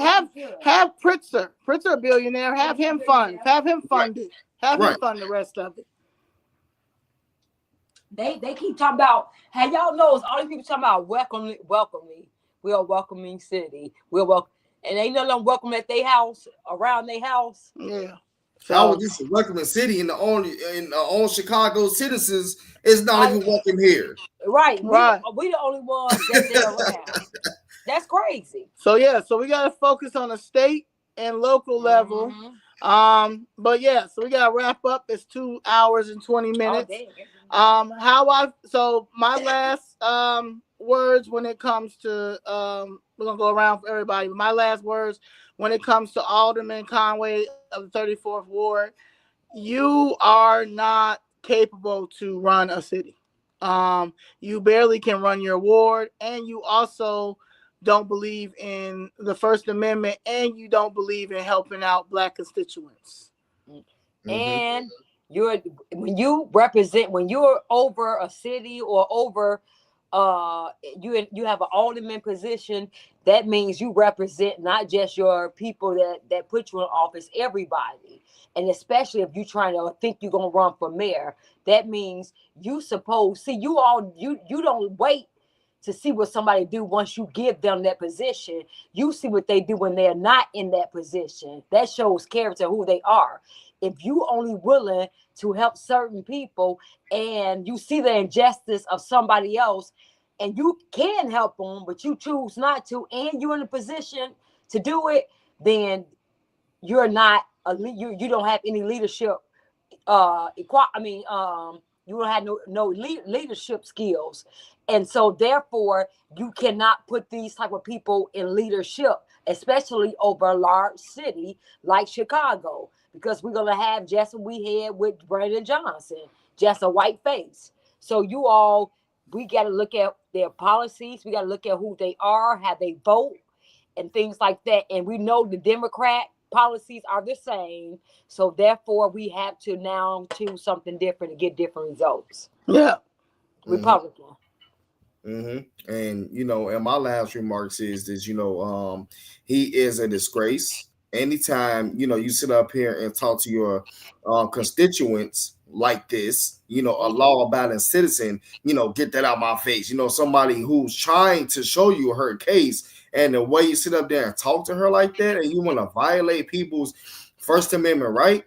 Pritzker a billionaire, have him funded, have him fund the rest of it. They keep talking about, hey, y'all know all these people talking about welcoming. We are a welcoming city. We're welcome, and ain't none of them welcome at their house, around their house. Yeah. So this is a welcoming city, and the Chicago citizens is not even welcome here. Right. We the only ones that's there around. That's crazy. So we gotta focus on the state and local level. But yeah, so we gotta wrap up. It's 2 hours and 20 minutes. My last words when it comes to we're gonna go around for everybody. My last words when it comes to Alderman Conway of the 34th Ward, you are not capable to run a city. You barely can run your ward, and you also don't believe in the First Amendment, and you don't believe in helping out Black constituents. And when you're over a city or over you have an alderman position, that means you represent not just your people that put you in office, everybody. And especially if you're trying to think you're gonna run for mayor, that means you don't wait to see what somebody do once you give them that position. You see what they do when they're not in that position. That shows character, who they are. If you only willing to help certain people and you see the injustice of somebody else and you can help them, but you choose not to, and you're in a position to do it, then you're not you don't have any leadership. You don't have no leadership skills, and so therefore you cannot put these type of people in leadership, especially over a large city like Chicago, because we're gonna have just what we had with Brandon Johnson, just a white face. So we got to look at their policies. We got to look at who they are, how they vote, and things like that. And we know the Democrat policies are the same. So therefore, we have to now choose something different to get different results. Yeah. Republican. And and my last remarks is this, he is a disgrace. Anytime, you sit up here and talk to your constituents like this, a law-abiding citizen, get that out of my face. Somebody who's trying to show you her case, and the way you sit up there and talk to her like that, and you want to violate people's First Amendment right?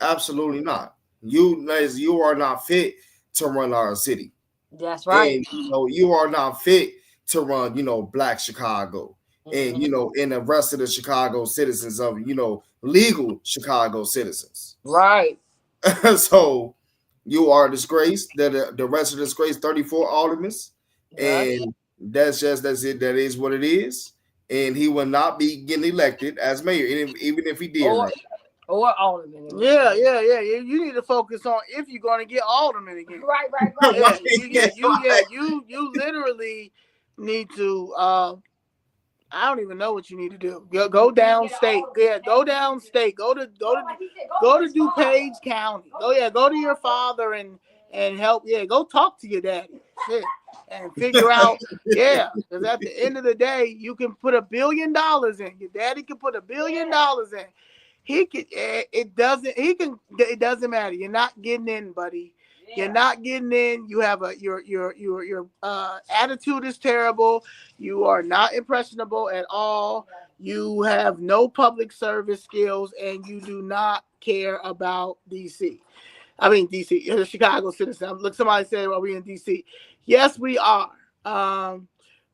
Absolutely not. You are not fit to run our city. That's right. And, you are not fit to run, Black Chicago. And and the rest of the Chicago citizens of legal Chicago citizens, right? So you are a disgrace. That the rest of the disgrace 34 aldermen, and that's it. That is what it is. And he will not be getting elected as mayor, even if he did. Or alderman. Yeah. You need to focus on if you're going to get alderman again. Right. You literally need to. I don't even know what you need to do. Go downstate. Yeah, go downstate. Go to DuPage County. Go to your father and help. Yeah, go talk to your daddy. Shit. And figure out, because at the end of the day, you can put $1 billion in. Your daddy can put $1 billion in. He can. It doesn't. He can. It doesn't matter. You're not getting in, buddy. Yeah. You're not getting in. You have your attitude is terrible. You are not impressionable at all. You have no public service skills, and you do not care about DC. I mean, DC, you're a Chicago citizen. Look, somebody said, "Are we in DC?" Yes, we are.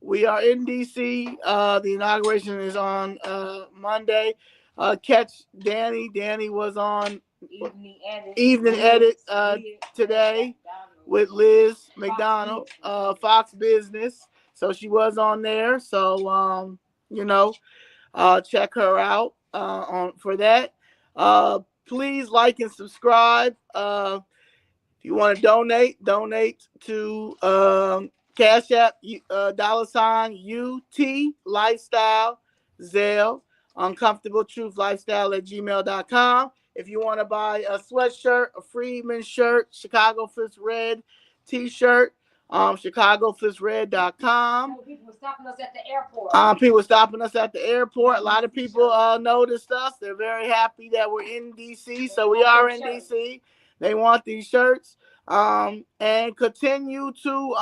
We are in DC. The inauguration is on Monday. Catch Danny. Danny was on Evening Edit today with Liz McDonald, Fox Business. So she was on there. So check her out for that. Please like and subscribe. If you want to donate to Cash App, $UT Lifestyle, Zelle, uncomfortabletruth.lifestyle@gmail.com. If you want to buy a sweatshirt, a Freeman shirt, Chicago Fist Red t-shirt, ChicagoFistRed.com. People were stopping us at the airport. People stopping us at the airport. A lot of people noticed us. They're very happy that we're in DC. So we are in DC. They want these shirts. And continue to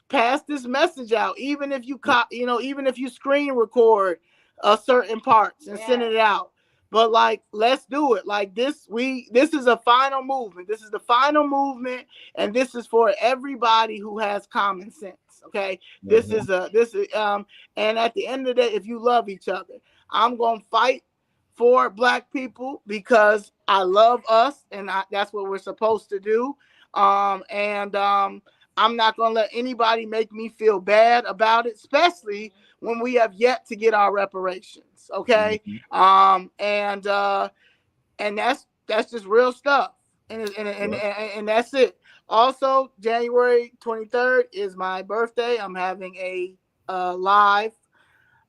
pass this message out. Even if you even if you screen record certain parts and send it out. But let's do it. This is a final movement. This is the final movement, and this is for everybody who has common sense. Okay. Mm-hmm. And at the end of the day, if you love each other, I'm gonna fight for Black people because I love us, and that's what we're supposed to do. I'm not gonna let anybody make me feel bad about it, especially when we have yet to get our reparations. Okay. Mm-hmm. And that's just real stuff. And that's it. Also, January 23rd is my birthday. I'm having a live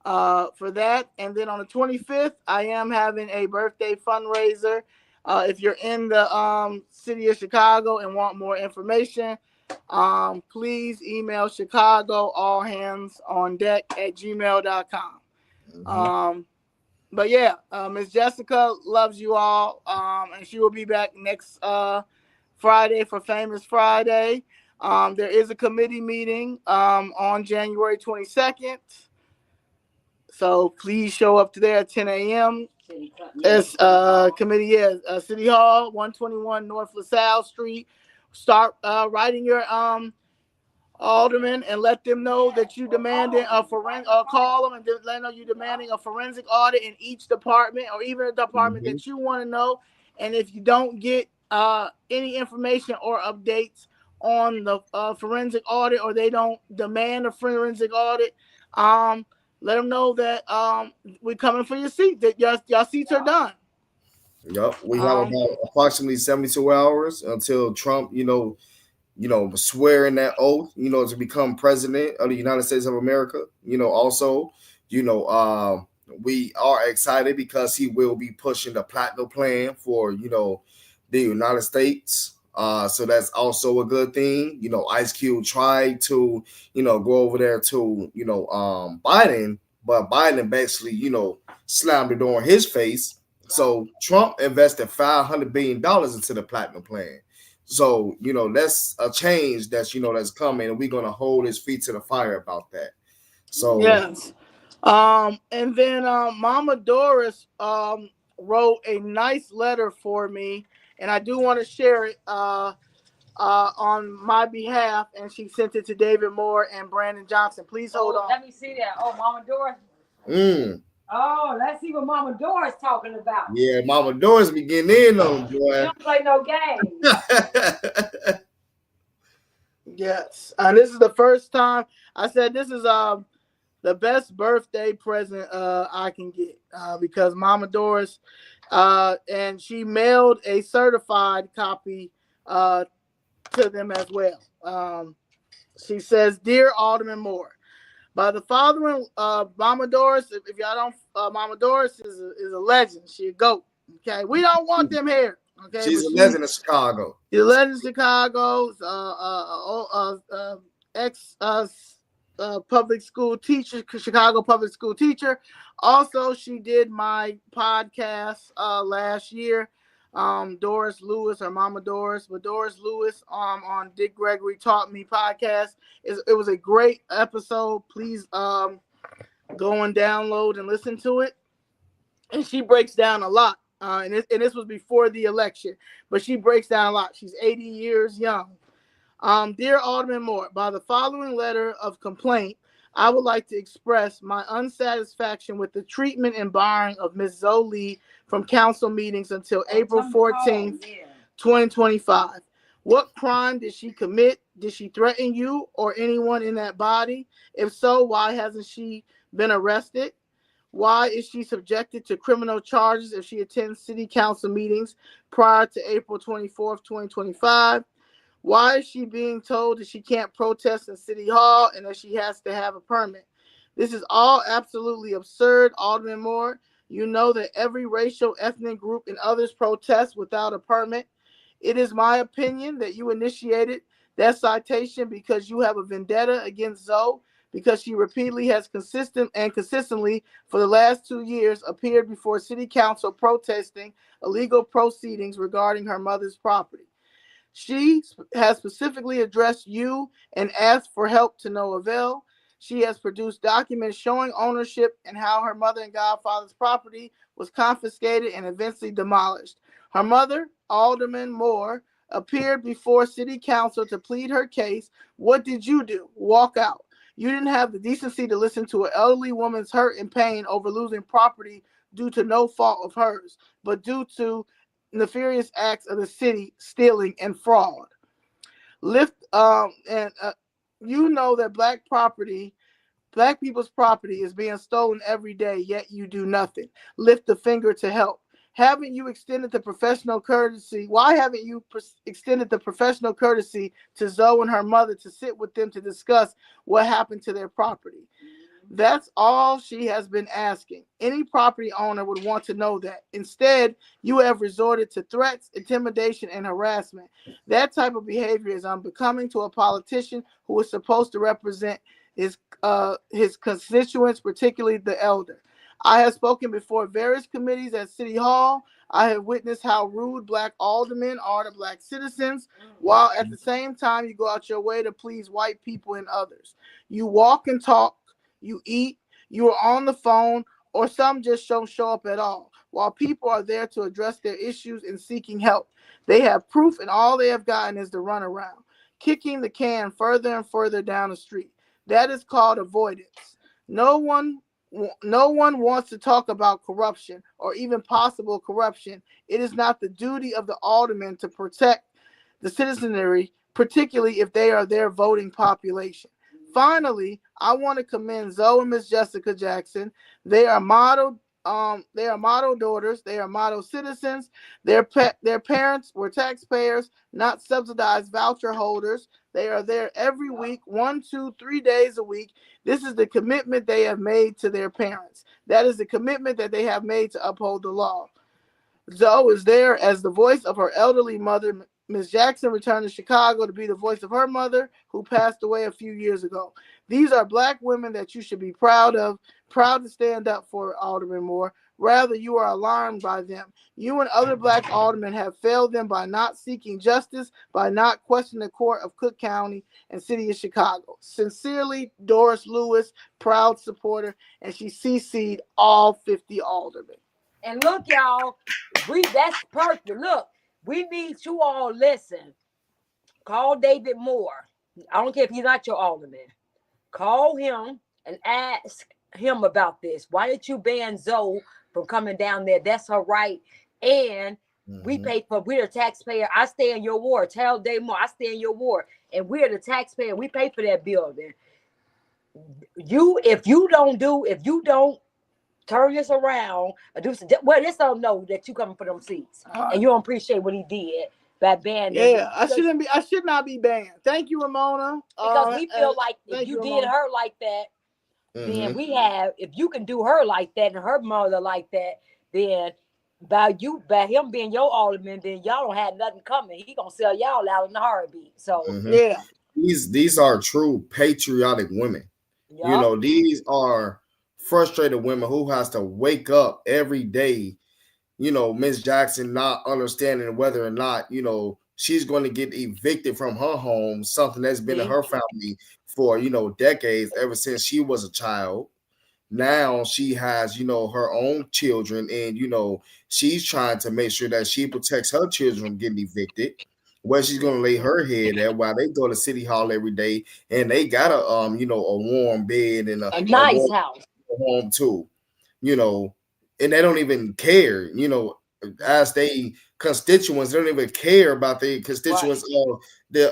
for that. And then on the 25th, I am having a birthday fundraiser. If you're in the city of Chicago and want more information, please email Chicago allhandsondeck@gmail.com. Mm-hmm. But yeah, Miss Jessica loves you all, and she will be back next Friday for Famous Friday. There is a committee meeting on January 22nd, so please show up to there at 10 a.m. As committee City Hall, 121 North LaSalle Street. Start writing your alderman and let them know that you demanding a forensic. Call them and let them know you demanding a forensic audit in each department, or even a department that you want to know. And if you don't get any information or updates on the forensic audit, or they don't demand a forensic audit, let them know that we're coming for your seat. That your seats are done. Yep, we have about approximately 72 hours until Trump, swearing that oath, to become president of the United States of America. Also, we are excited because he will be pushing the platinum plan for, the United States. So that's also a good thing. Ice Cube tried to, go over there to, Biden, but Biden basically, slammed the door in his face. So Trump invested $500 billion into the platinum plan. So, that's a change that's, that's coming, and we're going to hold his feet to the fire about that. So, yes. And then Mama Doris wrote a nice letter for me, and I do want to share it on my behalf, and she sent it to David Moore and Brandon Johnson. Please hold on. Let me see that. Oh, Mama Doris. Oh, let's see what Mama Doris talking about. Yeah, Mama Doris be getting in on, boy. She don't play no games. Yes, and this is the first time I said this is the best birthday present I can get because Mama Doris, and she mailed a certified copy to them as well. She says, "Dear Alderman Moore, by the following, Mama Doris, if y'all don't, Mama Doris is a legend. She a goat. Okay, we don't want them here. Okay, She's a legend of Chicago. She's a legend of Chicago. Ex public school teacher, Chicago public school teacher. Also, she did my podcast last year. Doris Lewis, her mama Doris, but Doris Lewis on Dick Gregory Taught Me podcast. It was a great episode. Please go and download and listen to it. And she breaks down a lot. And this was before the election, but she breaks down a lot. She's 80 years young. Dear Alderman Moore, by the following letter of complaint, I would like to express my unsatisfaction with the treatment and barring of Ms. Zoe Leigh from council meetings until April 14th, 2025. What crime did she commit? Did she threaten you or anyone in that body? If so, why hasn't she been arrested? Why is she subjected to criminal charges if she attends city council meetings prior to April 24th, 2025? Why is she being told that she can't protest in City Hall and that she has to have a permit? This is all absolutely absurd, Alderman Moore. You know that every racial, ethnic group and others protest without a permit. It is my opinion that you initiated that citation because you have a vendetta against Zoe, because she repeatedly has consistently for the last 2 years appeared before City Council protesting illegal proceedings regarding her mother's property. She has specifically addressed you and asked for help to no avail. She has produced documents showing ownership and how her mother and godfather's property was confiscated and eventually demolished. Her mother, Alderman Moore, appeared before City Council to plead her case. What did you do? Walk out. You didn't have the decency to listen to an elderly woman's hurt and pain over losing property due to no fault of hers, but due to nefarious acts of the city, stealing and fraud. You know that black people's property is being stolen every day, yet you do nothing. Lift a finger to help. Haven't you extended the professional courtesy? Why haven't you extended the professional courtesy to Zoe and her mother to sit with them to discuss what happened to their property? That's all she has been asking. Any property owner would want to know that. Instead, you have resorted to threats, intimidation, and harassment. That type of behavior is unbecoming to a politician who is supposed to represent his constituents, particularly the elder. I have spoken before various committees at City Hall. I have witnessed how rude black aldermen are to black citizens, while at the same time you go out your way to please white people and others. You walk and talk, you eat, you are on the phone, or some just don't show up at all, while people are there to address their issues and seeking help. They have proof, and all they have gotten is the runaround, kicking the can further and further down the street. That is called avoidance. No one wants to talk about corruption or even possible corruption. It is not the duty of the aldermen to protect the citizenry, particularly if they are their voting population. Finally, I want to commend Zoe and Miss Jessica Jackson. They are model daughters. They are model citizens. Their parents were taxpayers, not subsidized voucher holders. They are there every week, 1, 2, 3 days a week. This is the commitment they have made to their parents. That is the commitment that they have made to uphold the law. Zoe is there as the voice of her elderly mother. Ms. Jackson returned to Chicago to be the voice of her mother, who passed away a few years ago. These are black women that you should be proud of, proud to stand up for, Alderman Moore. Rather, you are alarmed by them. You and other black aldermen have failed them by not seeking justice, by not questioning the court of Cook County and City of Chicago. Sincerely, Doris Lewis, proud supporter, and she CC'd all 50 aldermen. And look, y'all, that's perfect. Look, we need you all listen. Call David Moore. I don't care if he's not your alderman. Call him and ask him about this. Why did you ban Zoe from coming down there? That's her right. And we're the taxpayer. I stay in your ward. Tell David Moore, I stay in your ward. And we're the taxpayer. We pay for that building. if you don't turn this around, or do some, well, this don't know that you coming for them seats, and you don't appreciate what he did by banning. Yeah, I should not be banned. Thank you, Ramona. Because we feel like if you did her like that, then if you can do her like that and her mother like that, then by him being your alderman, then y'all don't have nothing coming. He gonna sell y'all out in a heartbeat. So yeah, these are true patriotic women. yep. You know, these are frustrated women who has to wake up every day. You know, Miss Jackson not understanding whether or not, you know, she's going to get evicted from her home, something that's been in her family for, you know, decades, ever since she was a child. Now she has, you know, her own children, and, you know, she's trying to make sure that she protects her children from getting evicted. Where she's going to lay her head at while they go to City Hall every day, and they got a you know, a warm bed and a nice house home too, you know, and they don't even care, you know, as they constituents, they don't even care about the constituents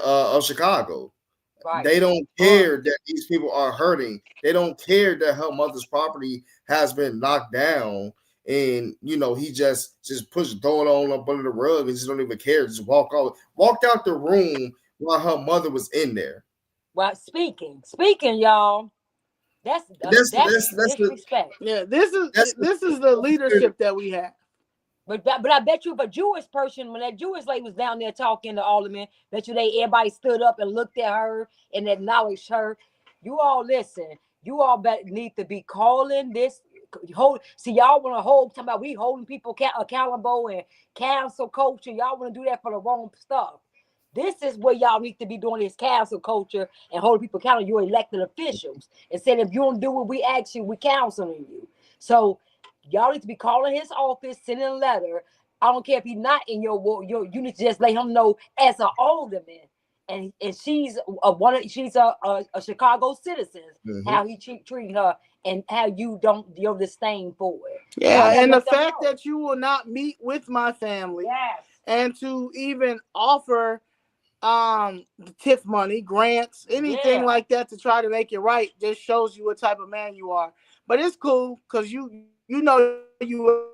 of Chicago. Right. They don't care that these people are hurting. They don't care that her mother's property has been knocked down, and you know, he just throw it on up under the rug and just don't even care. Just walked out the room while her mother was in there. Well, speaking, y'all. That's disrespect. This is the leadership that we have. But I bet you if a Jewish person, when that Jewish lady was down there talking to Alderman, bet you everybody stood up and looked at her and acknowledged her. You all listen. You all need to be calling this. See, y'all want to talking about we holding people accountable and cancel culture. Y'all want to do that for the wrong stuff. This is what y'all need to be doing, is cancel culture and holding people accountable. Your elected officials, and saying if you don't do what we ask you, we counseling you. So y'all need to be calling his office, sending a letter. I don't care if he's not in your ward. You need to just let him know as an alderman, and she's a Chicago citizen. How he treating her, and how your disdain for it. Yeah, and the fact that you will not meet with my family, and to even offer the TIF money, grants, anything like that to try to make it right, just shows you what type of man you are. But it's cool because you know you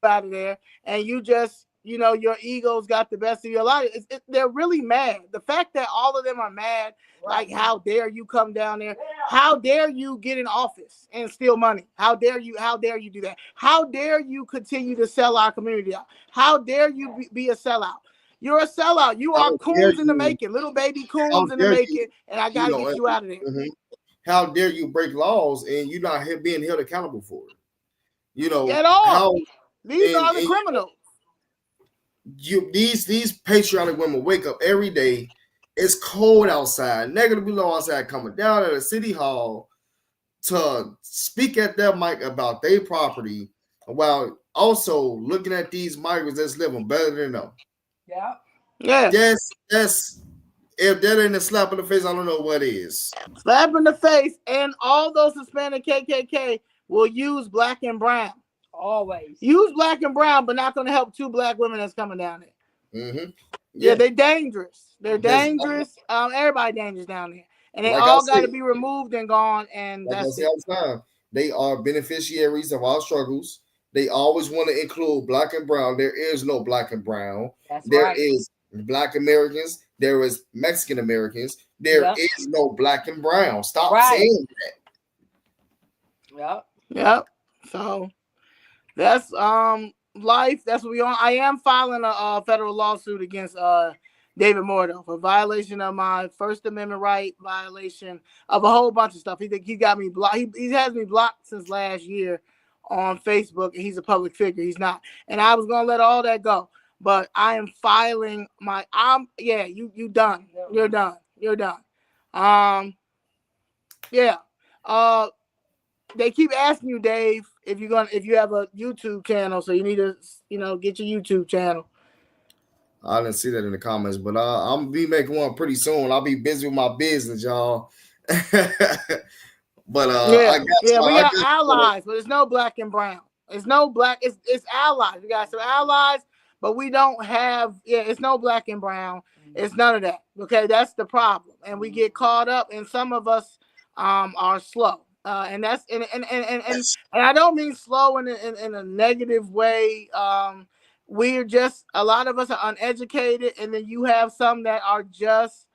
out of there, and you just, you know, your ego's got the best of your life. They're really mad. The fact that all of them are mad, like, how dare you come down there? How dare you get in office and steal money? How dare you do that? How dare you continue to sell our community out? How dare you be a sellout? You're a sellout. You are coons in the making, little baby coons in the making, and I gotta get you out of there. How dare you break laws and you're not being held accountable for it? You know, at all. These are the criminals. These patriotic women wake up every day. It's cold outside, negative below outside, coming down at a city hall to speak at their mic about their property, while also looking at these migrants that's living better than them. Yeah. That's if that ain't a slap in the face, I don't know what is. Slap in the face, and all those Hispanic KKK will use black and brown. Always use black and brown, but not going to help two black women that's coming down there. Yeah, they're dangerous. They're dangerous. Everybody dangerous down there, and they all got to be removed and gone. And that's it. They are beneficiaries of our struggles. They always want to include black and brown. There is no black and brown. There is Black Americans. There is Mexican Americans. There is no black and brown. Stop saying that. Yep. So that's life. That's what we on. I am filing a federal lawsuit against David Mordo for violation of my First Amendment right, violation of a whole bunch of stuff. He got me blocked. He has me blocked since last year on Facebook, and he's a public figure. He's not. And I was gonna let all that go, but I am filing my. You done. You're done. You're done. They keep asking you, Dave, if you have a YouTube channel, so you need to, get your YouTube channel. I didn't see that in the comments, but I'm gonna be making one pretty soon. I'll be busy with my business, y'all. But we got allies, but it's no black and brown. It's no black. It's allies. We got some allies, but we don't have. It's no black and brown. It's none of that. Okay, that's the problem, and we get caught up. And some of us are slow. And that's and I don't mean slow in a negative way. We're just, a lot of us are uneducated, and then you have some that are just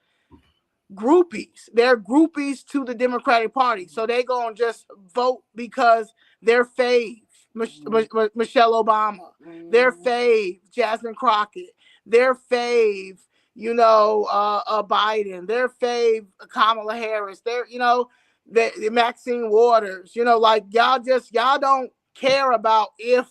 groupies. They're groupies to the Democratic Party, so they gonna just vote because they're fave Michelle Obama, their fave Jasmine Crockett, their fave Biden, their fave Kamala Harris, their the Maxine Waters. Like y'all don't care about if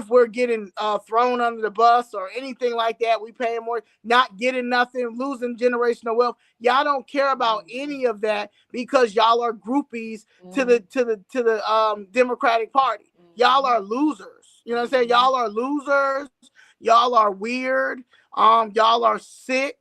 we're getting thrown under the bus or anything like that. We paying more, not getting nothing, losing generational wealth. Y'all don't care about any of that because y'all are groupies to the Democratic Party. Y'all are losers. You know what I'm saying? Y'all are losers. Y'all are weird. Y'all are sick.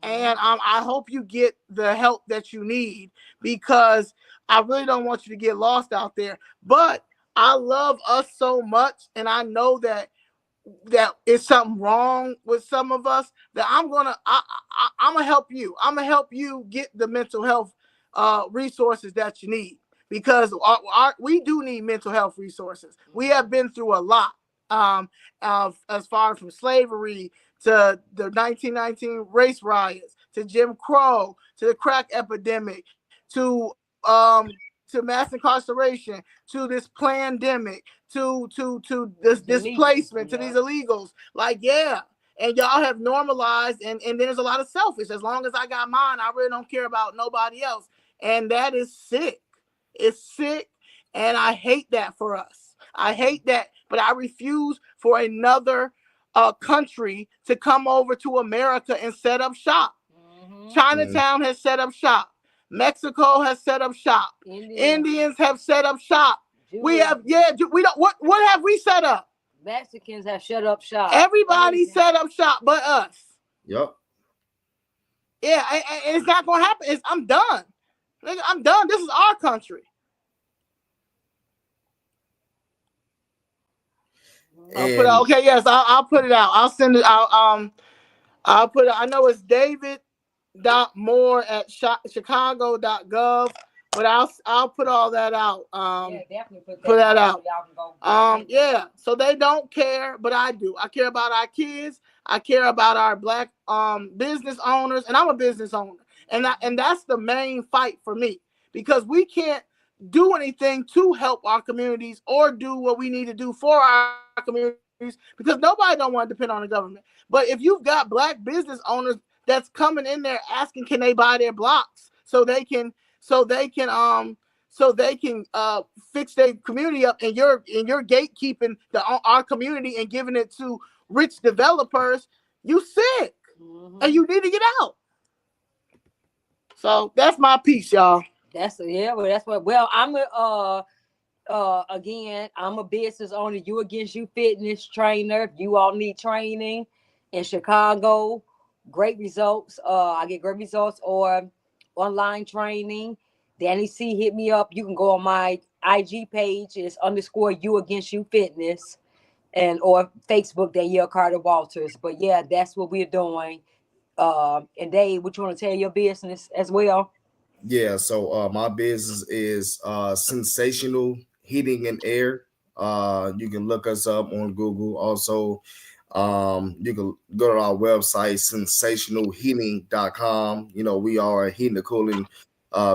And I hope you get the help that you need, because I really don't want you to get lost out there. But I love us so much, and I know that is something wrong with some of us, that I'm gonna help you. I'm gonna help you get the mental health resources that you need, because we do need mental health resources. We have been through a lot, as far from slavery to the 1919 race riots, to Jim Crow, to the crack epidemic, to mass incarceration, to this pandemic, to this displacement, to these illegals. Like, yeah. And y'all have normalized, and then there's a lot of selfish. As long as I got mine, I really don't care about nobody else. And that is sick. It's sick, and I hate that for us. I hate that, but I refuse for another country to come over to America and set up shop. Chinatown has set up shop. Mexico has set up shop. Indians have set up shop. We have, we don't. What have we set up? Mexicans have shut up shop. Everybody set up shop but us. Yep. Yeah, and it's not gonna happen. I'm done. Nigga, I'm done. This is our country. I'll put it out. I'll send it out. I'll put it. I know it's david.moore@chicago.gov, but I'll put all that out. Definitely put that out. Y'all So they don't care, but I do. I care about our kids. I care about our Black business owners, and I'm a business owner, and that's the main fight for me, because we can't do anything to help our communities or do what we need to do for our communities, because nobody don't want to depend on the government. But if you've got Black business owners that's coming in there asking, can they buy their blocks so they can fix their community up, and you're gatekeeping our community and giving it to rich developers, you sick, and you need to get out. So that's my piece, y'all. I'm a business owner. You Against You fitness trainer. If you all need training in Chicago, great results. I get great results, or online training. Danny C, hit me up. You can go on my IG page. It's _You Against You fitness, or Facebook, Danielle Carter Walters. But yeah, that's what we're doing. And Dave, what you want to tell your business as well? Yeah, so my business is Sensational Heating and Air. You can look us up on Google. Also, you can go to our website, sensationalheating.com. We are a heating and cooling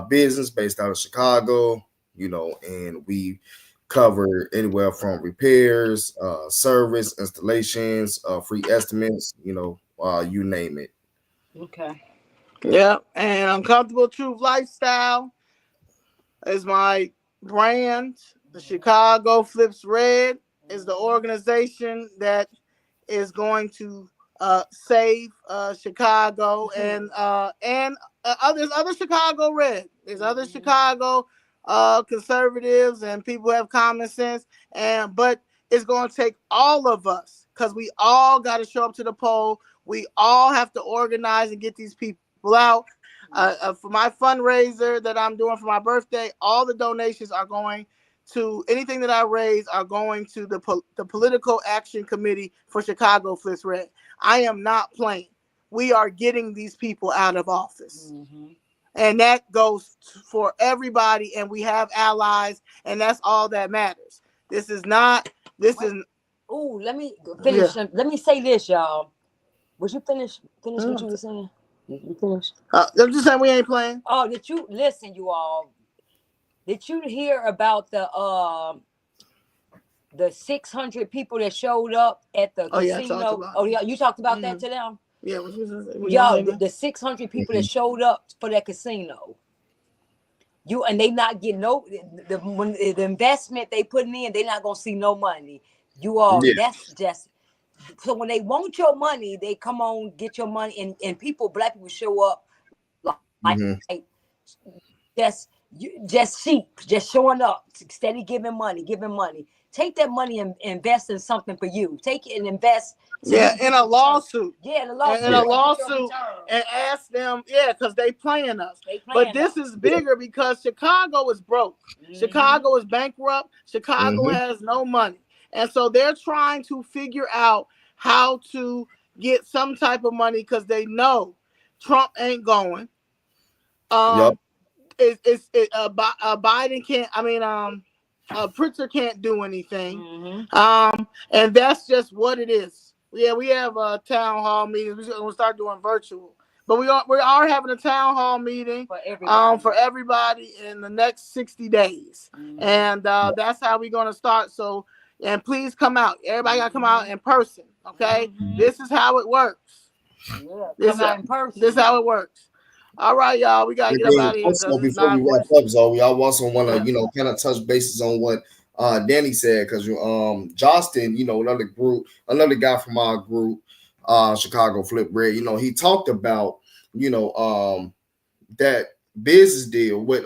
business based out of Chicago, and we cover anywhere from repairs, service, installations, free estimates, you name it. Okay. Yeah, and Uncomfortable Truth Lifestyle is my brand. The Chicago Flips Red is the organization that is going to save Chicago, and there's other Chicago Red. There's other Chicago conservatives and people who have common sense, but it's going to take all of us, because we all got to show up to the poll. We all have to organize and get these people out. For my fundraiser that I'm doing for my birthday, all the donations are going to, anything that I raise are going to the Political Action Committee for Chicago Flips Red. I am not playing. We are getting these people out of office. And that goes for everybody, and we have allies, and that's all that matters. This is not. This is. Oh, let me finish. Yeah. Let me say this, y'all. Was you finish what you were saying? You finished? I'm just saying we ain't playing. Oh, did you listen, you all? Did you hear about the 600 people that showed up at the casino? Yeah, you talked about that to them? Yeah, y'all, the 600 people that showed up for that casino. And they not getting the investment they putting in, they not gonna see no money. You all, that's just so when they want your money, they come on, get your money, and black people show up like just sheep, just showing up, steady giving money. Take that money and invest in something for you. Take it and invest. In a lawsuit. Yeah, in a lawsuit, and ask them. Yeah, because they playing us. But this is bigger because Chicago is broke. Chicago is bankrupt. Chicago has no money, and so they're trying to figure out how to get some type of money because they know Trump ain't going. Biden can't. Pritzker can't do anything. And that's just what it is. Yeah, we have a town hall meeting. We're gonna start doing virtual, but we are having a town hall meeting for everybody in the next 60 days, and that's how we're gonna start. So, and please come out. Everybody gotta come out in person. Okay, this is how it works. This is how it works. All right, y'all. We gotta get up out of here. Also, before we wrap up, Zoe, I also want to, kind of touch bases on what Danny said, because Justin, another guy from our group, Chicago Flip Red, he talked about, that business deal with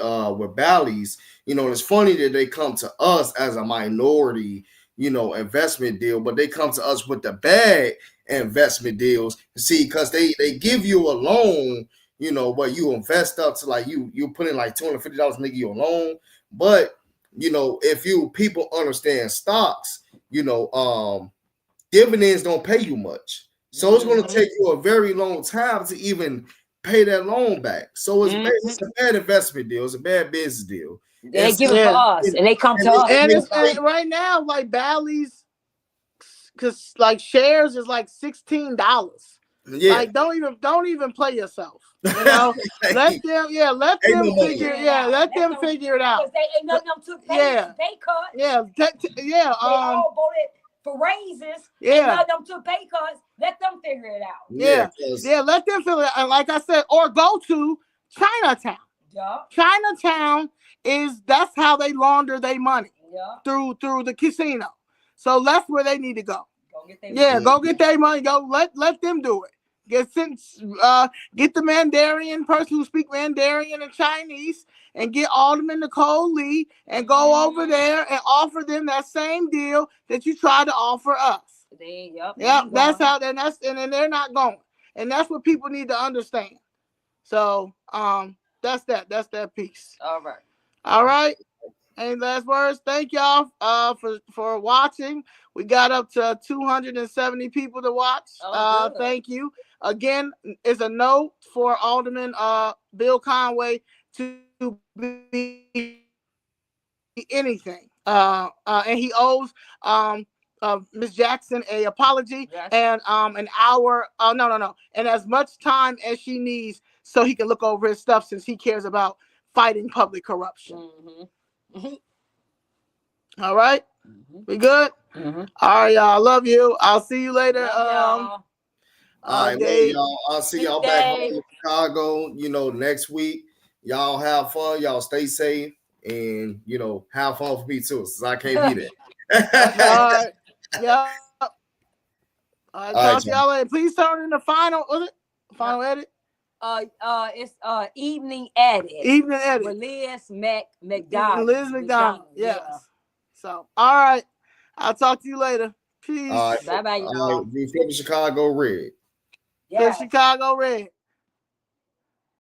Bally's. And it's funny that they come to us as a minority, investment deal, but they come to us with the bad investment deals. See, because they give you a loan. What you invest up to, like you put in like $250 and they give you a loan. But if people understand stocks, dividends don't pay you much. So it's going to take you a very long time to even pay that loan back. So it's a bad investment deal. It's a bad business deal. They give it to us, and they come to us. And right now, like Bally's, because like shares is like $16. Yeah. Like don't even play yourself. Let them figure it out. Because they ain't none of them took pay cuts. They all voted for raises. Yeah. None of them took pay cuts. Let them figure it out. Let them figure it out. And like I said, or go to Chinatown. Yeah. Chinatown that's how they launder their money. Yeah. Through the casino. So that's where they need to go. Go get their money. Go let them do it. Get the Mandarin person who speak Mandarin and Chinese, and get Alderman Nicole Leigh and go over there and offer them that same deal that you tried to offer us. That's how. And then they're not going, and that's what people need to understand. So that's that piece. All right. Any last words? Thank y'all for watching. We got up to 270 people to watch. Thank you. Again, it's a note for Alderman Bill Conway to be anything. And he owes Ms. Jackson an apology and an hour. No. And as much time as she needs so he can look over his stuff, since he cares about fighting public corruption. All right. We good? All right, y'all. I love you. I'll see you later. All right, y'all. I'll see y'all back home in Chicago, next week. Y'all have fun. Y'all stay safe, and have fun for me too, since I can't be there. All right. Yeah. All right. Talk to y'all later. Please turn in the final. Was it final edit? It's evening edit. Evening edit. With Liz McDonald. Liz McDonald. Yes. Yeah. So, all right. I'll talk to you later. Peace. All right. Bye-bye, y'all. We flip Chicago Red. Yeah. Chicago Red.